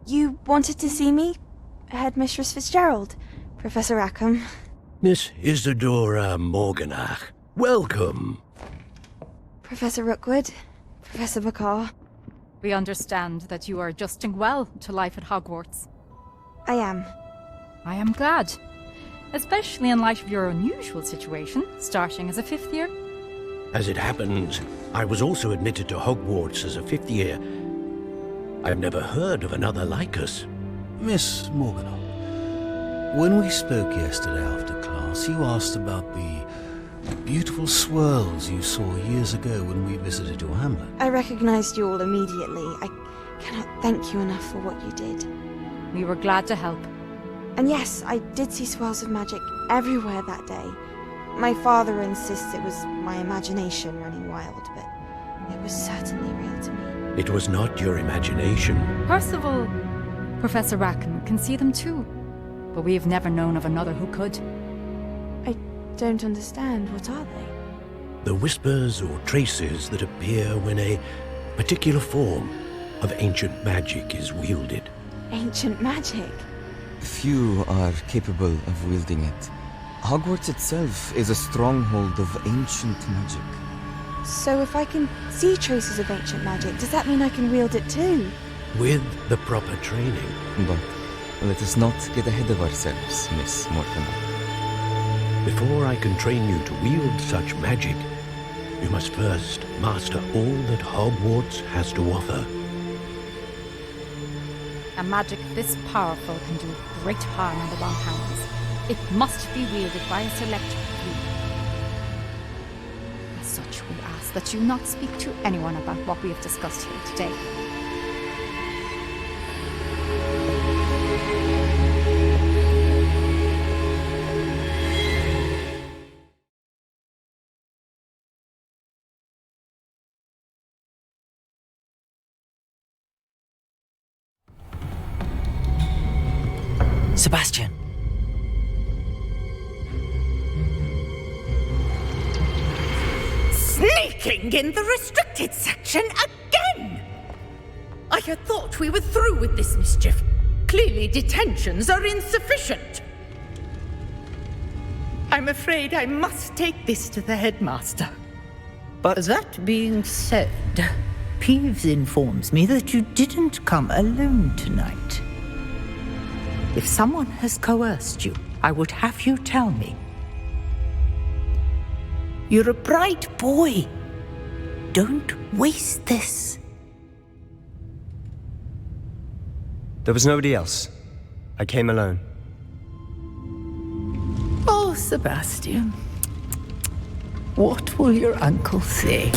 You wanted to see me? Headmistress Fitzgerald, Professor Rackham. Miss Isadora Morganach, welcome. Professor Rookwood, Professor McCaw. We understand that you are adjusting well to life at Hogwarts. I am. I am glad. Especially in light of your unusual situation, starting as a 5th year. As it happens, I was also admitted to Hogwarts as a 5th year. I've never heard of another like us. Miss Morganach, when we spoke yesterday after class, you asked about the beautiful swirls you saw years ago when we visited your hamlet. I recognized you all immediately. I cannot thank you enough for what you did. We were glad to help. And yes, I did see swirls of magic everywhere that day. My father insists it was my imagination running wild, but it was certainly real to me. It was not your imagination. Percival, Professor Rackham can see them too, but we have never known of another who could. I don't understand. What are they? The whispers or traces that appear when a particular form of ancient magic is wielded. Ancient magic? Few are capable of wielding it. Hogwarts itself is a stronghold of ancient magic. So if I can see traces of ancient magic, does that mean I can wield it too? With the proper training. But let us not get ahead of ourselves, Miss Mortimer. Before I can train you to wield such magic, you must first master all that Hogwarts has to offer. A magic this powerful can do great harm in the wrong hands. It must be wielded by a select few. As such, we ask that you not speak to anyone about what we have discussed here today. Sebastian. Sneaking in the restricted section again! I had thought we were through with this mischief. Clearly detentions are insufficient. I'm afraid I must take this to the headmaster. But that being said, Peeves informs me that you didn't come alone tonight. If someone has coerced you, I would have you tell me. You're a bright boy. Don't waste this. There was nobody else. I came alone. Oh, Sebastian. What will your uncle say?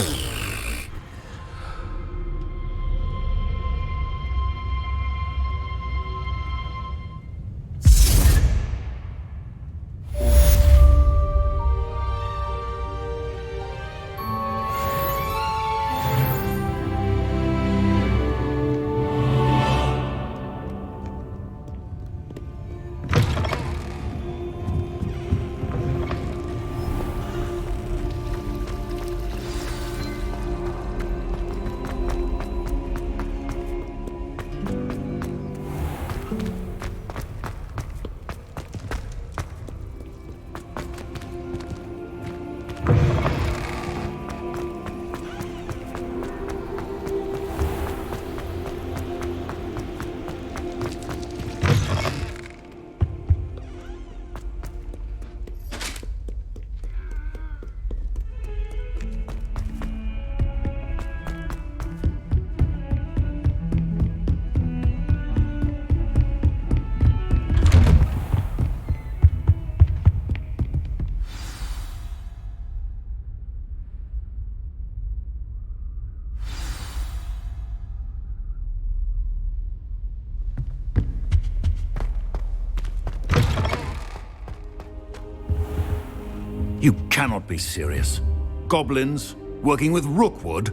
You cannot be serious. Goblins working with Rookwood?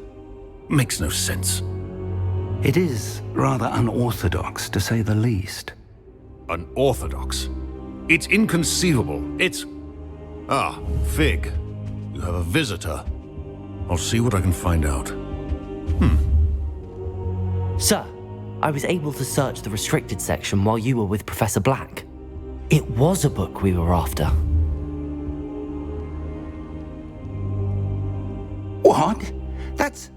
Makes no sense. It is rather unorthodox, to say the least. Unorthodox? It's inconceivable. It's... Ah, Fig. You have a visitor. I'll see what I can find out. Sir, I was able to search the restricted section while you were with Professor Black. It was a book we were after. What? That's...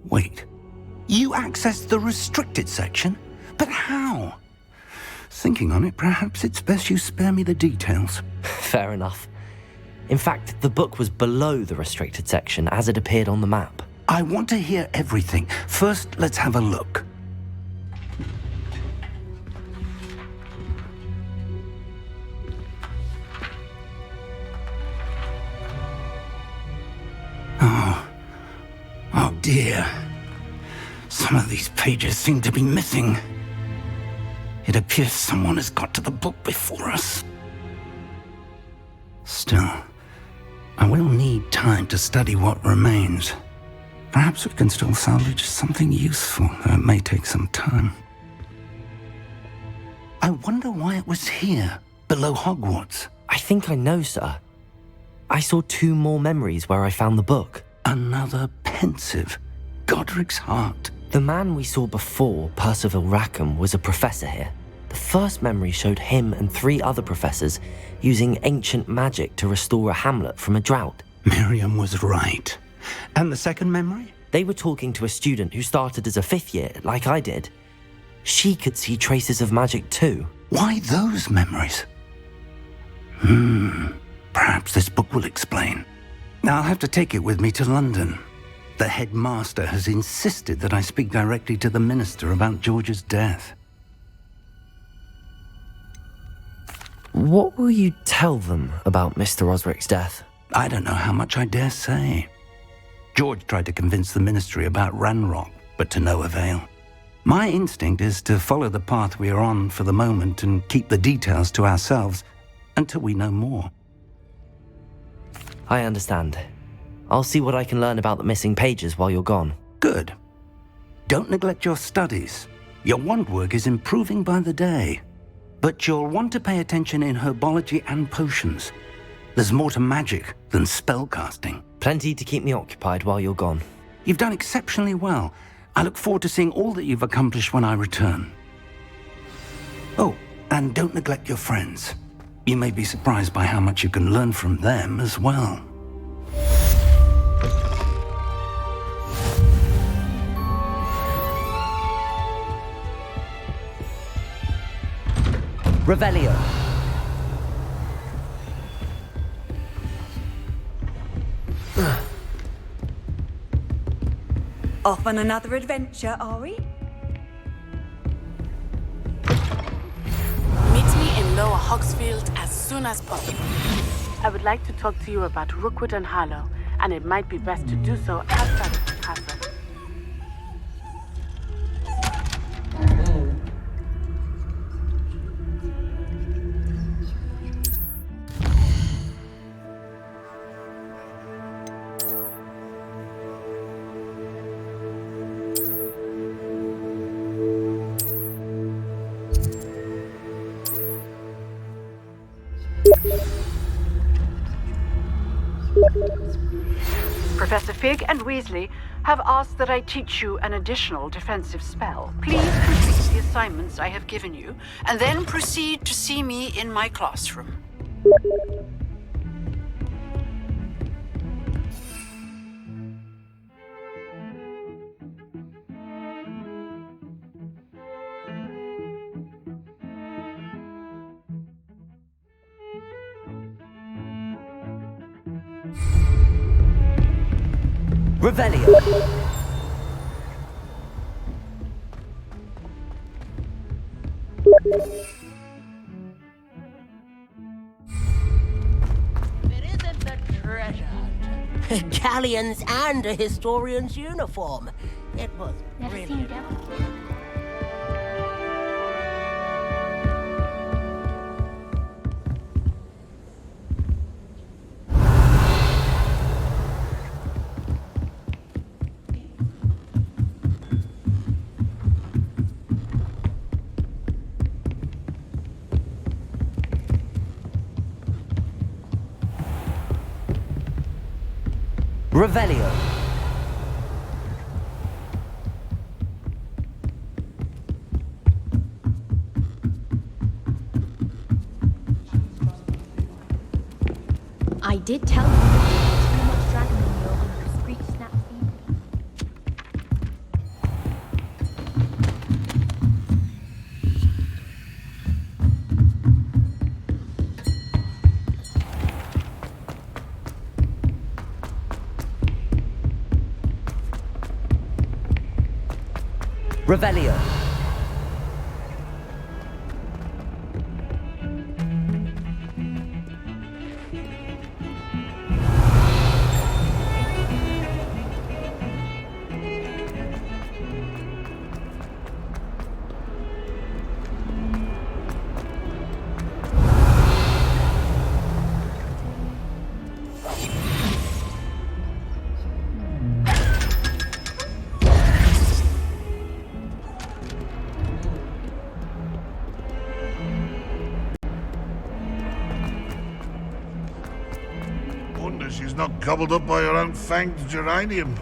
Wait. You accessed the restricted section? But how? Thinking on it, perhaps it's best you spare me the details. Fair enough. In fact, the book was below the restricted section as it appeared on the map. I want to hear everything. First, let's have a look. Oh dear. Some of these pages seem to be missing. It appears someone has got to the book before us. Still, I will need time to study what remains. Perhaps we can still salvage something useful, though it may take some time. I wonder why it was here, below Hogwarts. I think I know, sir. I saw 2 more memories where I found the book. Another pensive Godric's heart. The man we saw before, Percival Rackham, was a professor here. The first memory showed him and 3 other professors using ancient magic to restore a hamlet from a drought. Miriam was right. And the second memory? They were talking to a student who started as a 5th year, like I did. She could see traces of magic too. Why those memories? Perhaps this book will explain. Now I'll have to take it with me to London. The headmaster has insisted that I speak directly to the minister about George's death. What will you tell them about Mr. Osric's death? I don't know how much I dare say. George tried to convince the ministry about Ranrock, but to no avail. My instinct is to follow the path we are on for the moment and keep the details to ourselves until we know more. I understand. I'll see what I can learn about the missing pages while you're gone. Good. Don't neglect your studies. Your wand work is improving by the day. But you'll want to pay attention in herbology and potions. There's more to magic than spellcasting. Plenty to keep me occupied while you're gone. You've done exceptionally well. I look forward to seeing all that you've accomplished when I return. Oh, and don't neglect your friends. You may be surprised by how much you can learn from them as well. Revelio. Off on another adventure, are we? Meet me in Lower Hogsfield as soon as possible. I would like to talk to you about Rookwood and Harlow, and it might be best to do so outside of the castle. Professor Fig and Weasley have asked that I teach you an additional defensive spell. Please complete the assignments I have given you, and then proceed to see me in my classroom. Revelio. It isn't the treasure hunt. Galleons and a historian's uniform. It was brilliant. Revelio. did tell you there's too much dragon in you when you screech snap feed. Revelio. Wonder she's not gobbled up by her own fanged geranium.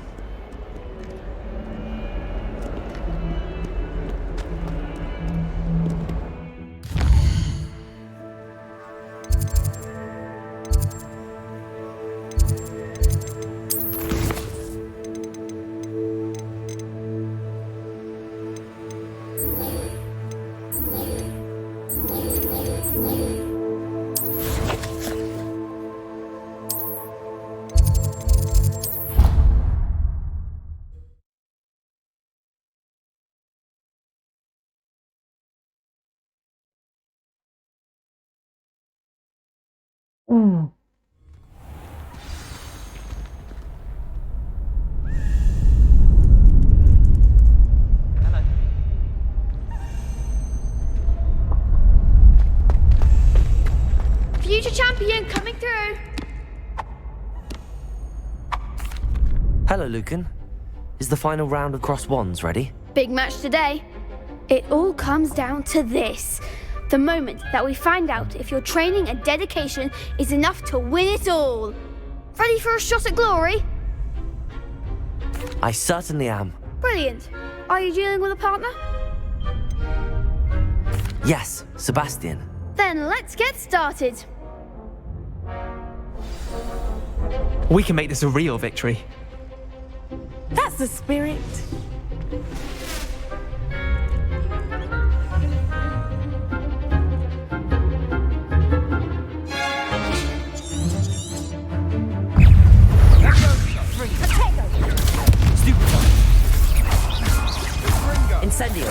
Future champion coming through. Hello, Lucan. Is the final round of Cross Wands ready? Big match today. It all comes down to this. The moment that we find out if your training and dedication is enough to win it all. Ready for a shot at glory? I certainly am. Brilliant. Are you dealing with a partner? Yes, Sebastian. Then let's get started. We can make this a real victory. That's the spirit. Incendio.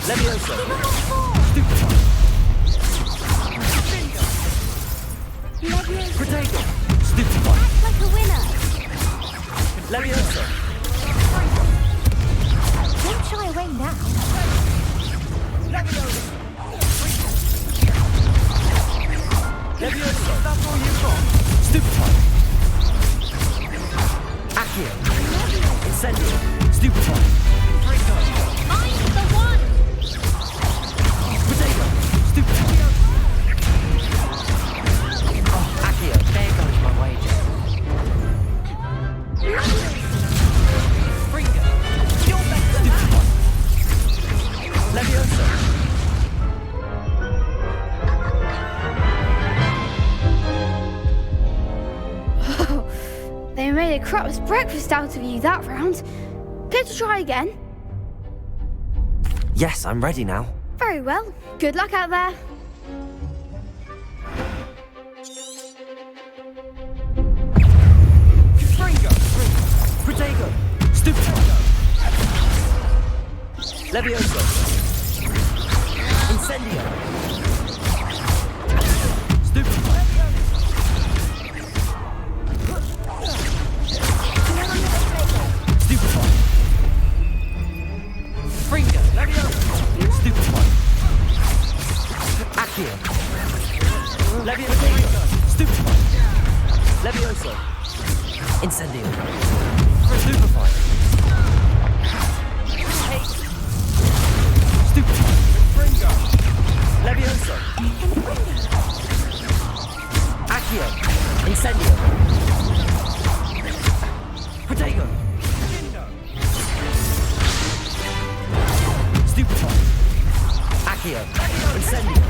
Levioso. Potato. Stupefy. Act like a winner. Levioso. Don't shy away now. Levioso. That's all you've got. Stupefy. Accio. Incendio. Stupefy. I'm the one. Potato. Stupefy. Oh, Accio. There goes my wager. Springer. You're better than that. Levioso. They made a crap's breakfast out of you that round. Care to try again? Yes, I'm ready now. Very well. Good luck out there. Springer. Protego. Stupefy. Levioso. Incendio. Stupefy. Stupefy. Springer. Levioso. Stupefy. Accio. Levioso. Stupefy. Levioso. Incendio. Stupefy. Stupefy. Springer. Levioso. Accio. Incendio. Protego. Stupefy. Accio. Incendio.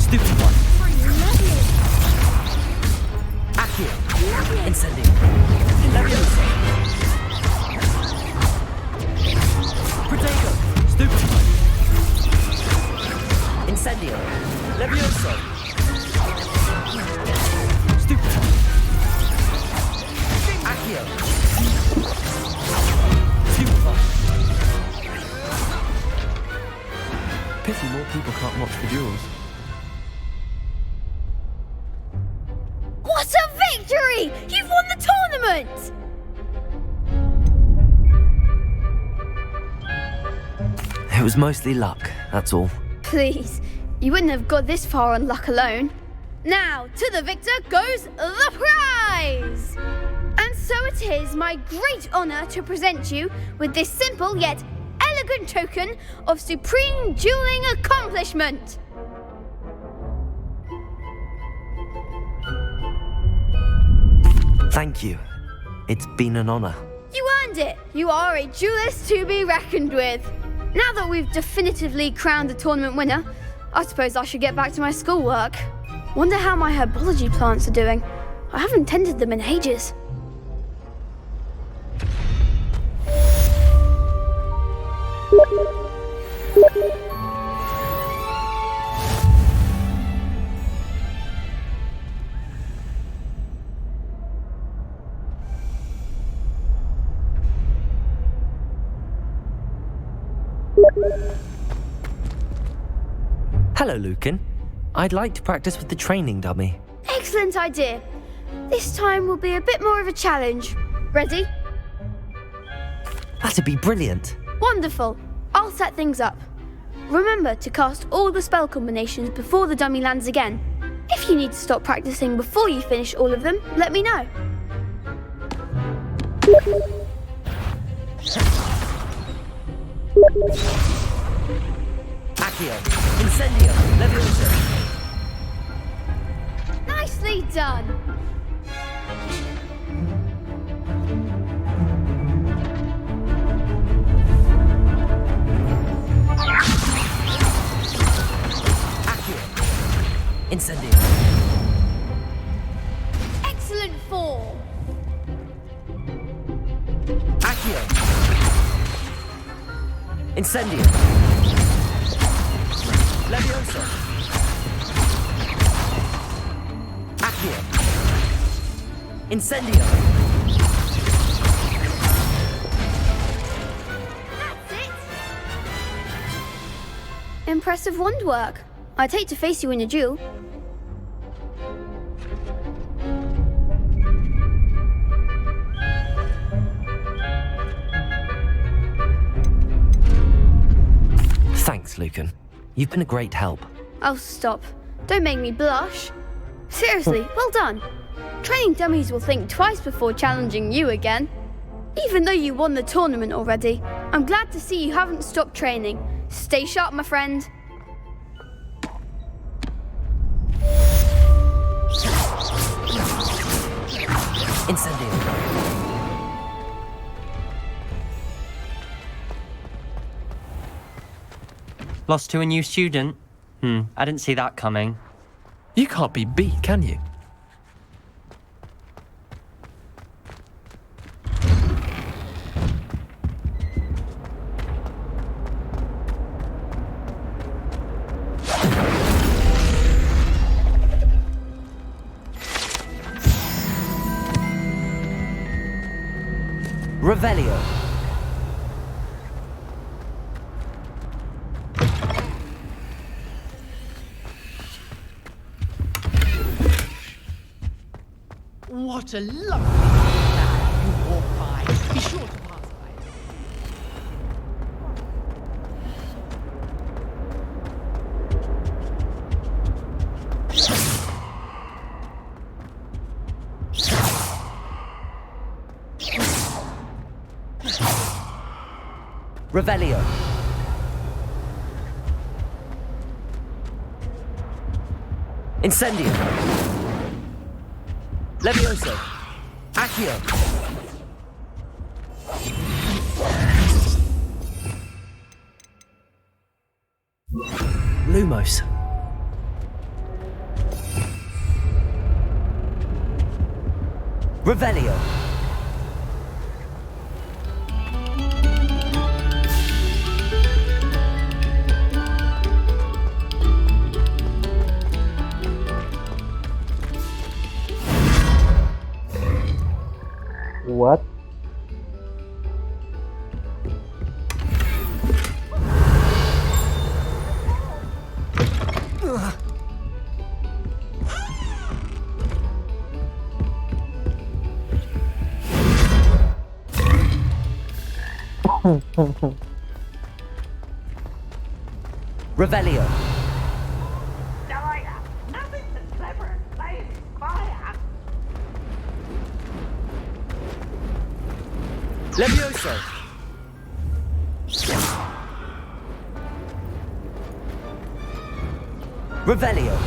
Stupid one. Accio. Incendio. Levioso. Protego. Stupid one. Incendio. Levioso. Stupid one. Accio. Stupid one. Pity more people can't watch the duels. What a victory! You've won the tournament! It was mostly luck, that's all. Please, you wouldn't have got this far on luck alone. Now, to the victor goes the prize! And so it is my great honour to present you with this simple yet elegant token of supreme dueling accomplishment. Thank you. It's been an honour. You earned it. You are a duelist to be reckoned with. Now that we've definitively crowned the tournament winner, I suppose I should get back to my schoolwork. Wonder how my herbology plants are doing. I haven't tended them in ages. Hello, Lucan. I'd like to practice with the training dummy. Excellent idea. This time will be a bit more of a challenge. Ready? That'd be brilliant. Wonderful. I'll set things up. Remember to cast all the spell combinations before the dummy lands again. If you need to stop practicing before you finish all of them, let me know. Accio. Incendio. Levioso. Nicely done. Accio. Incendio. Excellent form. Accio. Incendio. Levioso. Accio. Incendio. That's it. Impressive wand work. I'd hate to face you in a duel. Thanks, Lucan. You've been a great help. Oh, stop. Don't make me blush. Seriously, well done. Training dummies will think twice before challenging you again. Even though you won the tournament already, I'm glad to see you haven't stopped training. Stay sharp, my friend. Incendio. Lost to a new student? I didn't see that coming. You can't be beat, can you? Revelio. What a lovely man you walk by. Be sure to pass by. Revelio. Incendio. Levioso. Accio. Lumos. Revelio. What? Revelio. Nothing so clever as playing fire. Levioso. Revelio.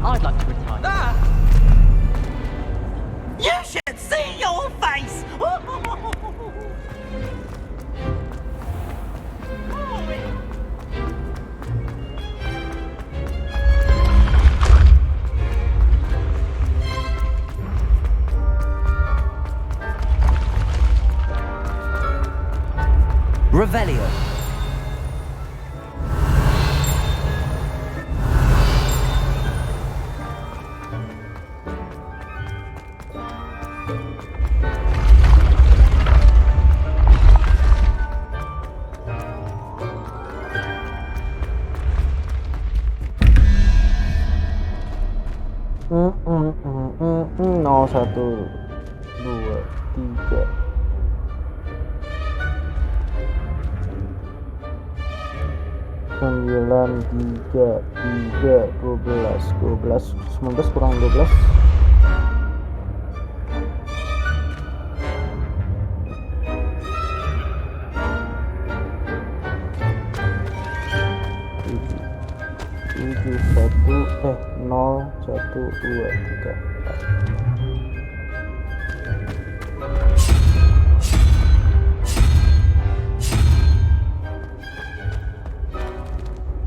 I'd like to retire. You should see your face! Revelio. Nol, 1, 2, 3. 9, 3, 12, 19 kurang 12. Tujuh, 0, 1, 2, 3, 4.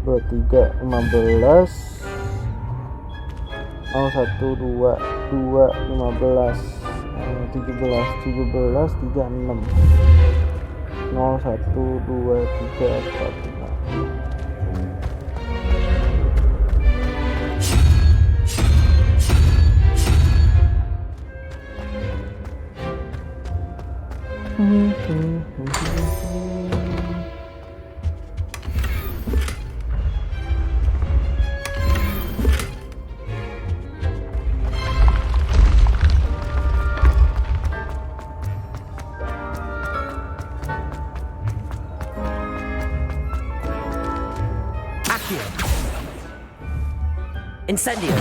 3, 15. 0, 1, 2, 15. 17, 3, 6. 0, 1, 2, 3, 4, 5. Incendio.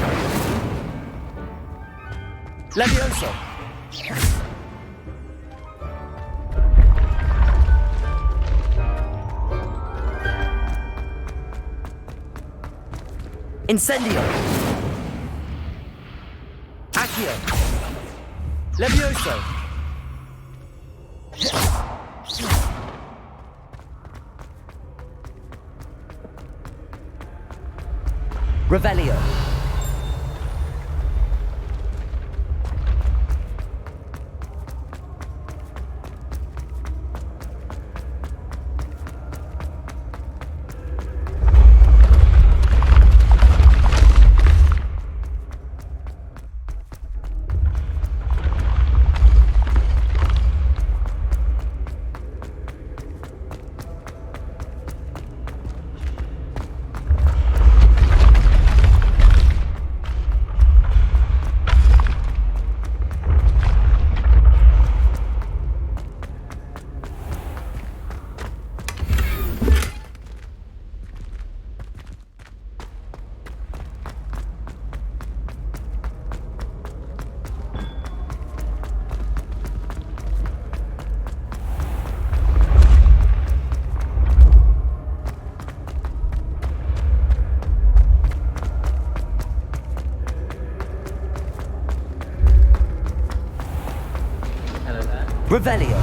Levioso. Incendio. Accio. Levioso. Revelio. Revelio.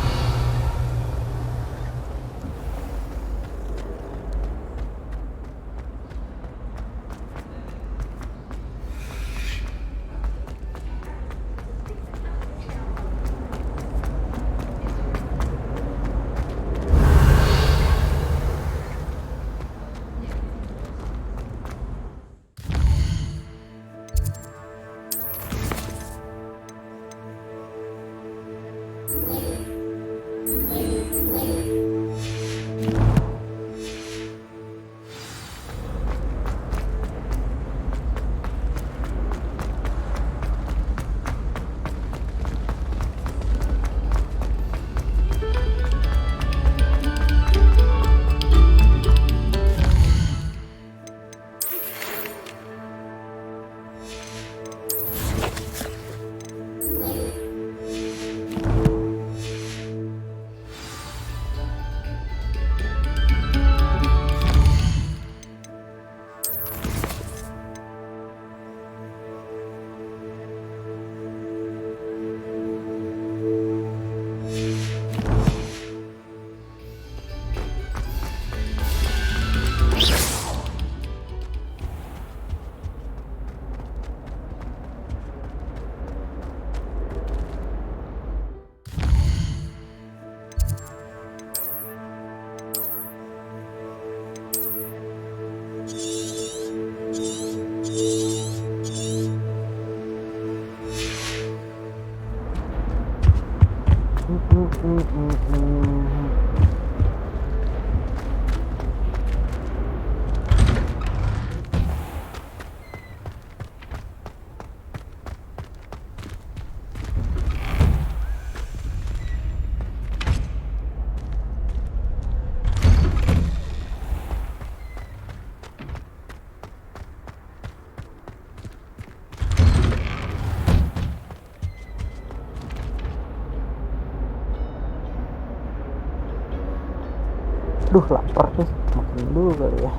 Duh, lapar nih, makan dulu kali ya.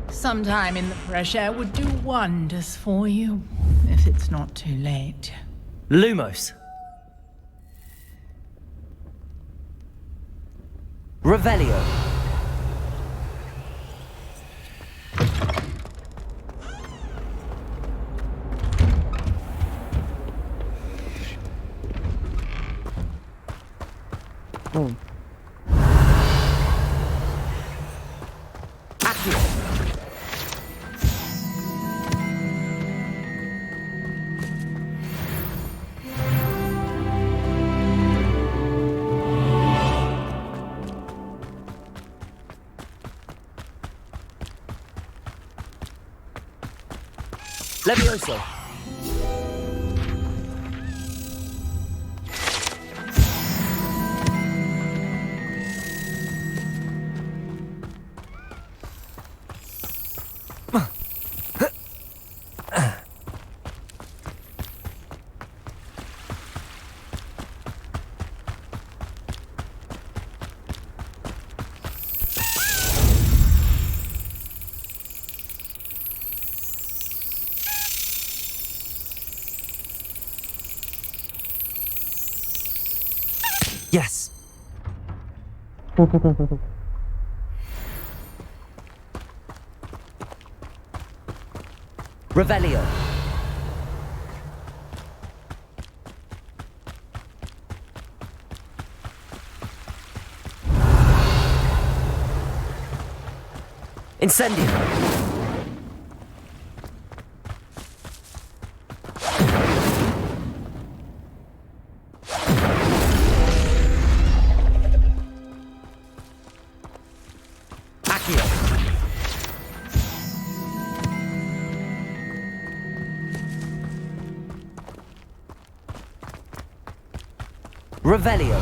Sometime in the fresh air would do wonders for you, if it's not too late. Lumos. Revelio. Levioso. Yes. Revelio. Incendio. Revelio.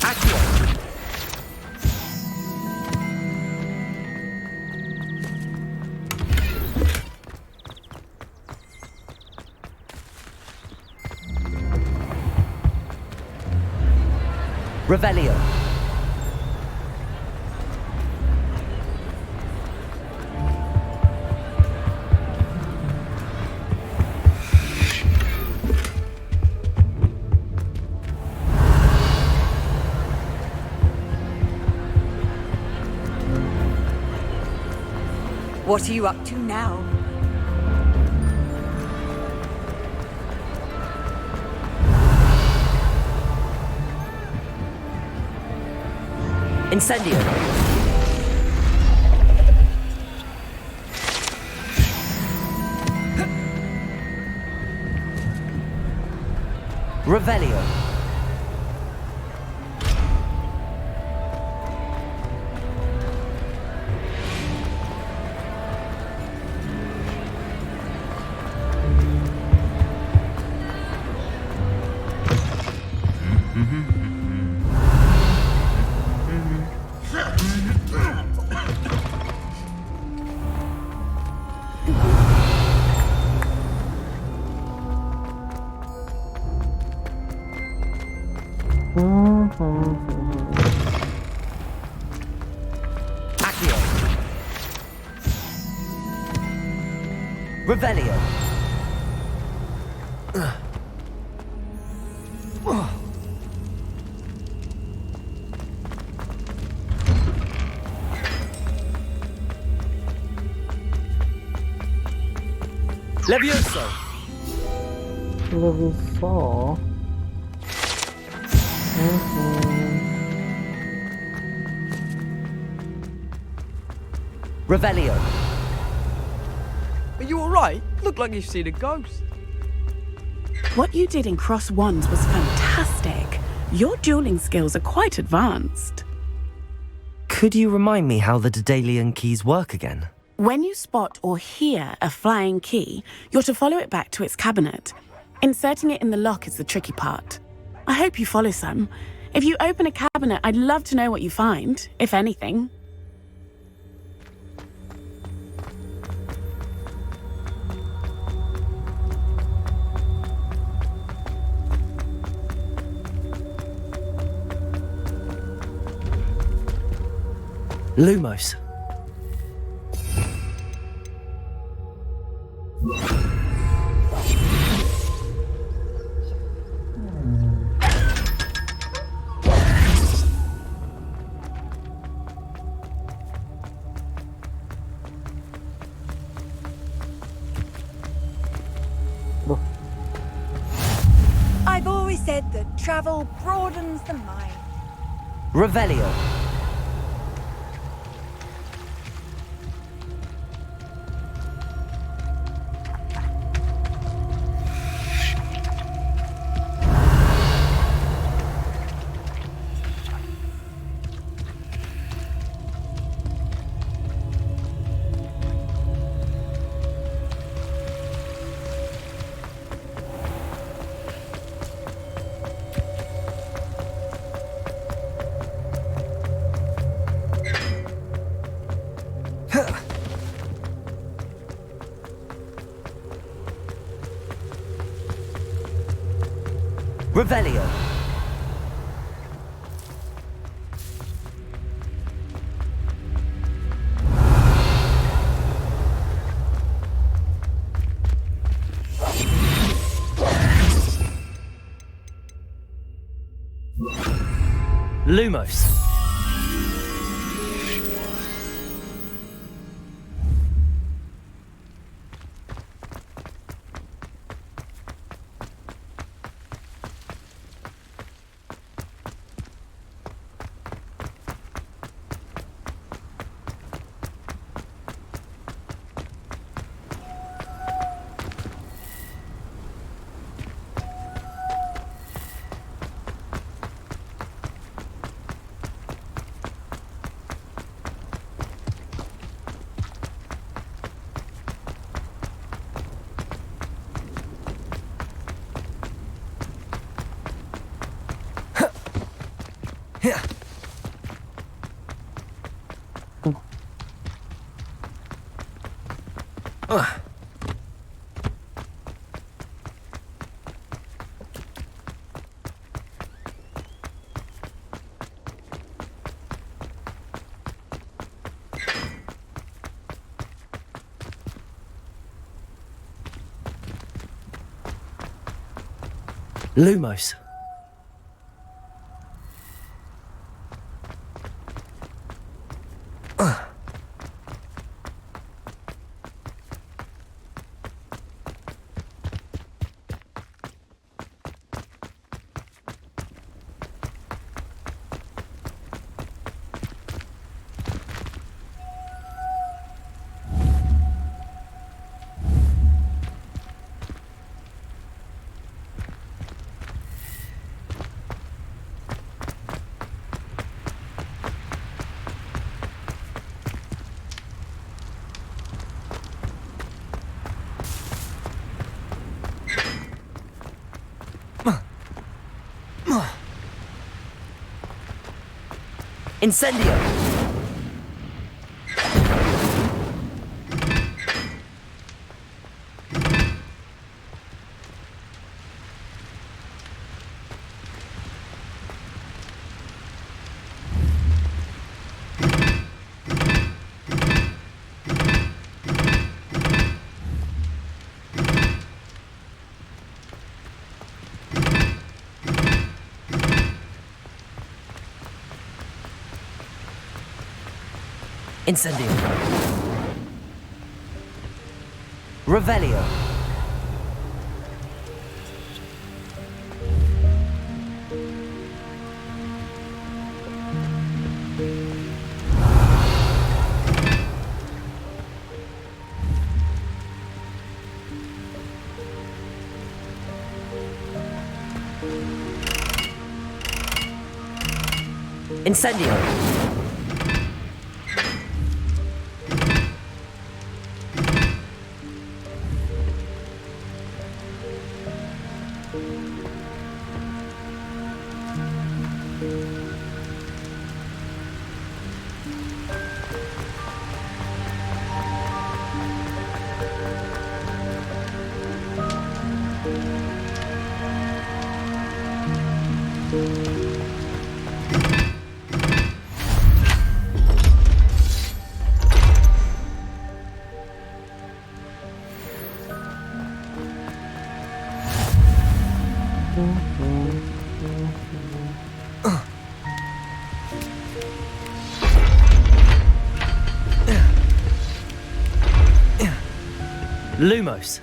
Accio. Revelio. What are you up to now? Incendio. Revelio. Accio. Revelio. Levioso. Levioso. Revelio. Are you alright? Look like you've seen a ghost. What you did in Cross Wands was fantastic. Your dueling skills are quite advanced. Could you remind me how the Daedalian keys work again? When you spot or hear a flying key, you're to follow it back to its cabinet. Inserting it in the lock is the tricky part. I hope you follow some. If you open a cabinet, I'd love to know what you find, if anything. Lumos. I've always said that travel broadens the mind. Revelio. Revelio. Lumos. Yeah. Lumos. Incendio! Incendio. Revelio. Incendio. Lumos.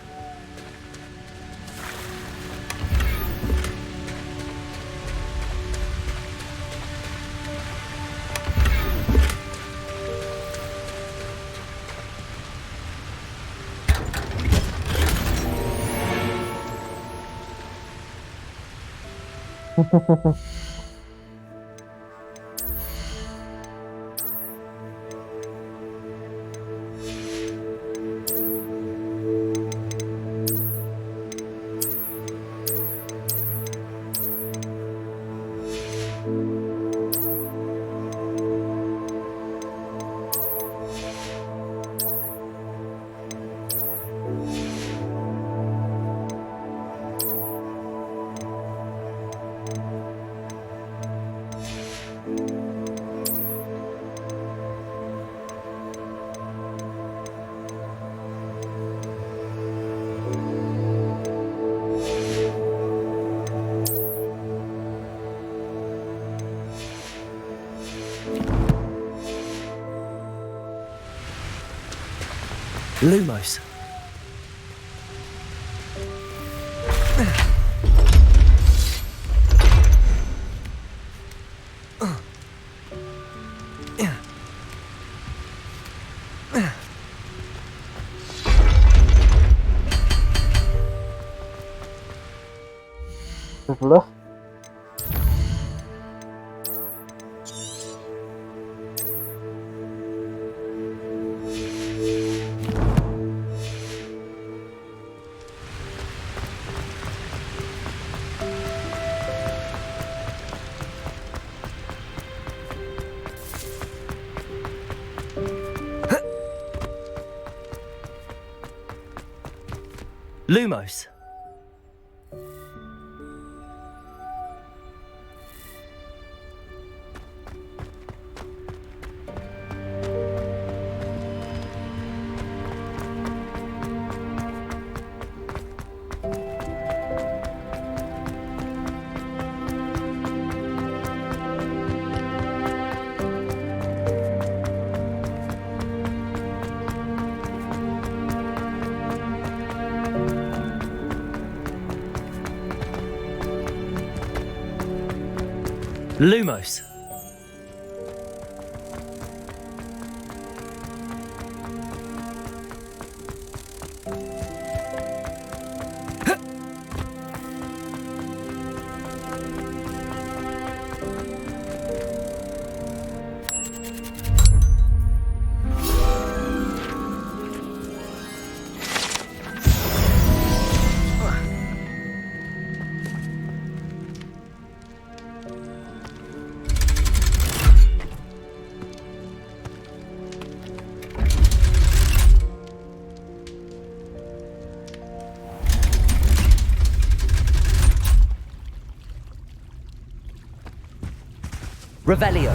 Lumos. Sebelah. Lumos. Lumos. Revelio.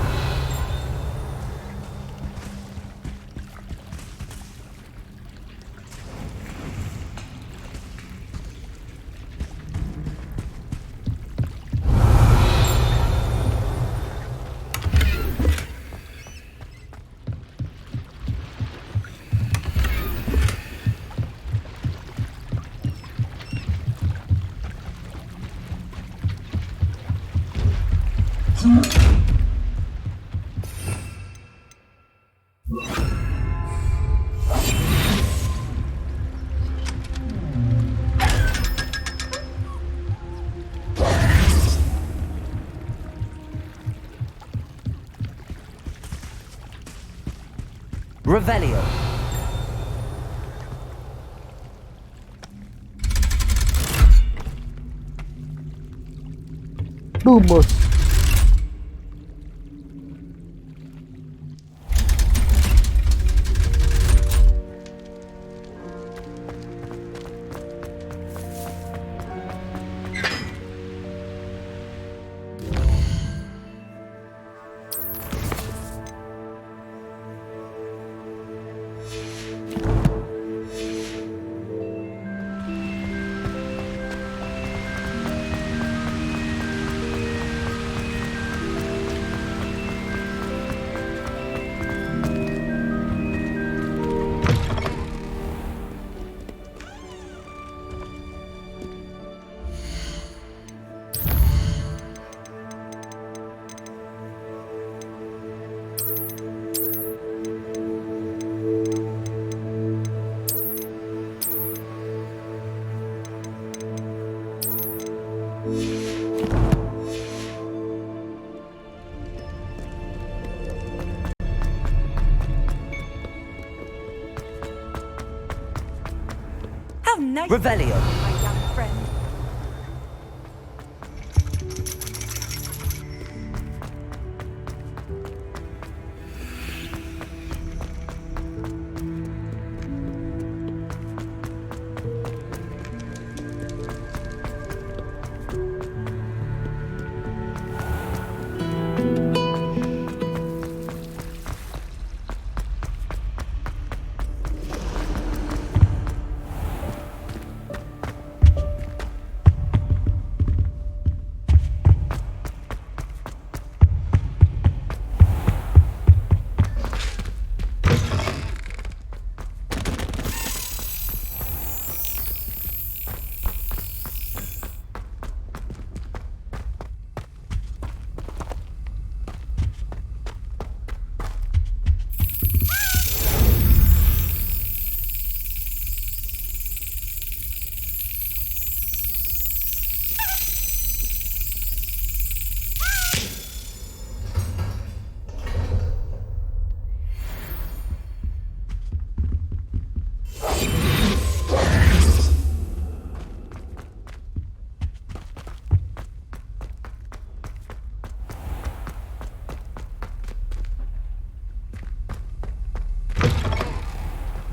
Revelio. Lumos. How nice. Revelio. My young friend.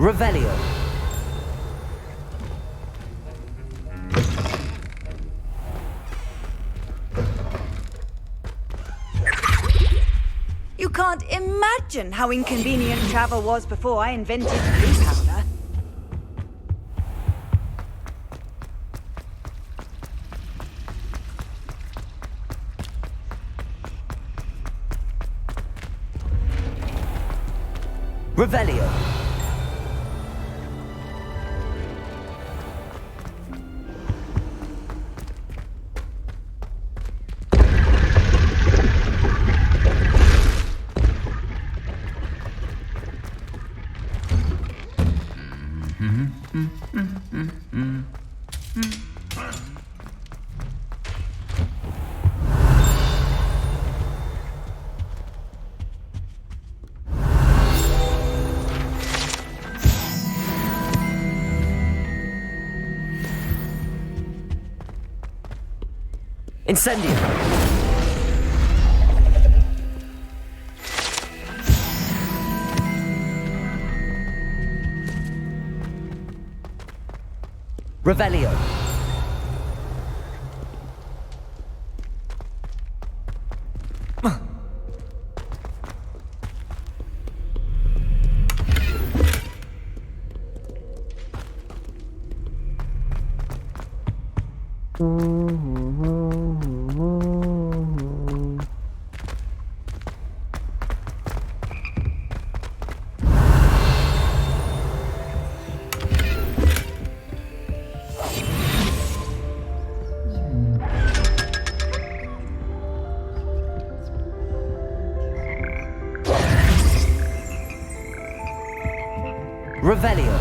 Revelio. You can't imagine how inconvenient travel was before I invented blue powder. Revelio. Incendio! Revelio! Revelio.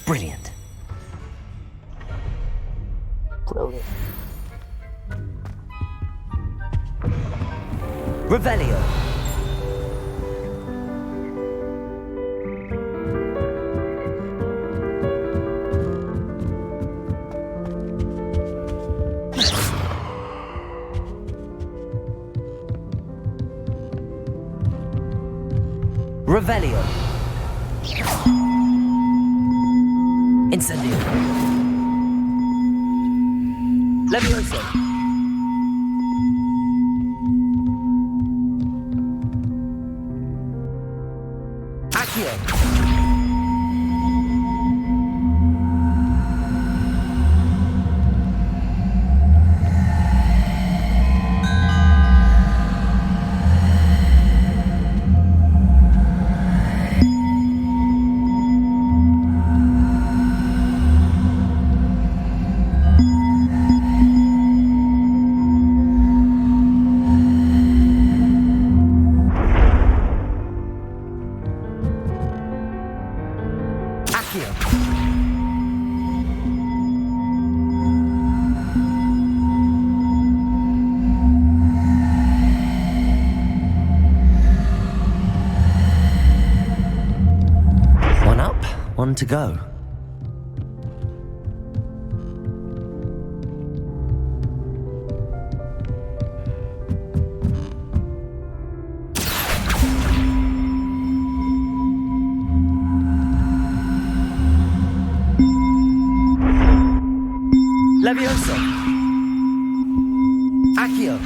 Brilliant. Brilliant. Revelio. Revelio. Incendio. Levioso. Accio. One up, one to go. Levioso. Accio.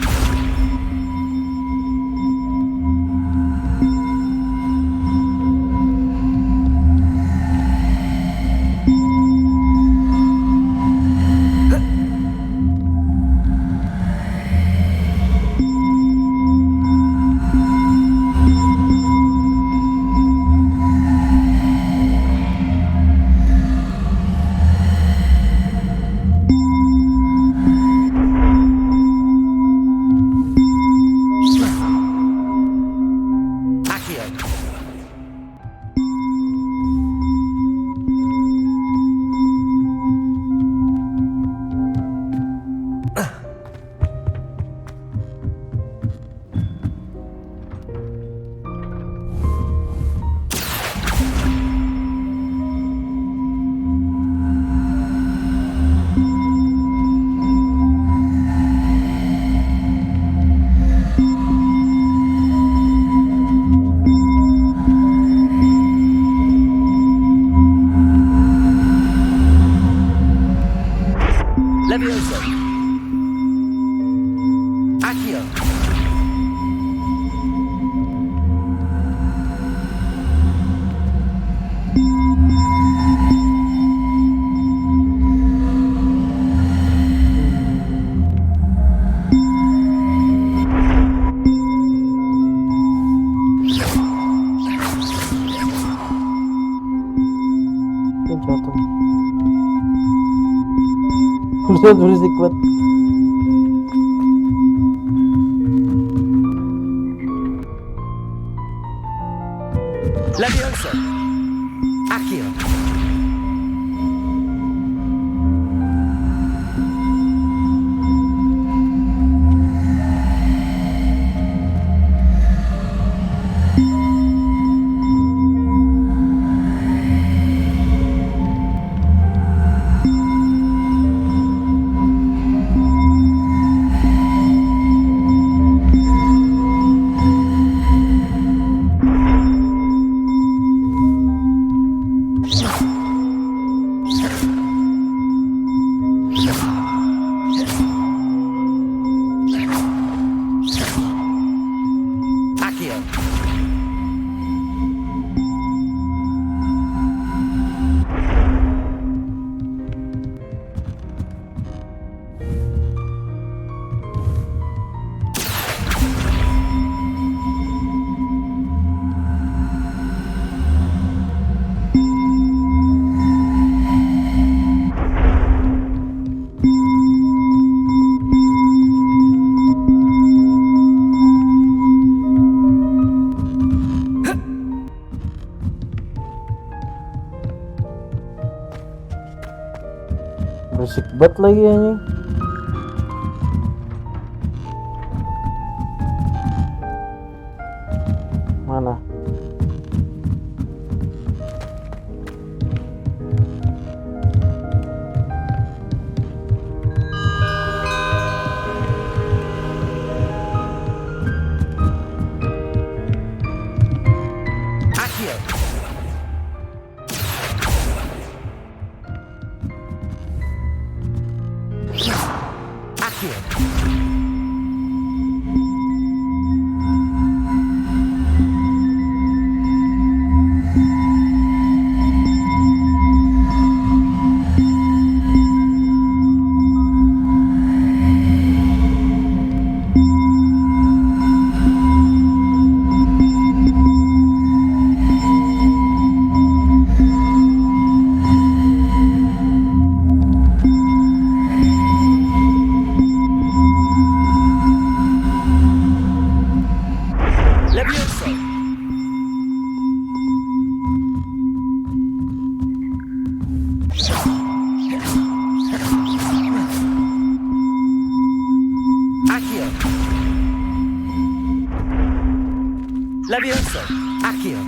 wabarakatuh. Buset, berisik banget. Leviosa! Accio! Berisik banget lagi anjing. Mana? Leviosa! Accio!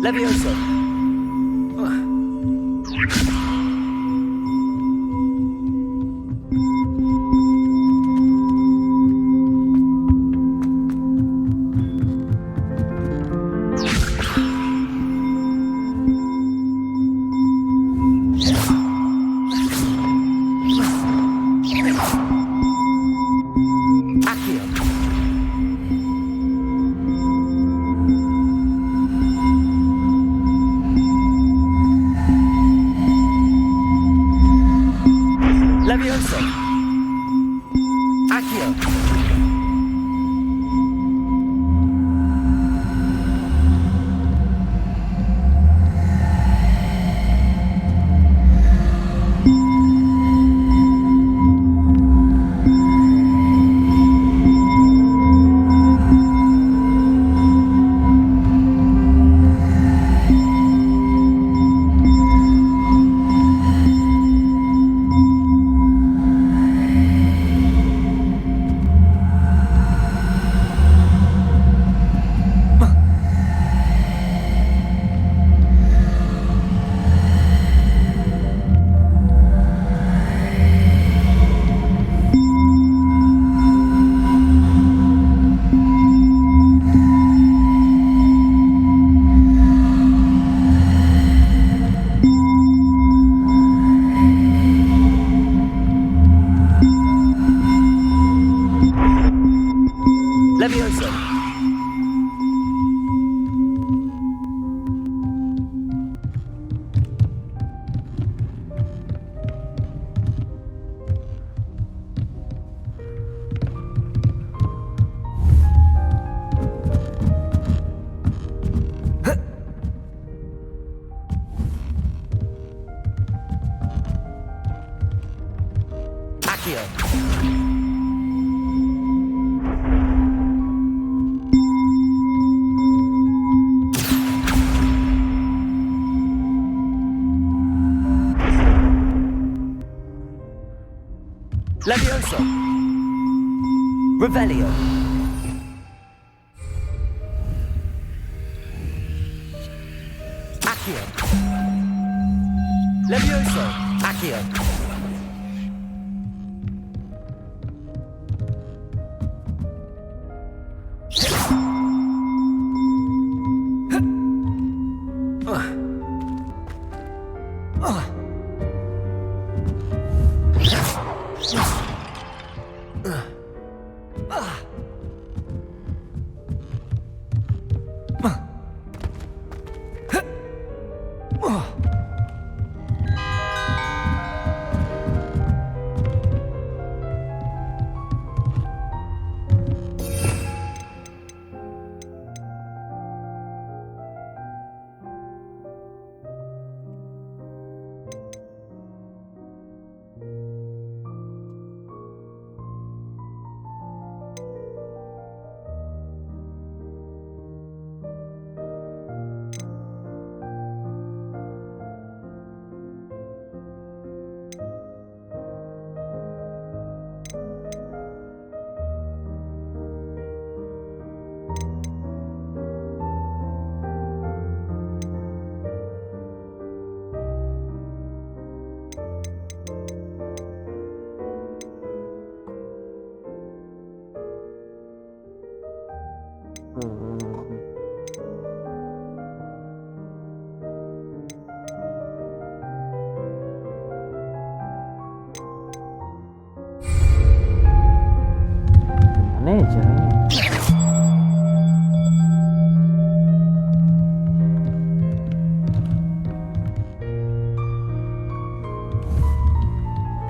Leviosa! Levioso. Levioso. Revelio. Accio. Levioso. Accio. Gimana ya caranya?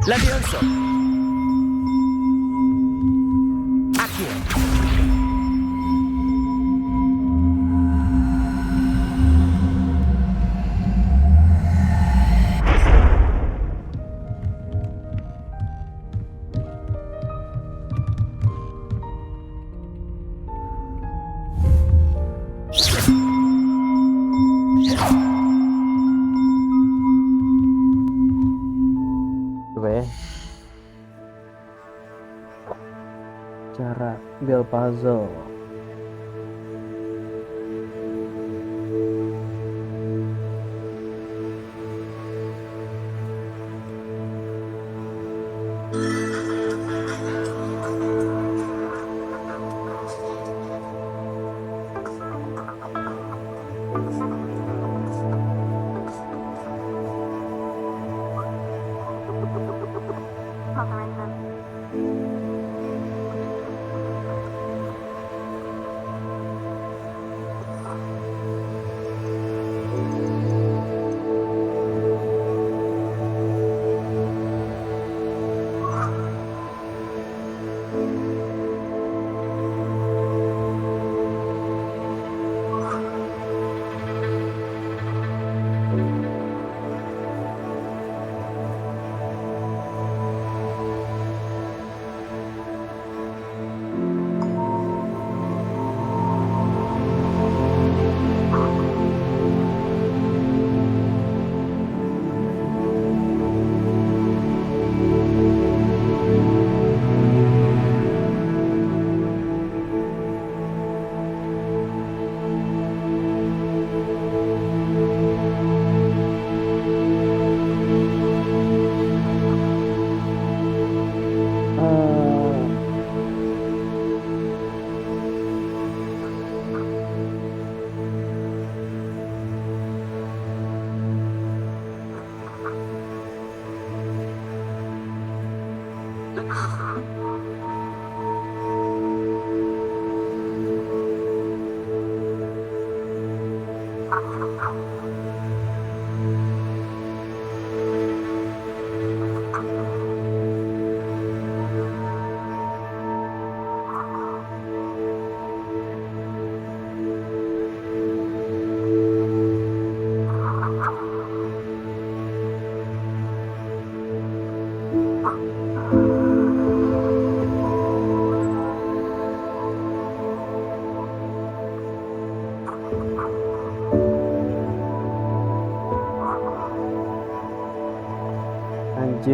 Levioso. Accio. Coba ya. Cara build puzzle.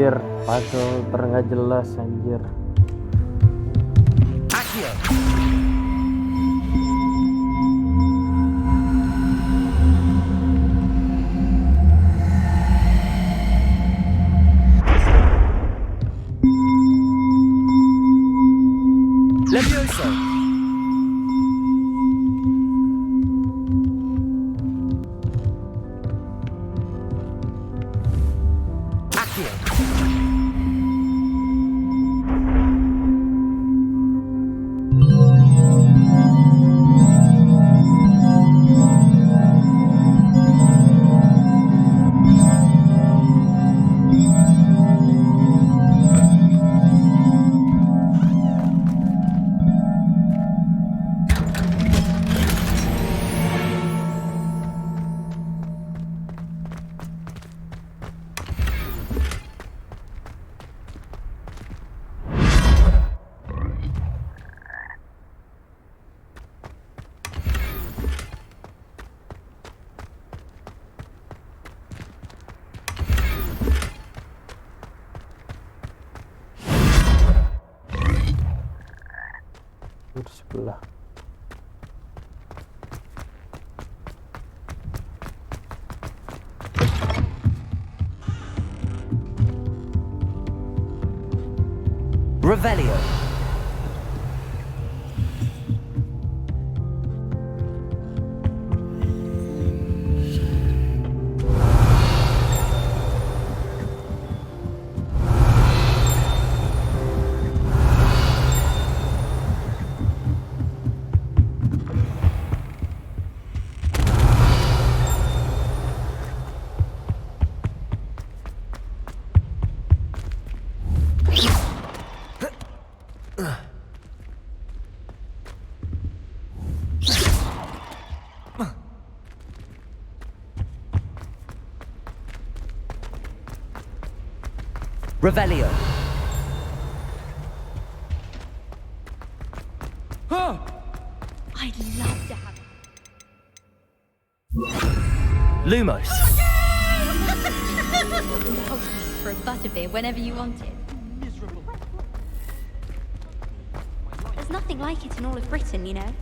Anjir, puzzle nggak jelas anjir. Levioso! Sebelah. Revelio. Revelio. I'd love to have Lumos. For a butterbeer whenever you want it. There's nothing like it in all of Britain, you know.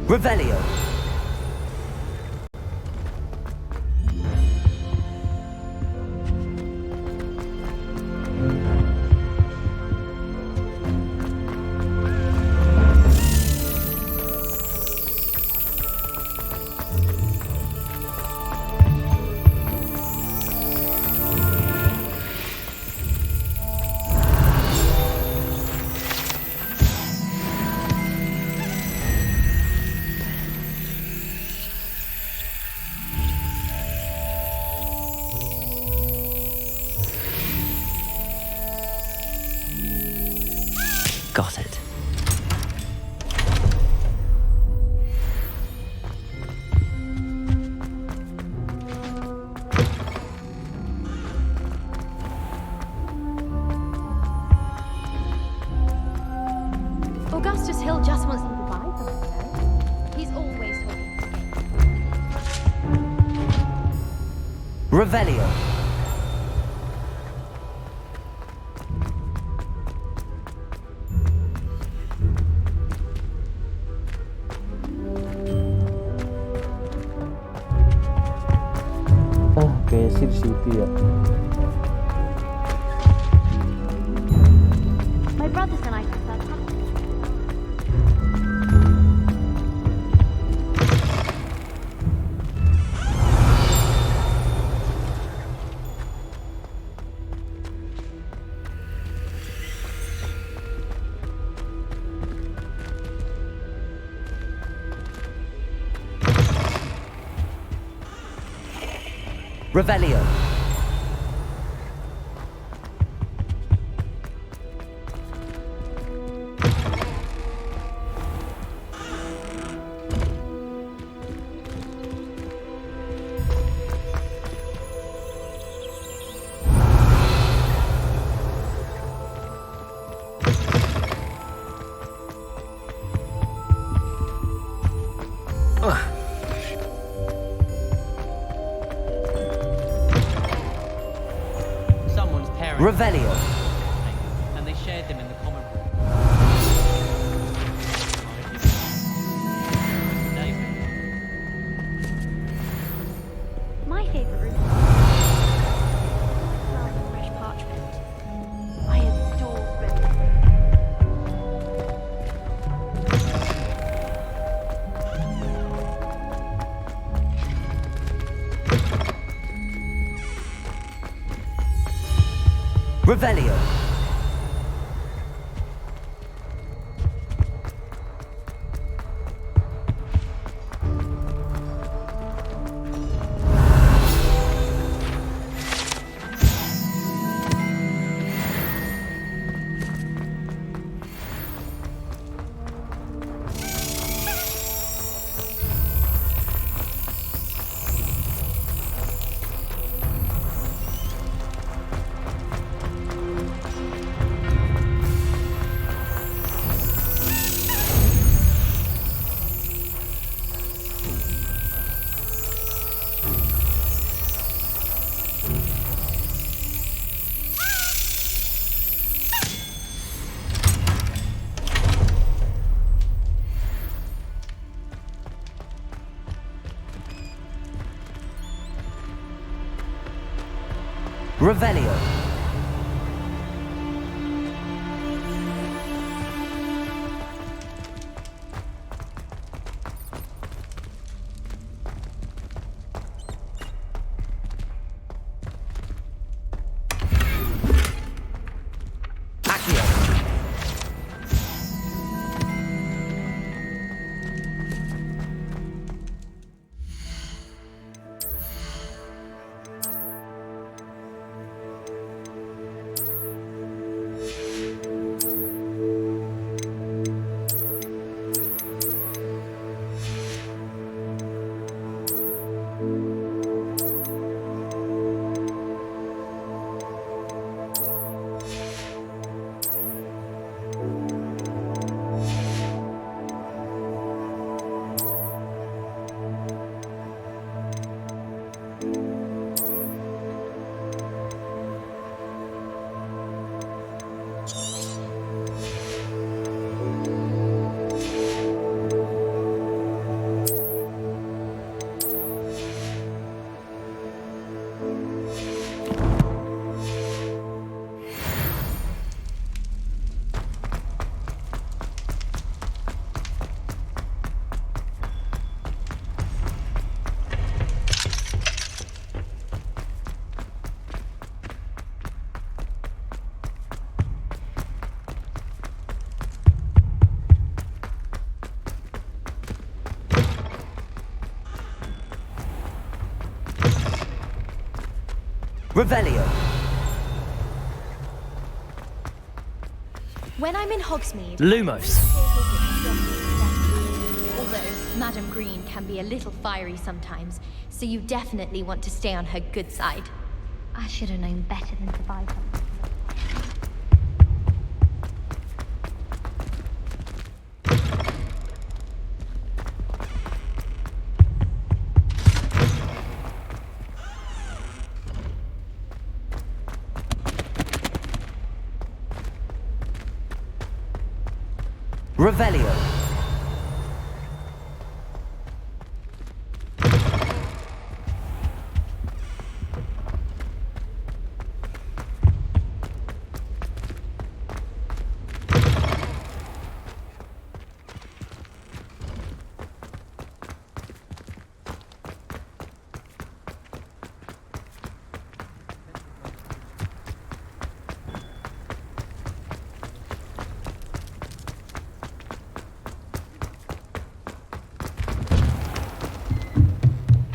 Revelio. Got it. Augustus Hill just wants them to buy something, though. He's always talking. Revelio. Kayaknya sih di situ ya. My brothers and I prefer puppets. Revelio. parents. Revelio. And they shared them in the common room. My favourite room. Fresh parchment. I adore red. Revelio. Revelio. Revelio. When I'm in Hogsmeade... Lumos. Although Madam Green can be a little fiery sometimes, so you definitely want to stay on her good side. I should have known better than to buy something. Revelio.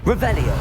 Revelio.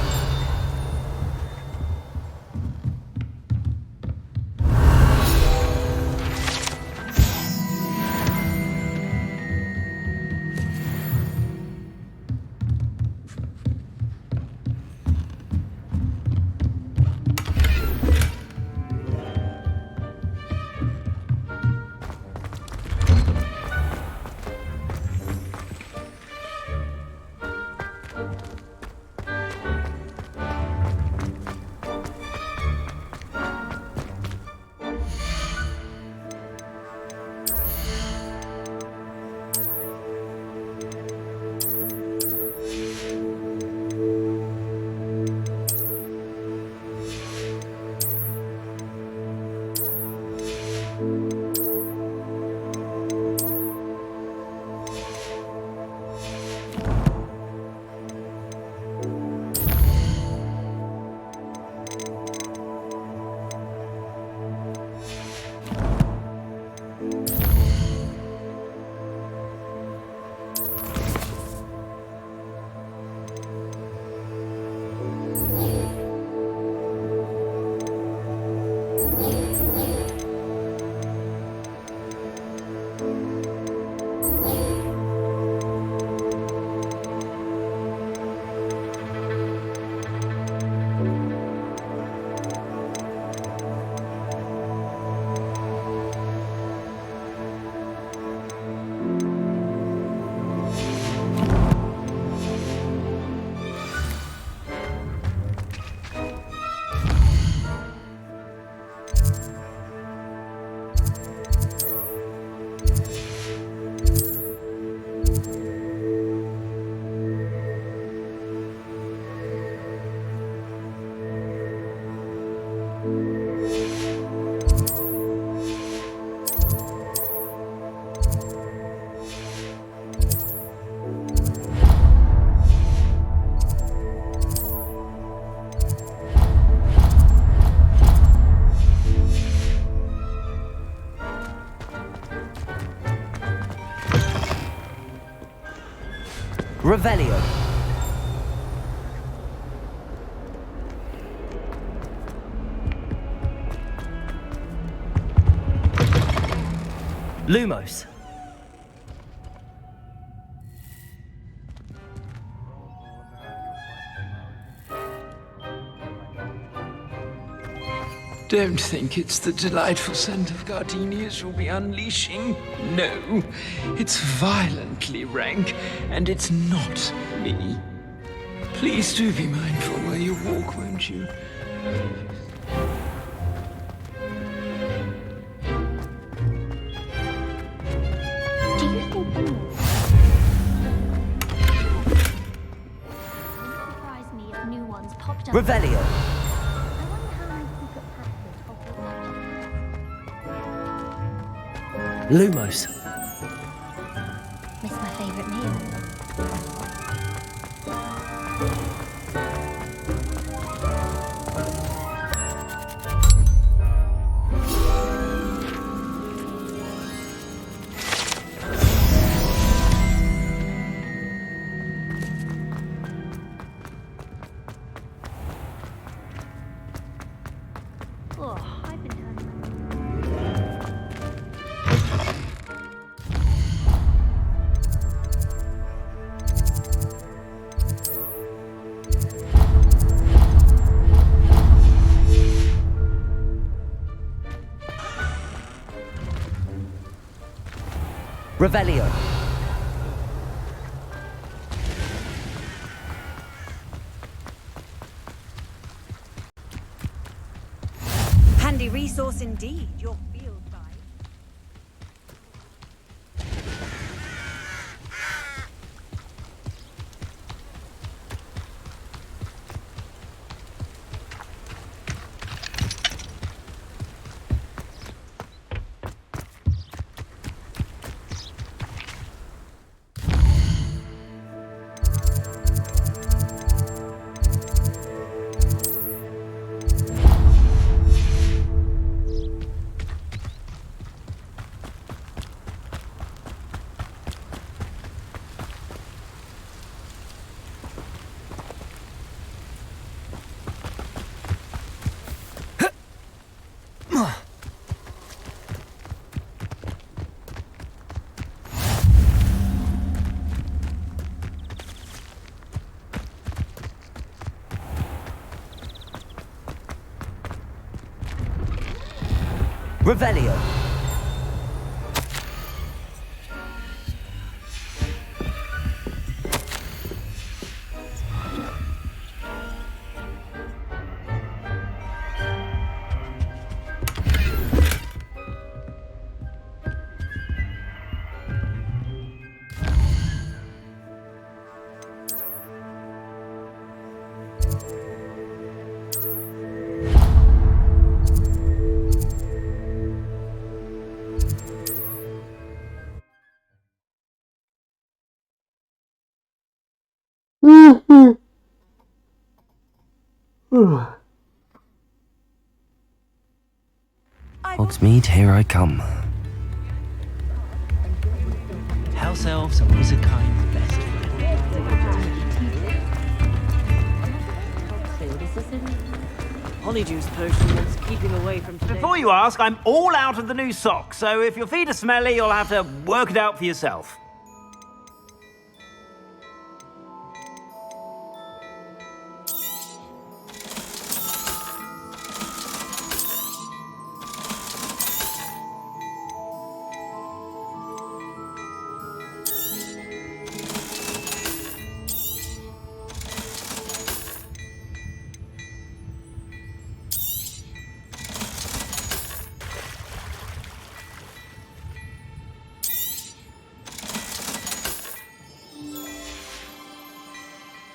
Revelio. Lumos. Don't think it's the delightful scent of gardenias you'll be unleashing. No, it's violently rank, and it's not me. Please do be mindful where you walk, won't you? Do you think surprise me if new ones popped up? Revelio. Lumos. Miss my favorite meal. Oh, I've been having Revelio. Handy resource indeed, your field guide. Revelio. Hogsmeade, here I come. House elves are Wizardkind's best friend. Honeyjuice potion that's keeping away from today. Before you ask, I'm all out of the new socks, so if your feet are smelly, you'll have to work it out for yourself.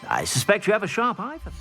I suspect you have a sharp eye for that.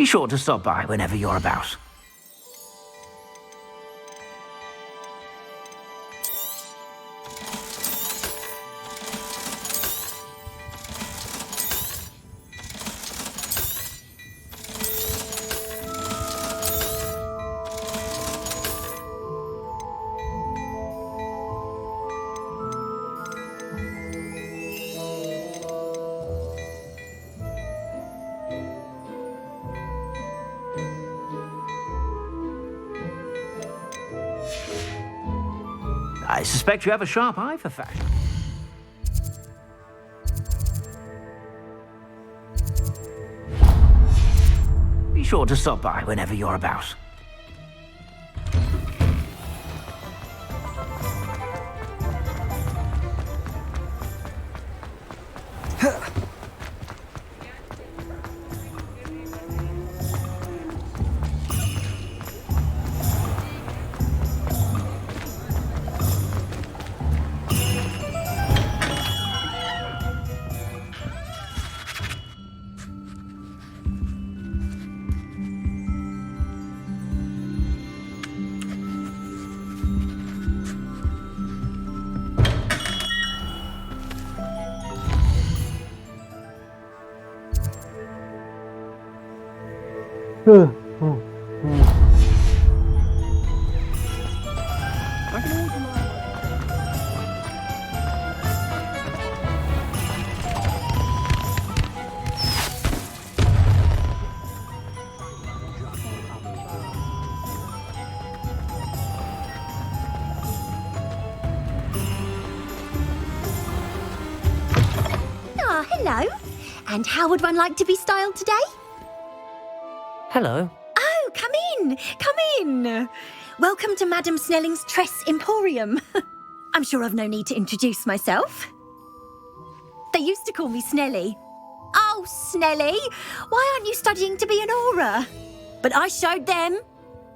Be sure to stop by whenever you're about. I suspect you have a sharp eye for fashion. Be sure to stop by whenever you're about. Hello. And how would one like to be styled today? Hello. Oh, come in. Come in. Welcome to Madam Snelling's Tress Emporium. I'm sure I've no need to introduce myself. They used to call me Snelly. Oh, Snelly, why aren't you studying to be an aura? But I showed them.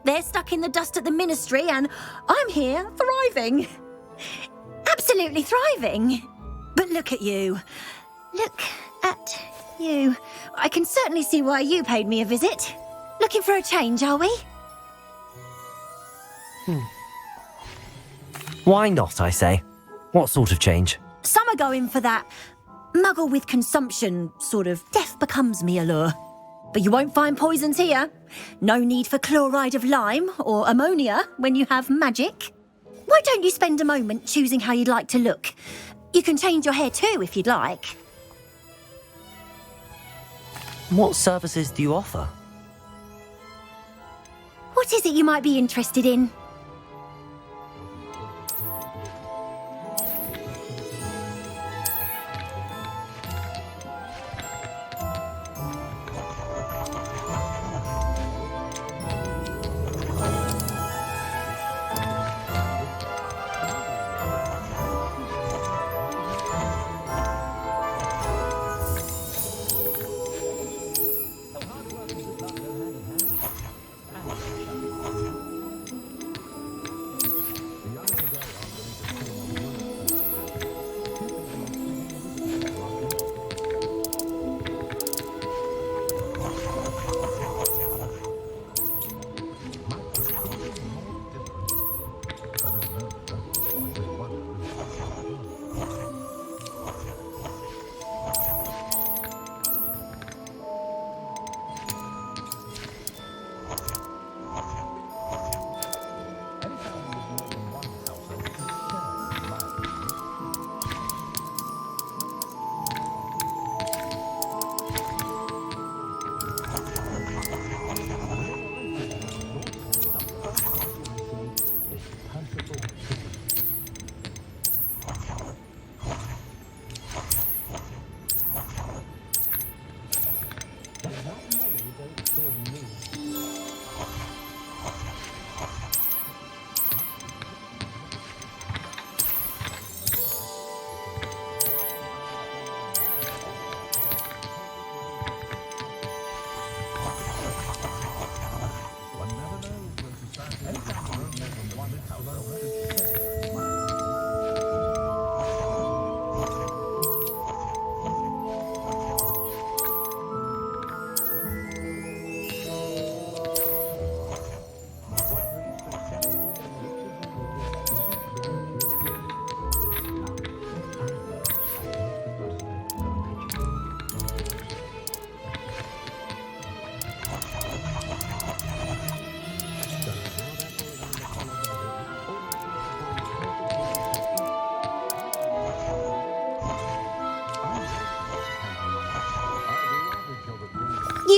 They're stuck in the dust at the ministry and I'm here thriving. Absolutely thriving. But look at you. Look at you. I can certainly see why you paid me a visit. Looking for a change, are we? Why not, I say? What sort of change? Some are going for that muggle with consumption, sort of death becomes me allure. But you won't find poisons here. No need for chloride of lime or ammonia when you have magic. Why don't you spend a moment choosing how you'd like to look? You can change your hair too if you'd like. What services do you offer? What is it you might be interested in?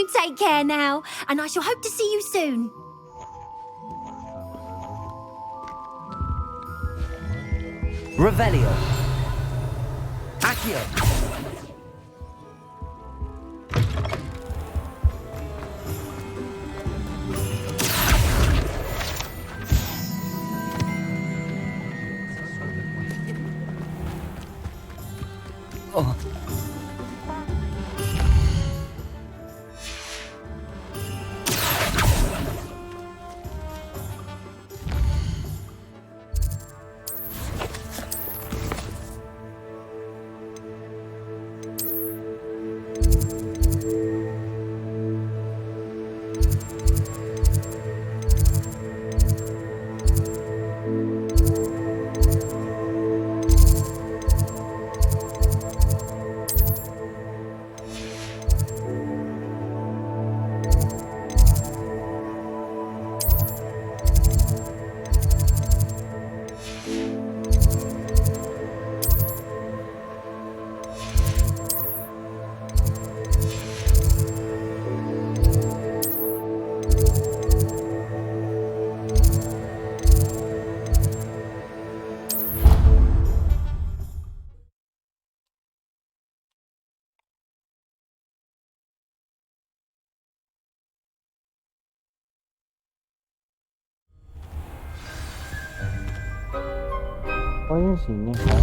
You take care now, and I shall hope to see you soon. Revelio. Accio. Oh. Oh, ini sini kan.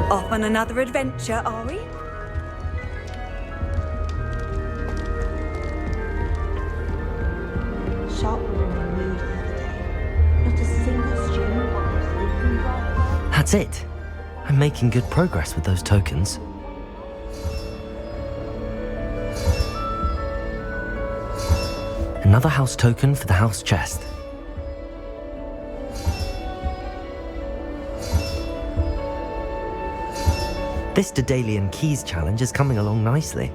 Off on another adventure, are we? Shop were in the mood the other day. Not a single student bothers leaving right. That's it. I'm making good progress with those tokens. Another house token for the house chest. This Daedalian Keys challenge is coming along nicely.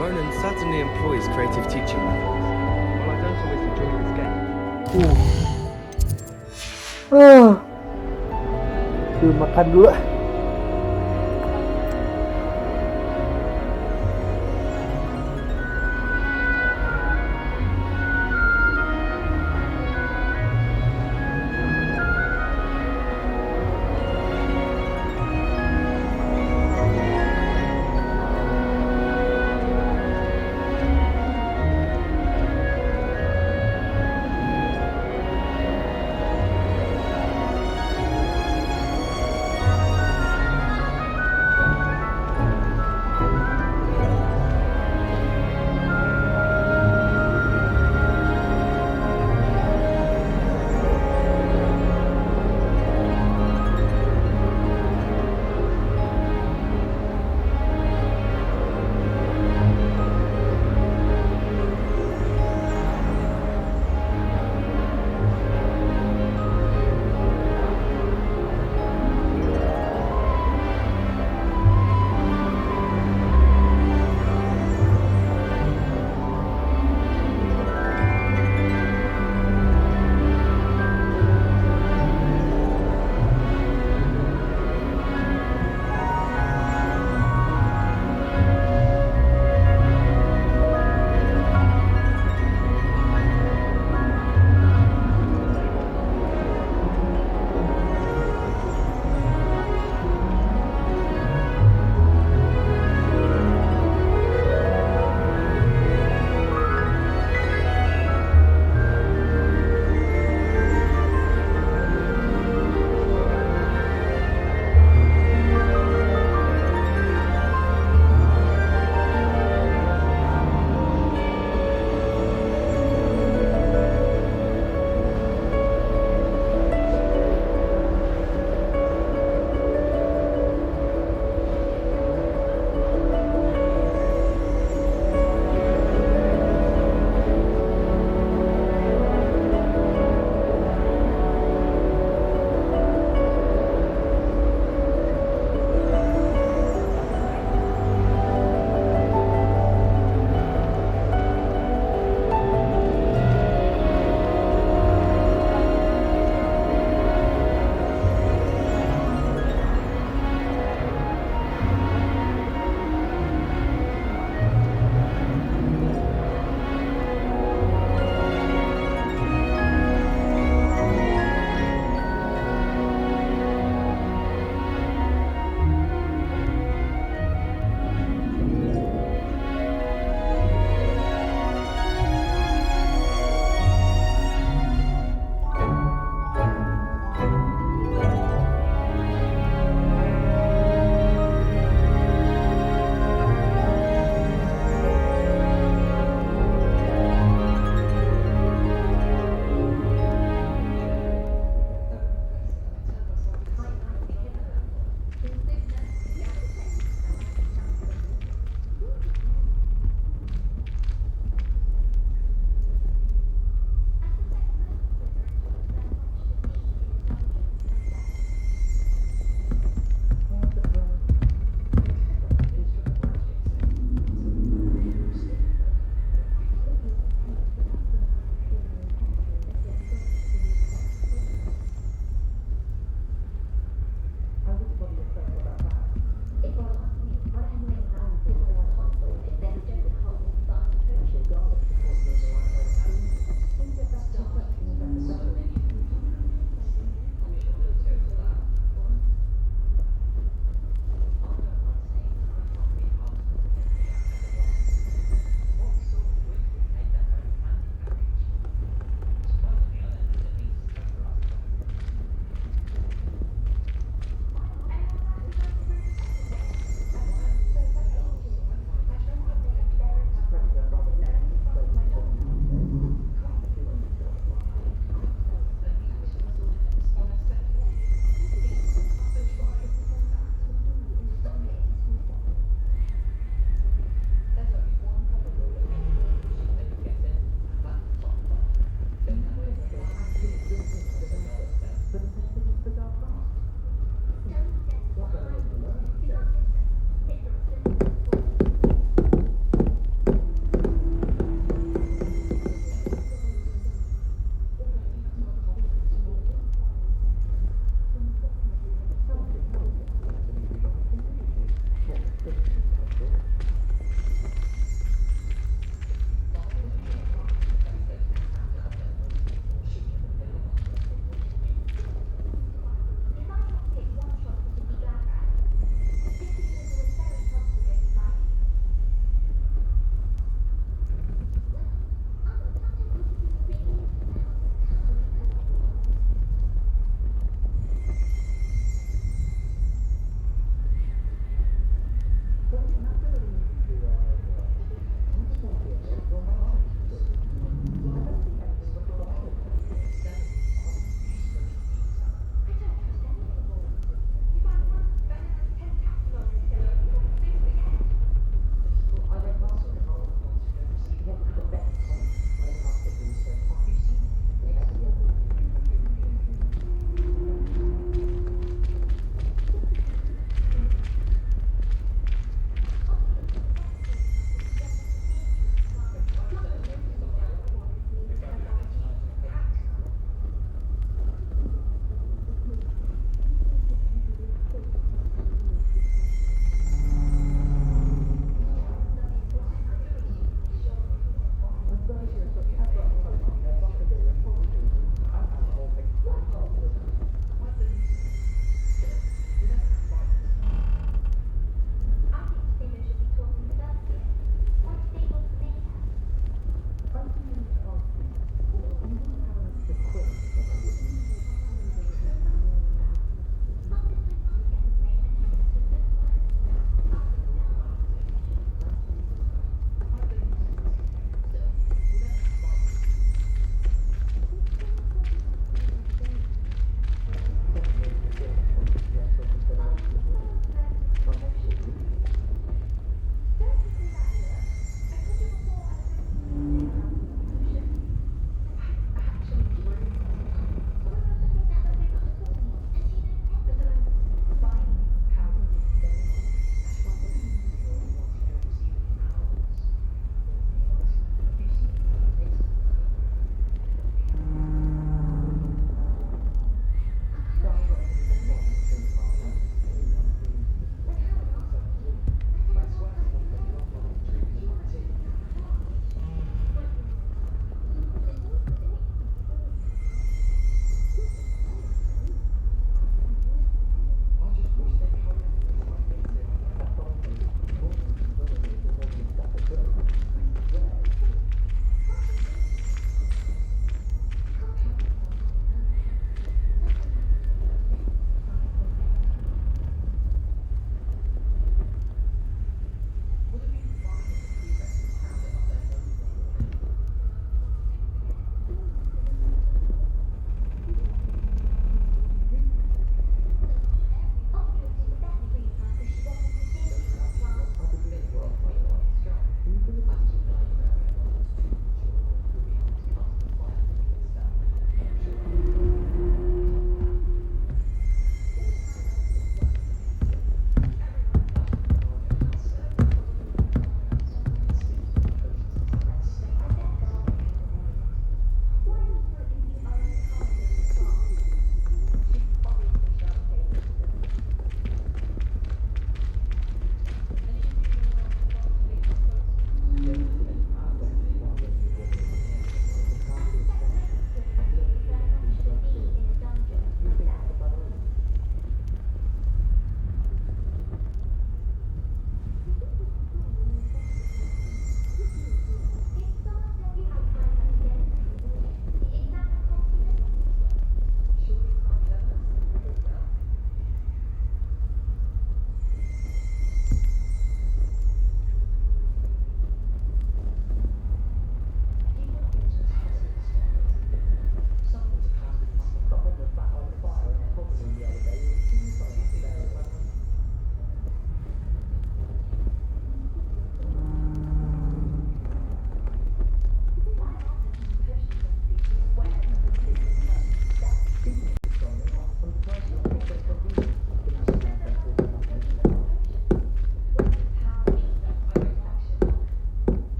Ronan certainly employs creative teaching methods. While I don't always enjoy this game. Makan dulu.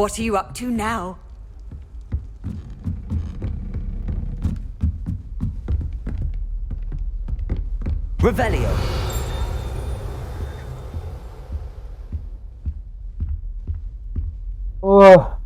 What are you up to now? Revelio. Wah.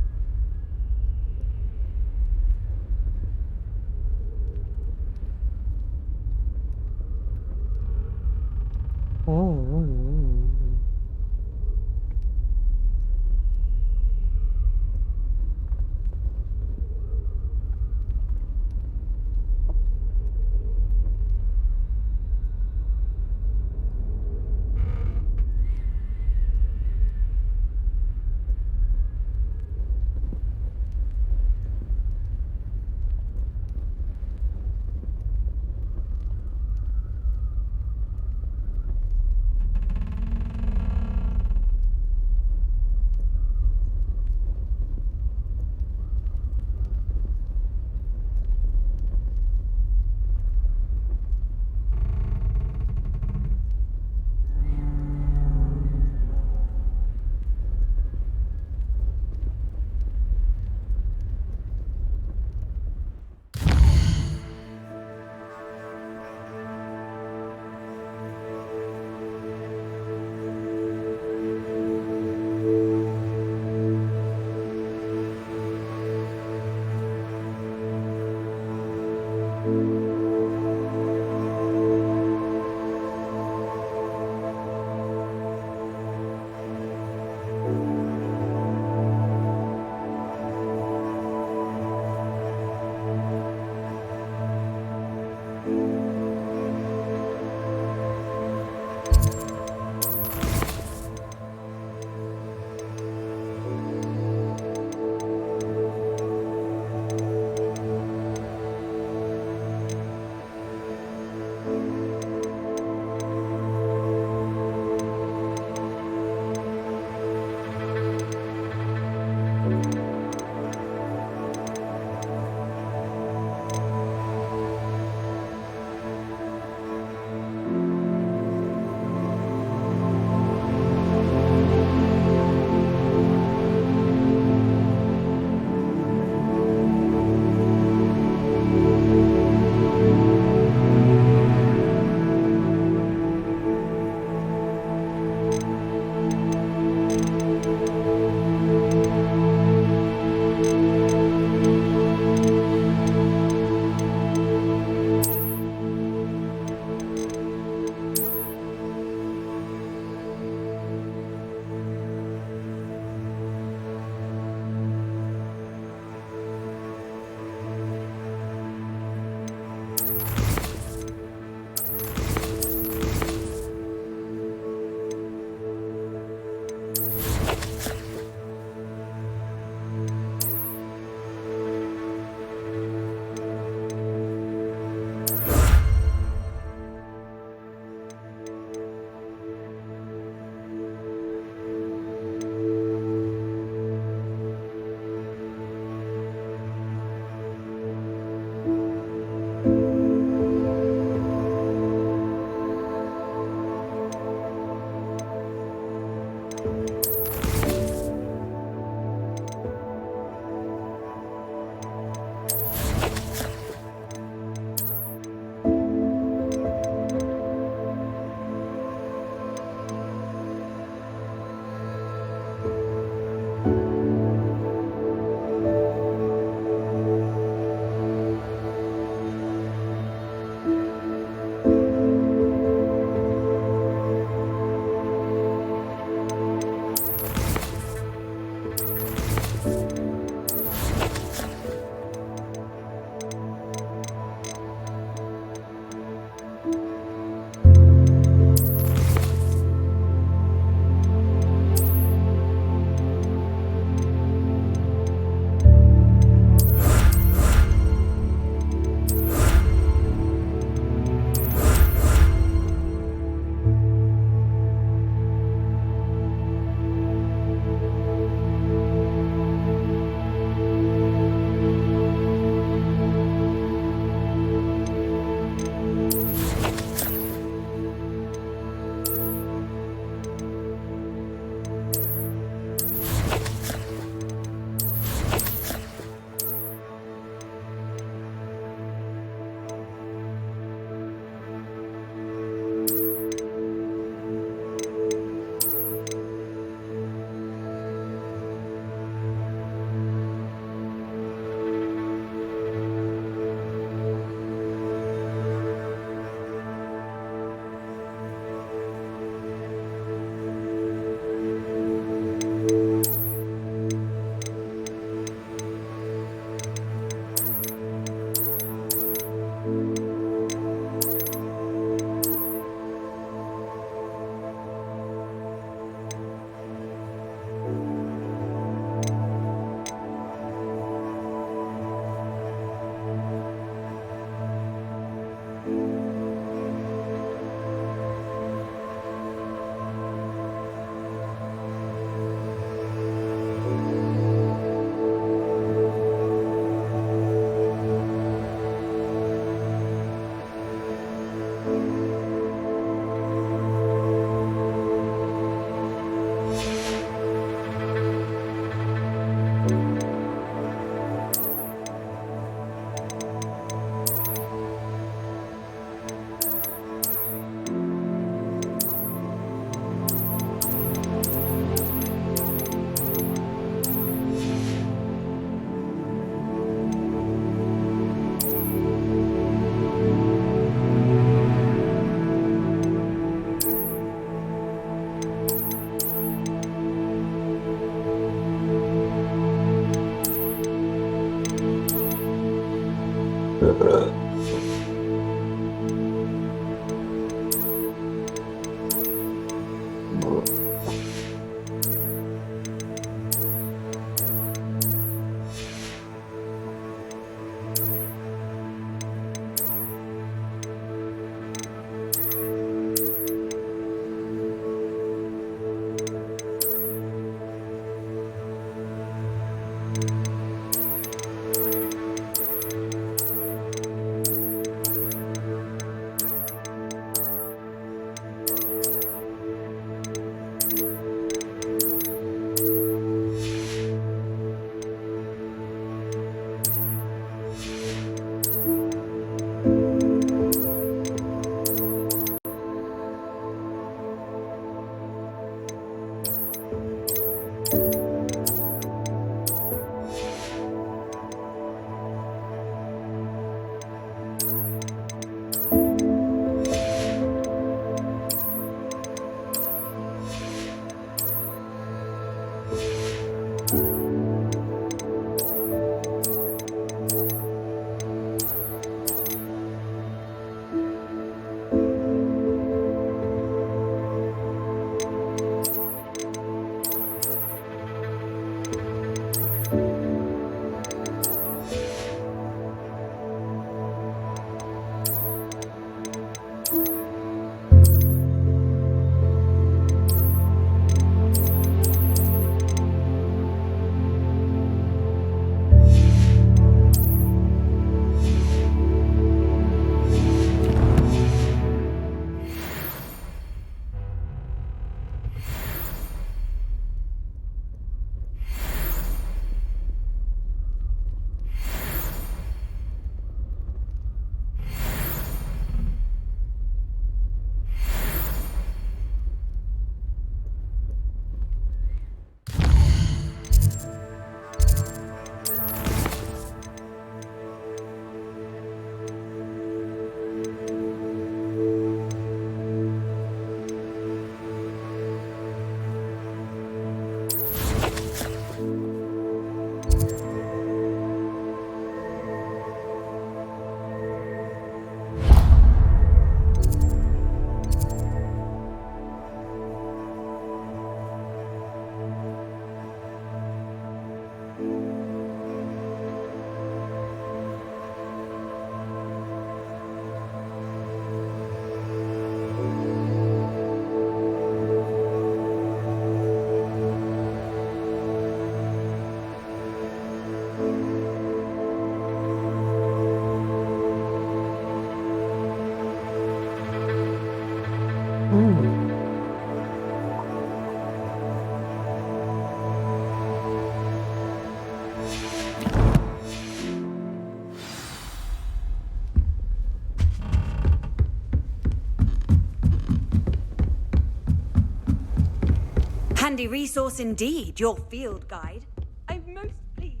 Handy resource indeed, your field guide. I'm most pleased.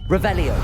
Revelio.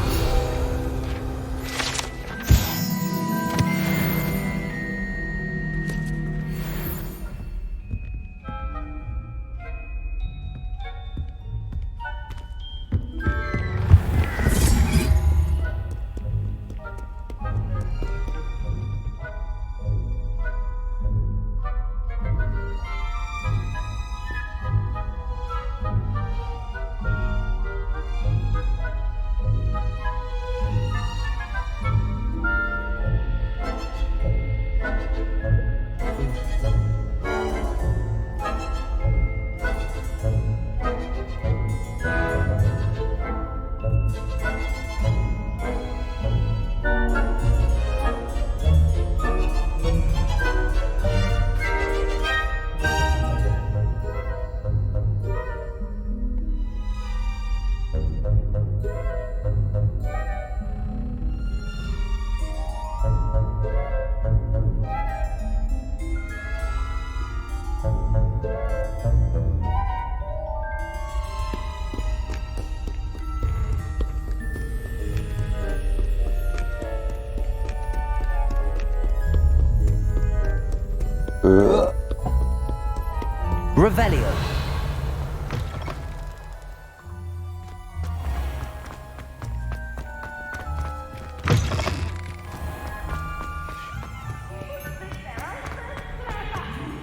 Revelio.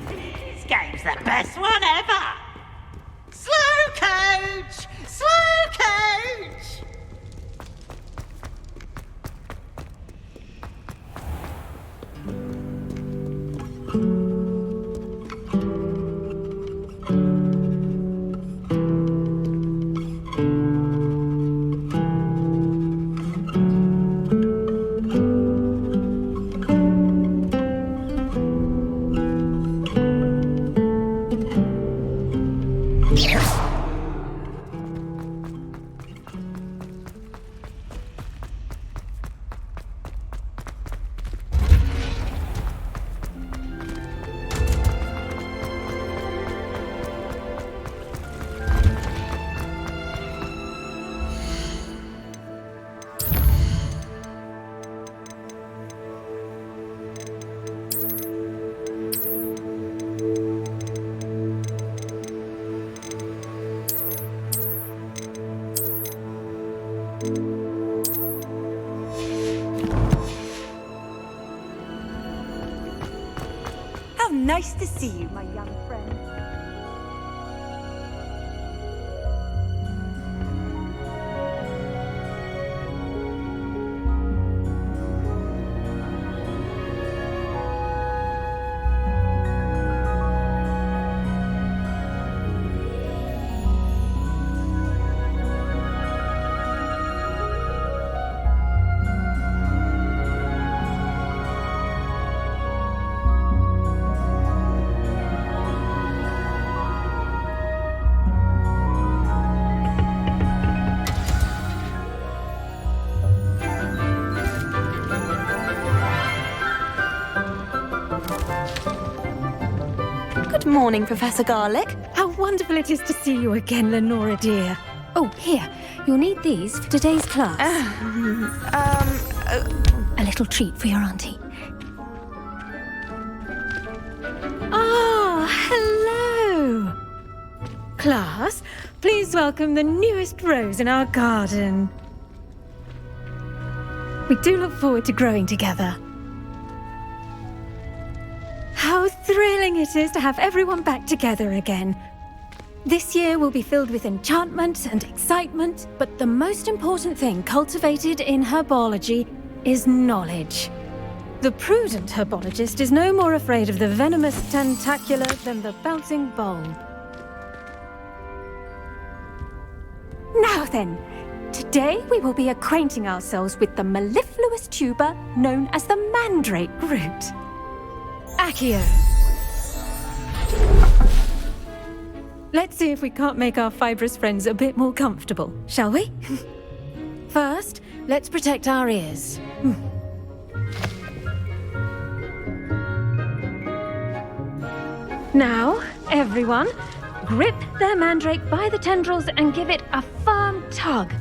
This game's the best one ever! Slow coach! Slow coach! How nice to see you, my young friend. Good morning, Professor Garlic. How wonderful it is to see you again, Lenora dear. Oh, here. You'll need these for today's class. A little treat for your auntie. Ah, hello! Class, please welcome the newest rose in our garden. We do look forward to growing together. How thrilling it is to have everyone back together again. This year will be filled with enchantment and excitement, but the most important thing cultivated in herbology is knowledge. The prudent herbologist is no more afraid of the venomous tentacula than the bouncing bulb. Now then, today we will be acquainting ourselves with the mellifluous tuber known as the mandrake root. Accio. Let's see if we can't make our fibrous friends a bit more comfortable, shall we? First, let's protect our ears. Now, everyone, grip their mandrake by the tendrils and give it a firm tug.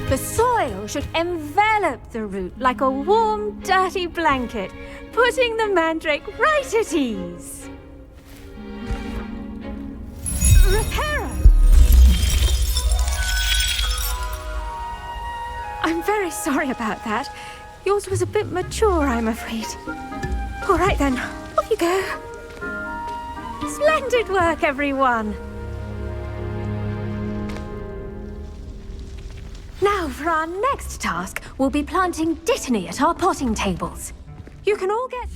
The soil should envelop the root like a warm, dirty blanket, putting the mandrake right at ease. Reparo! I'm very sorry about that. Yours was a bit mature, I'm afraid. All right then, off you go. Splendid work, everyone. Now, for our next task, we'll be planting dittany at our potting tables. You can all get...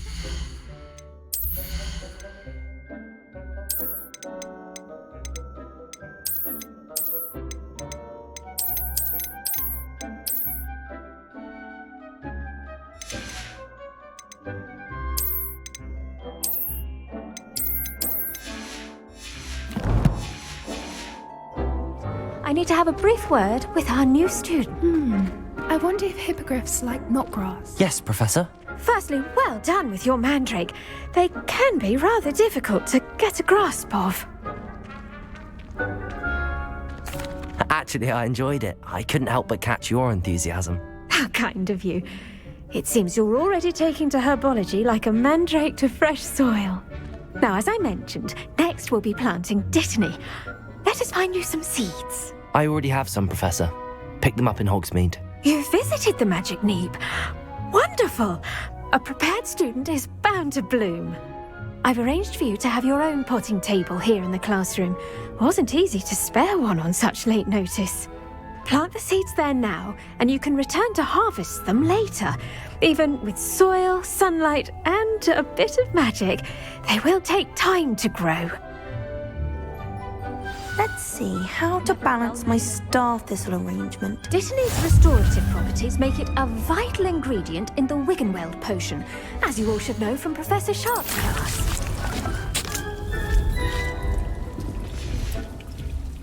I need to have a brief word with our new student. I wonder if hippogriffs like knotgrass. Yes, Professor. Firstly, well done with your mandrake. They can be rather difficult to get a grasp of. Actually, I enjoyed it. I couldn't help but catch your enthusiasm. How kind of you. It seems you're already taking to herbology like a mandrake to fresh soil. Now, as I mentioned, next we'll be planting dittany. Let us find you some seeds. I already have some, Professor. Picked them up in Hogsmeade. You visited the Magic Neep. Wonderful! A prepared student is bound to bloom. I've arranged for you to have your own potting table here in the classroom. Wasn't easy to spare one on such late notice. Plant the seeds there now, and you can return to harvest them later. Even with soil, sunlight, and a bit of magic, they will take time to grow. Let's see how to balance my star thistle arrangement. Dittany's restorative properties make it a vital ingredient in the Wiggenweld potion, as you all should know from Professor Sharp's class.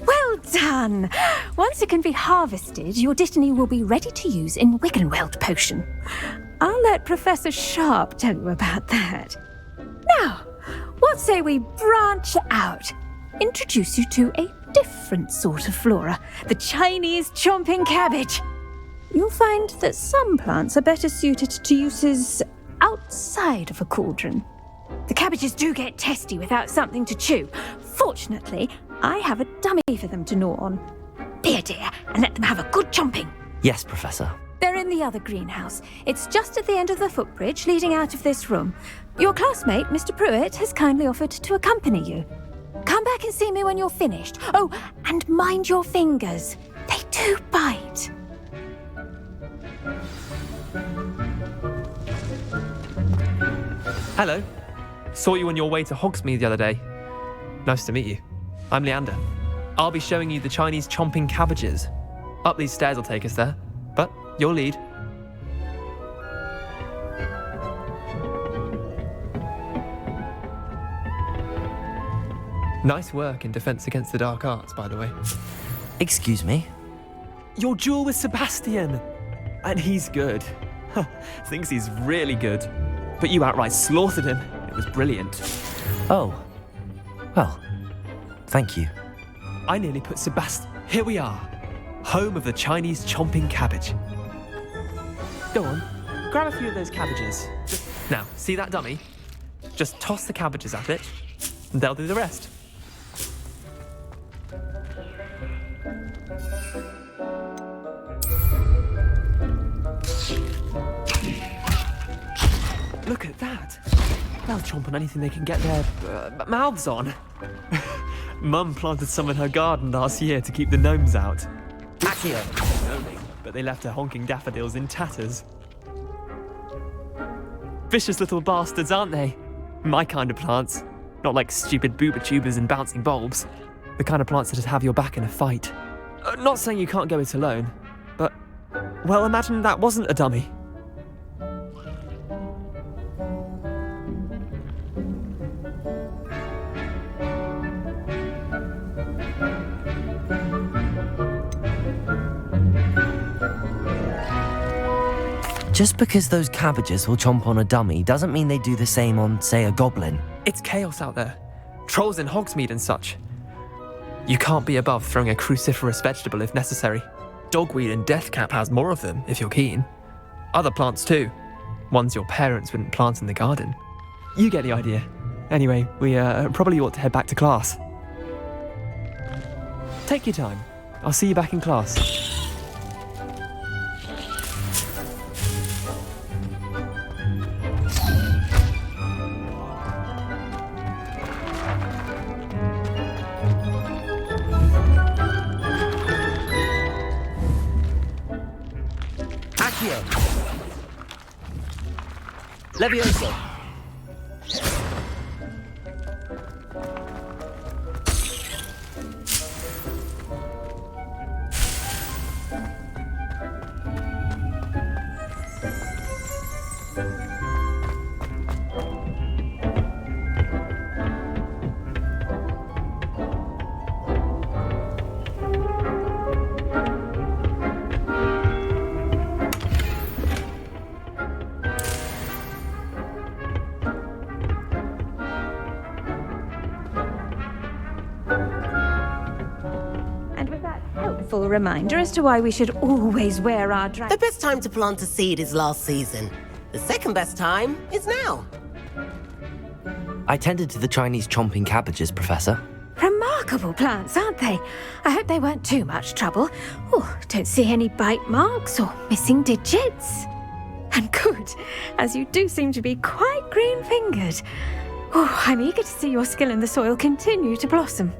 Well done! Once it can be harvested, your dittany will be ready to use in Wiggenweld potion. I'll let Professor Sharp tell you about that. Now, what say we branch out? Introduce you to a different sort of flora, the Chinese chomping cabbage. You'll find that some plants are better suited to uses outside of a cauldron. The cabbages do get testy without something to chew. Fortunately, I have a dummy for them to gnaw on. Be a dear and let them have a good chomping. Yes, Professor. They're in the other greenhouse. It's just at the end of the footbridge leading out of this room. Your classmate, Mr. Pruitt, has kindly offered to accompany you. Come back and see me when you're finished. Oh, and mind your fingers. They do bite. Hello. Saw you on your way to Hogsmeade the other day. Nice to meet you. I'm Leander. I'll be showing you the Chinese chomping cabbages. Up these stairs will take us there, but you'll lead. Nice work in Defense Against the Dark Arts, by the way. Excuse me? Your duel with Sebastian! And he's good. Thinks he's really good. But you outright slaughtered him. It was brilliant. Oh. Well, thank you. I nearly put Sebastian... Here we are. Home of the Chinese chomping cabbage. Go on, grab a few of those cabbages. Now, see that dummy? Just toss the cabbages at it, and they'll do the rest. Look at that. They'll chomp on anything they can get their mouths on. Mum planted some in her garden last year to keep the gnomes out. Accio. But they left her honking daffodils in tatters. Vicious little bastards, aren't they? My kind of plants. Not like stupid booba tubers and bouncing bulbs. The kind of plants that'd have your back in a fight. Not saying you can't go it alone, but, well, imagine that wasn't a dummy. Just because those cabbages will chomp on a dummy doesn't mean they do the same on, say, a goblin. It's chaos out there. Trolls in Hogsmeade and such. You can't be above throwing a cruciferous vegetable if necessary. Dogweed and deathcap has more of them, if you're keen. Other plants too. Ones your parents wouldn't plant in the garden. You get the idea. Anyway, we probably ought to head back to class. Take your time. I'll see you back in class. Levioso. Reminder as to why we should always wear our dress. The best time to plant a seed is last season. The second best time is now. I tended to the Chinese chomping cabbages, Professor. Remarkable plants, aren't they? I hope they weren't too much trouble. Oh, don't see any bite marks or missing digits. And good, as you do seem to be quite green-fingered. Oh, I'm eager to see your skill in the soil continue to blossom.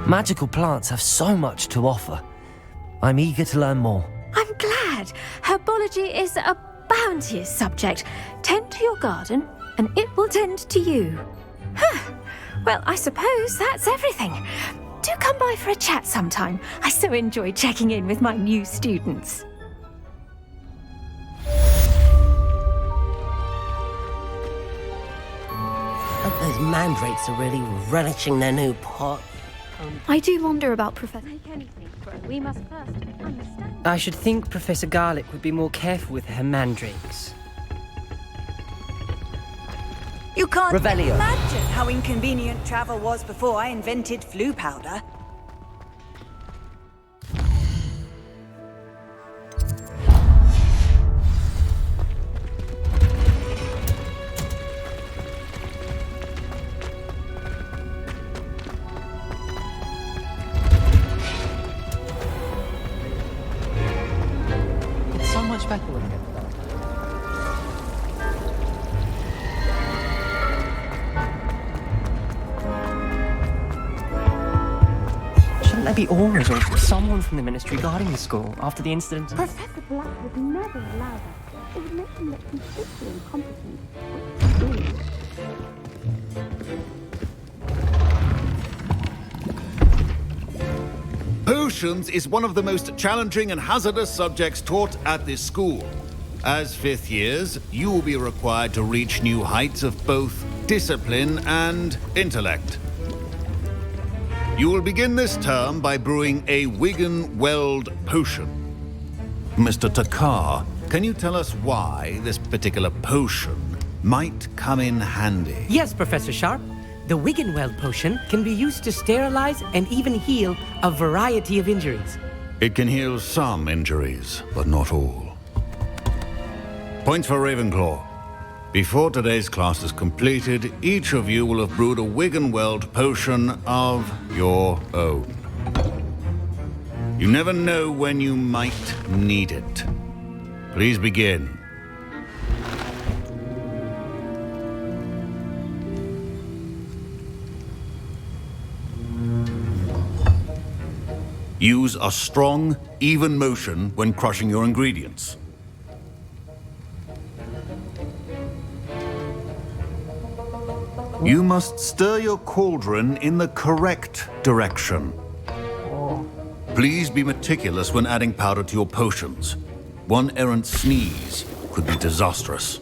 Magical plants have so much to offer. I'm eager to learn more. I'm glad. Herbology is a bounteous subject. Tend to your garden, and it will tend to you. Well, I suppose that's everything. Do come by for a chat sometime. I so enjoy checking in with my new students. Hope those mandrakes are really relishing their new pot. I do wonder about Professor... We must first understand. I should think Professor Garlic would be more careful with her mandrakes. You can't Revelio. imagine how inconvenient travel was before I invented flu powder. Shouldn't there be auras or someone from the ministry guarding the school after the incident? Professor Black would never allow that. It would make him look completely incompetent. Potions is one of the most challenging and hazardous subjects taught at this school. As fifth years, you will be required to reach new heights of both discipline and intellect. You will begin this term by brewing a Wigan Weld potion. Mr. Takar, can you tell us why this particular potion might come in handy? Yes, Professor Sharp. The Wiggenweld potion can be used to sterilize and even heal a variety of injuries. It can heal some injuries, but not all. Points for Ravenclaw. Before today's class is completed, each of you will have brewed a Wiggenweld potion of your own. You never know when you might need it. Please begin. Use a strong, even motion when crushing your ingredients. You must stir your cauldron in the correct direction. Please be meticulous when adding powder to your potions. One errant sneeze could be disastrous.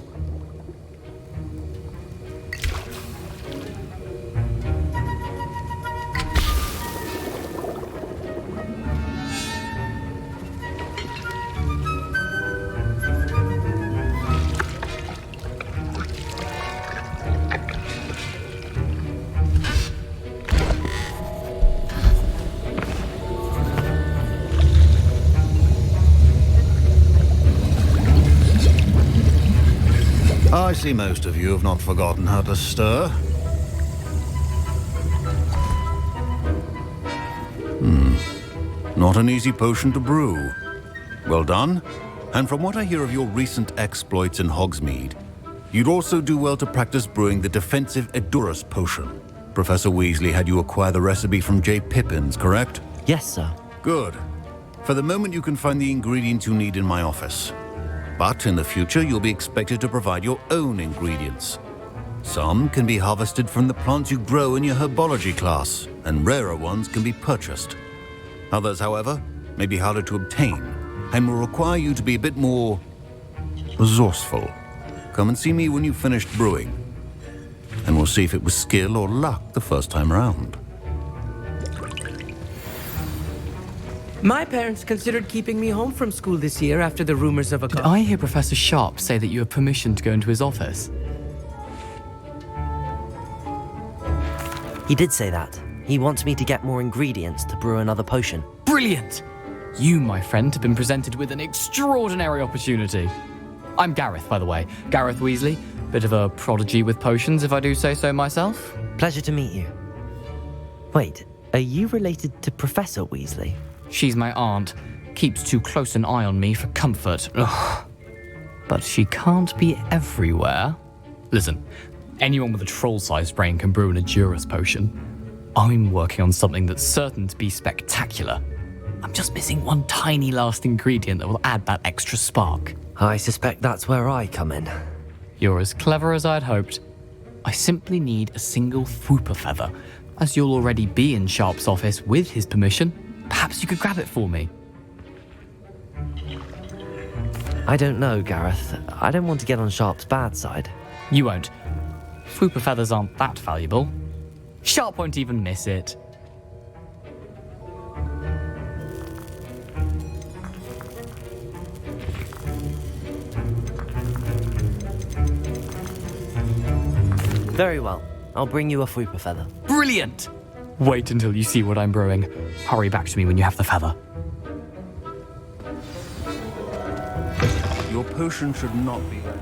I see most of you have not forgotten how to stir. Not an easy potion to brew. Well done. And from what I hear of your recent exploits in Hogsmeade, you'd also do well to practice brewing the defensive Edurus potion. Professor Weasley had you acquire the recipe from J. Pippins, correct? Yes, sir. Good. For the moment, you can find the ingredients you need in my office. But in the future, you'll be expected to provide your own ingredients. Some can be harvested from the plants you grow in your herbology class, and rarer ones can be purchased. Others, however, may be harder to obtain, and will require you to be a bit more resourceful. Come and see me when you've finished brewing, and we'll see if it was skill or luck the first time around. My parents considered keeping me home from school this year after the rumors of a... Did I hear Professor Sharp say that you have permission to go into his office? He did say that. He wants me to get more ingredients to brew another potion. Brilliant! You, my friend, have been presented with an extraordinary opportunity. I'm Gareth, by the way. Gareth Weasley. Bit of a prodigy with potions, if I do say so myself. Pleasure to meet you. Wait, are you related to Professor Weasley? She's my aunt. Keeps too close an eye on me for comfort. Ugh. But she can't be everywhere. Listen, anyone with a troll-sized brain can brew an Edurus potion. I'm working on something that's certain to be spectacular. I'm just missing one tiny last ingredient that will add that extra spark. I suspect that's where I come in. You're as clever as I'd hoped. I simply need a single Fwooper feather. As you'll already be in Sharp's office with his permission, perhaps you could grab it for me. I don't know, Gareth. I don't want to get on Sharp's bad side. You won't. Fwooper feathers aren't that valuable. Sharp won't even miss it. Very well. I'll bring you a Fwooper feather. Brilliant! Wait until you see what I'm brewing. Hurry back to me when you have the feather. Your potion should not be there.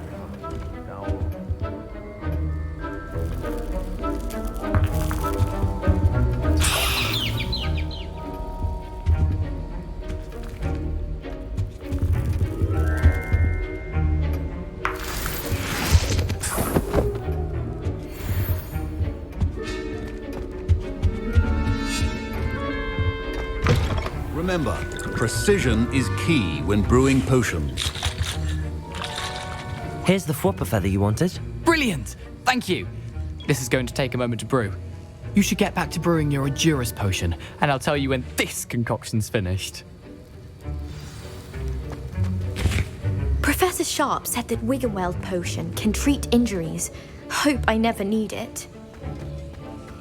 Remember, precision is key when brewing potions. Here's the Fwooper feather you wanted. Brilliant! Thank you. This is going to take a moment to brew. You should get back to brewing your Edurus potion, and I'll tell you when this concoction's finished. Professor Sharp said that Wiggenweld potion can treat injuries. Hope I never need it.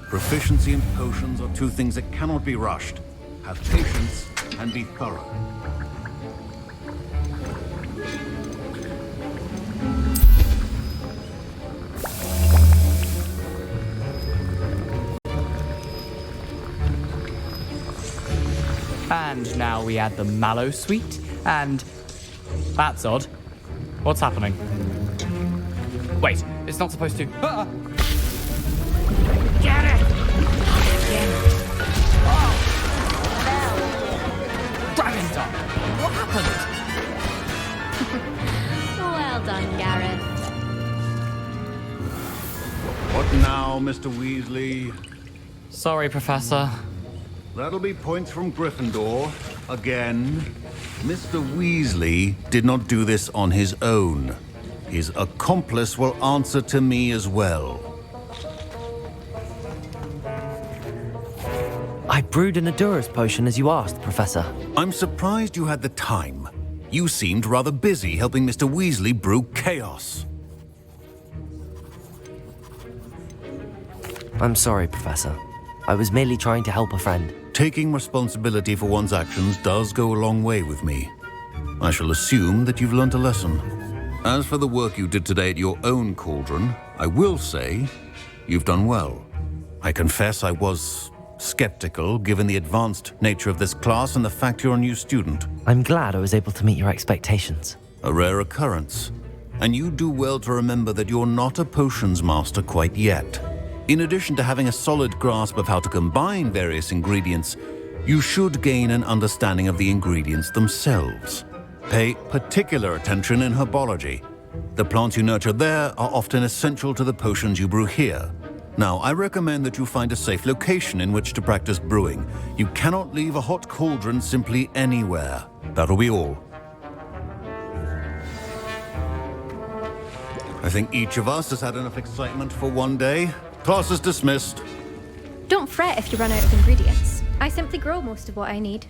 Proficiency in potions are two things that cannot be rushed. Have patience and be thorough. And now we add the mallow sweet, and... That's odd. What's happening? Wait, it's not supposed to... Get it! What happened? Well done, Gareth. What now, Mr. Weasley? Sorry, Professor. That'll be points from Gryffindor. Again. Mr. Weasley did not do this on his own. His accomplice will answer to me as well. I brewed an Adurus potion as you asked, Professor. I'm surprised you had the time. You seemed rather busy helping Mr. Weasley brew chaos. I'm sorry, Professor. I was merely trying to help a friend. Taking responsibility for one's actions does go a long way with me. I shall assume that you've learnt a lesson. As for the work you did today at your own cauldron, I will say you've done well. I confess I was skeptical given the advanced nature of this class and the fact you're a new student. I'm glad I was able to meet your expectations. A rare occurrence. And you do well to remember that you're not a potions master quite yet. In addition to having a solid grasp of how to combine various ingredients, you should gain an understanding of the ingredients themselves. Pay particular attention in herbology. The plants you nurture there are often essential to the potions you brew here. Now, I recommend that you find a safe location in which to practice brewing. You cannot leave a hot cauldron simply anywhere. That'll be all. I think each of us has had enough excitement for one day. Class is dismissed. Don't fret if you run out of ingredients. I simply grow most of what I need.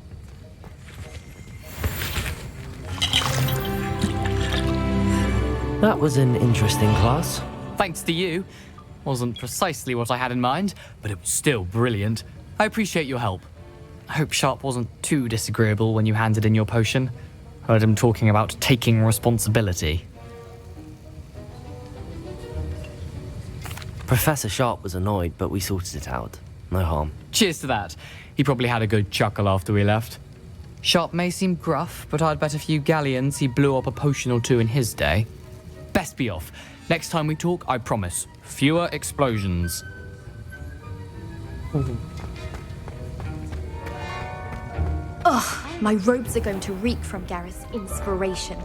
That was an interesting class. Thanks to you. Wasn't precisely what I had in mind, but it was still brilliant. I appreciate your help. I hope Sharp wasn't too disagreeable when you handed in your potion. Heard him talking about taking responsibility. Professor Sharp was annoyed, but we sorted it out. No harm. Cheers to that. He probably had a good chuckle after we left. Sharp may seem gruff, but I'd bet a few galleons he blew up a potion or two in his day. Best be off. Next time we talk, I promise, fewer explosions. Ugh, my robes are going to reek from Gareth's inspiration.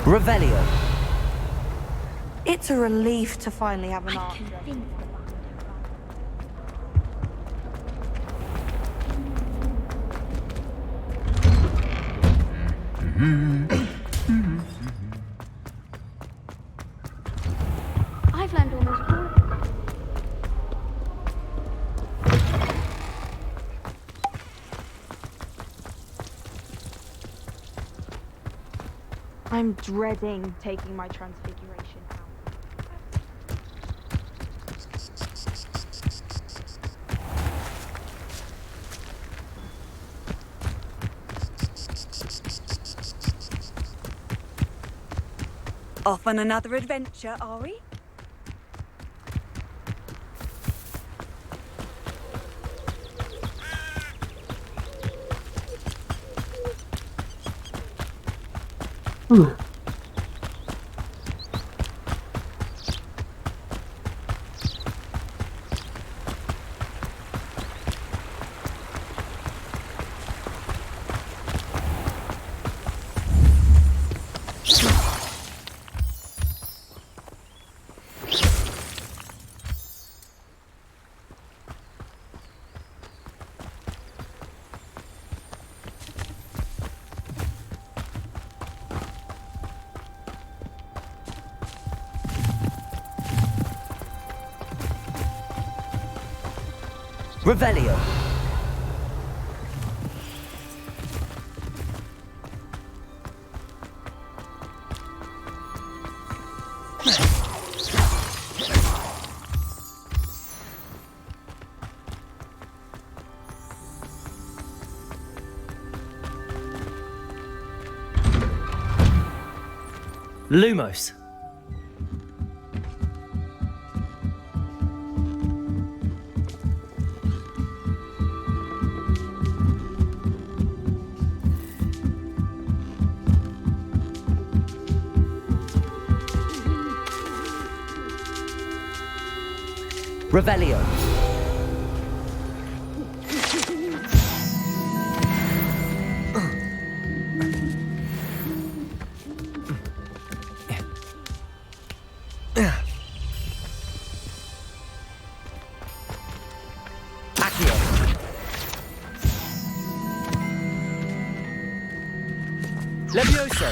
Revelio. It's a relief to finally have an answer. I've learned almost all. I'm dreading taking my transfiguration out. Off on another adventure, are we? Revelio. Lumos. Revelio. Accio. Levioso.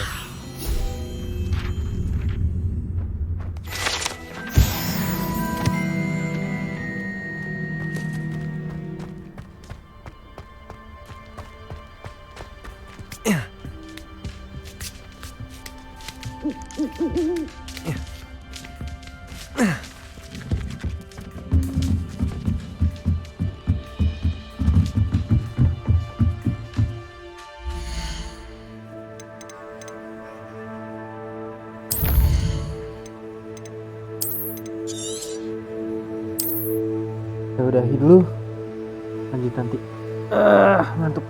Ya udahi dulu, lanjut nanti. Ngantuk.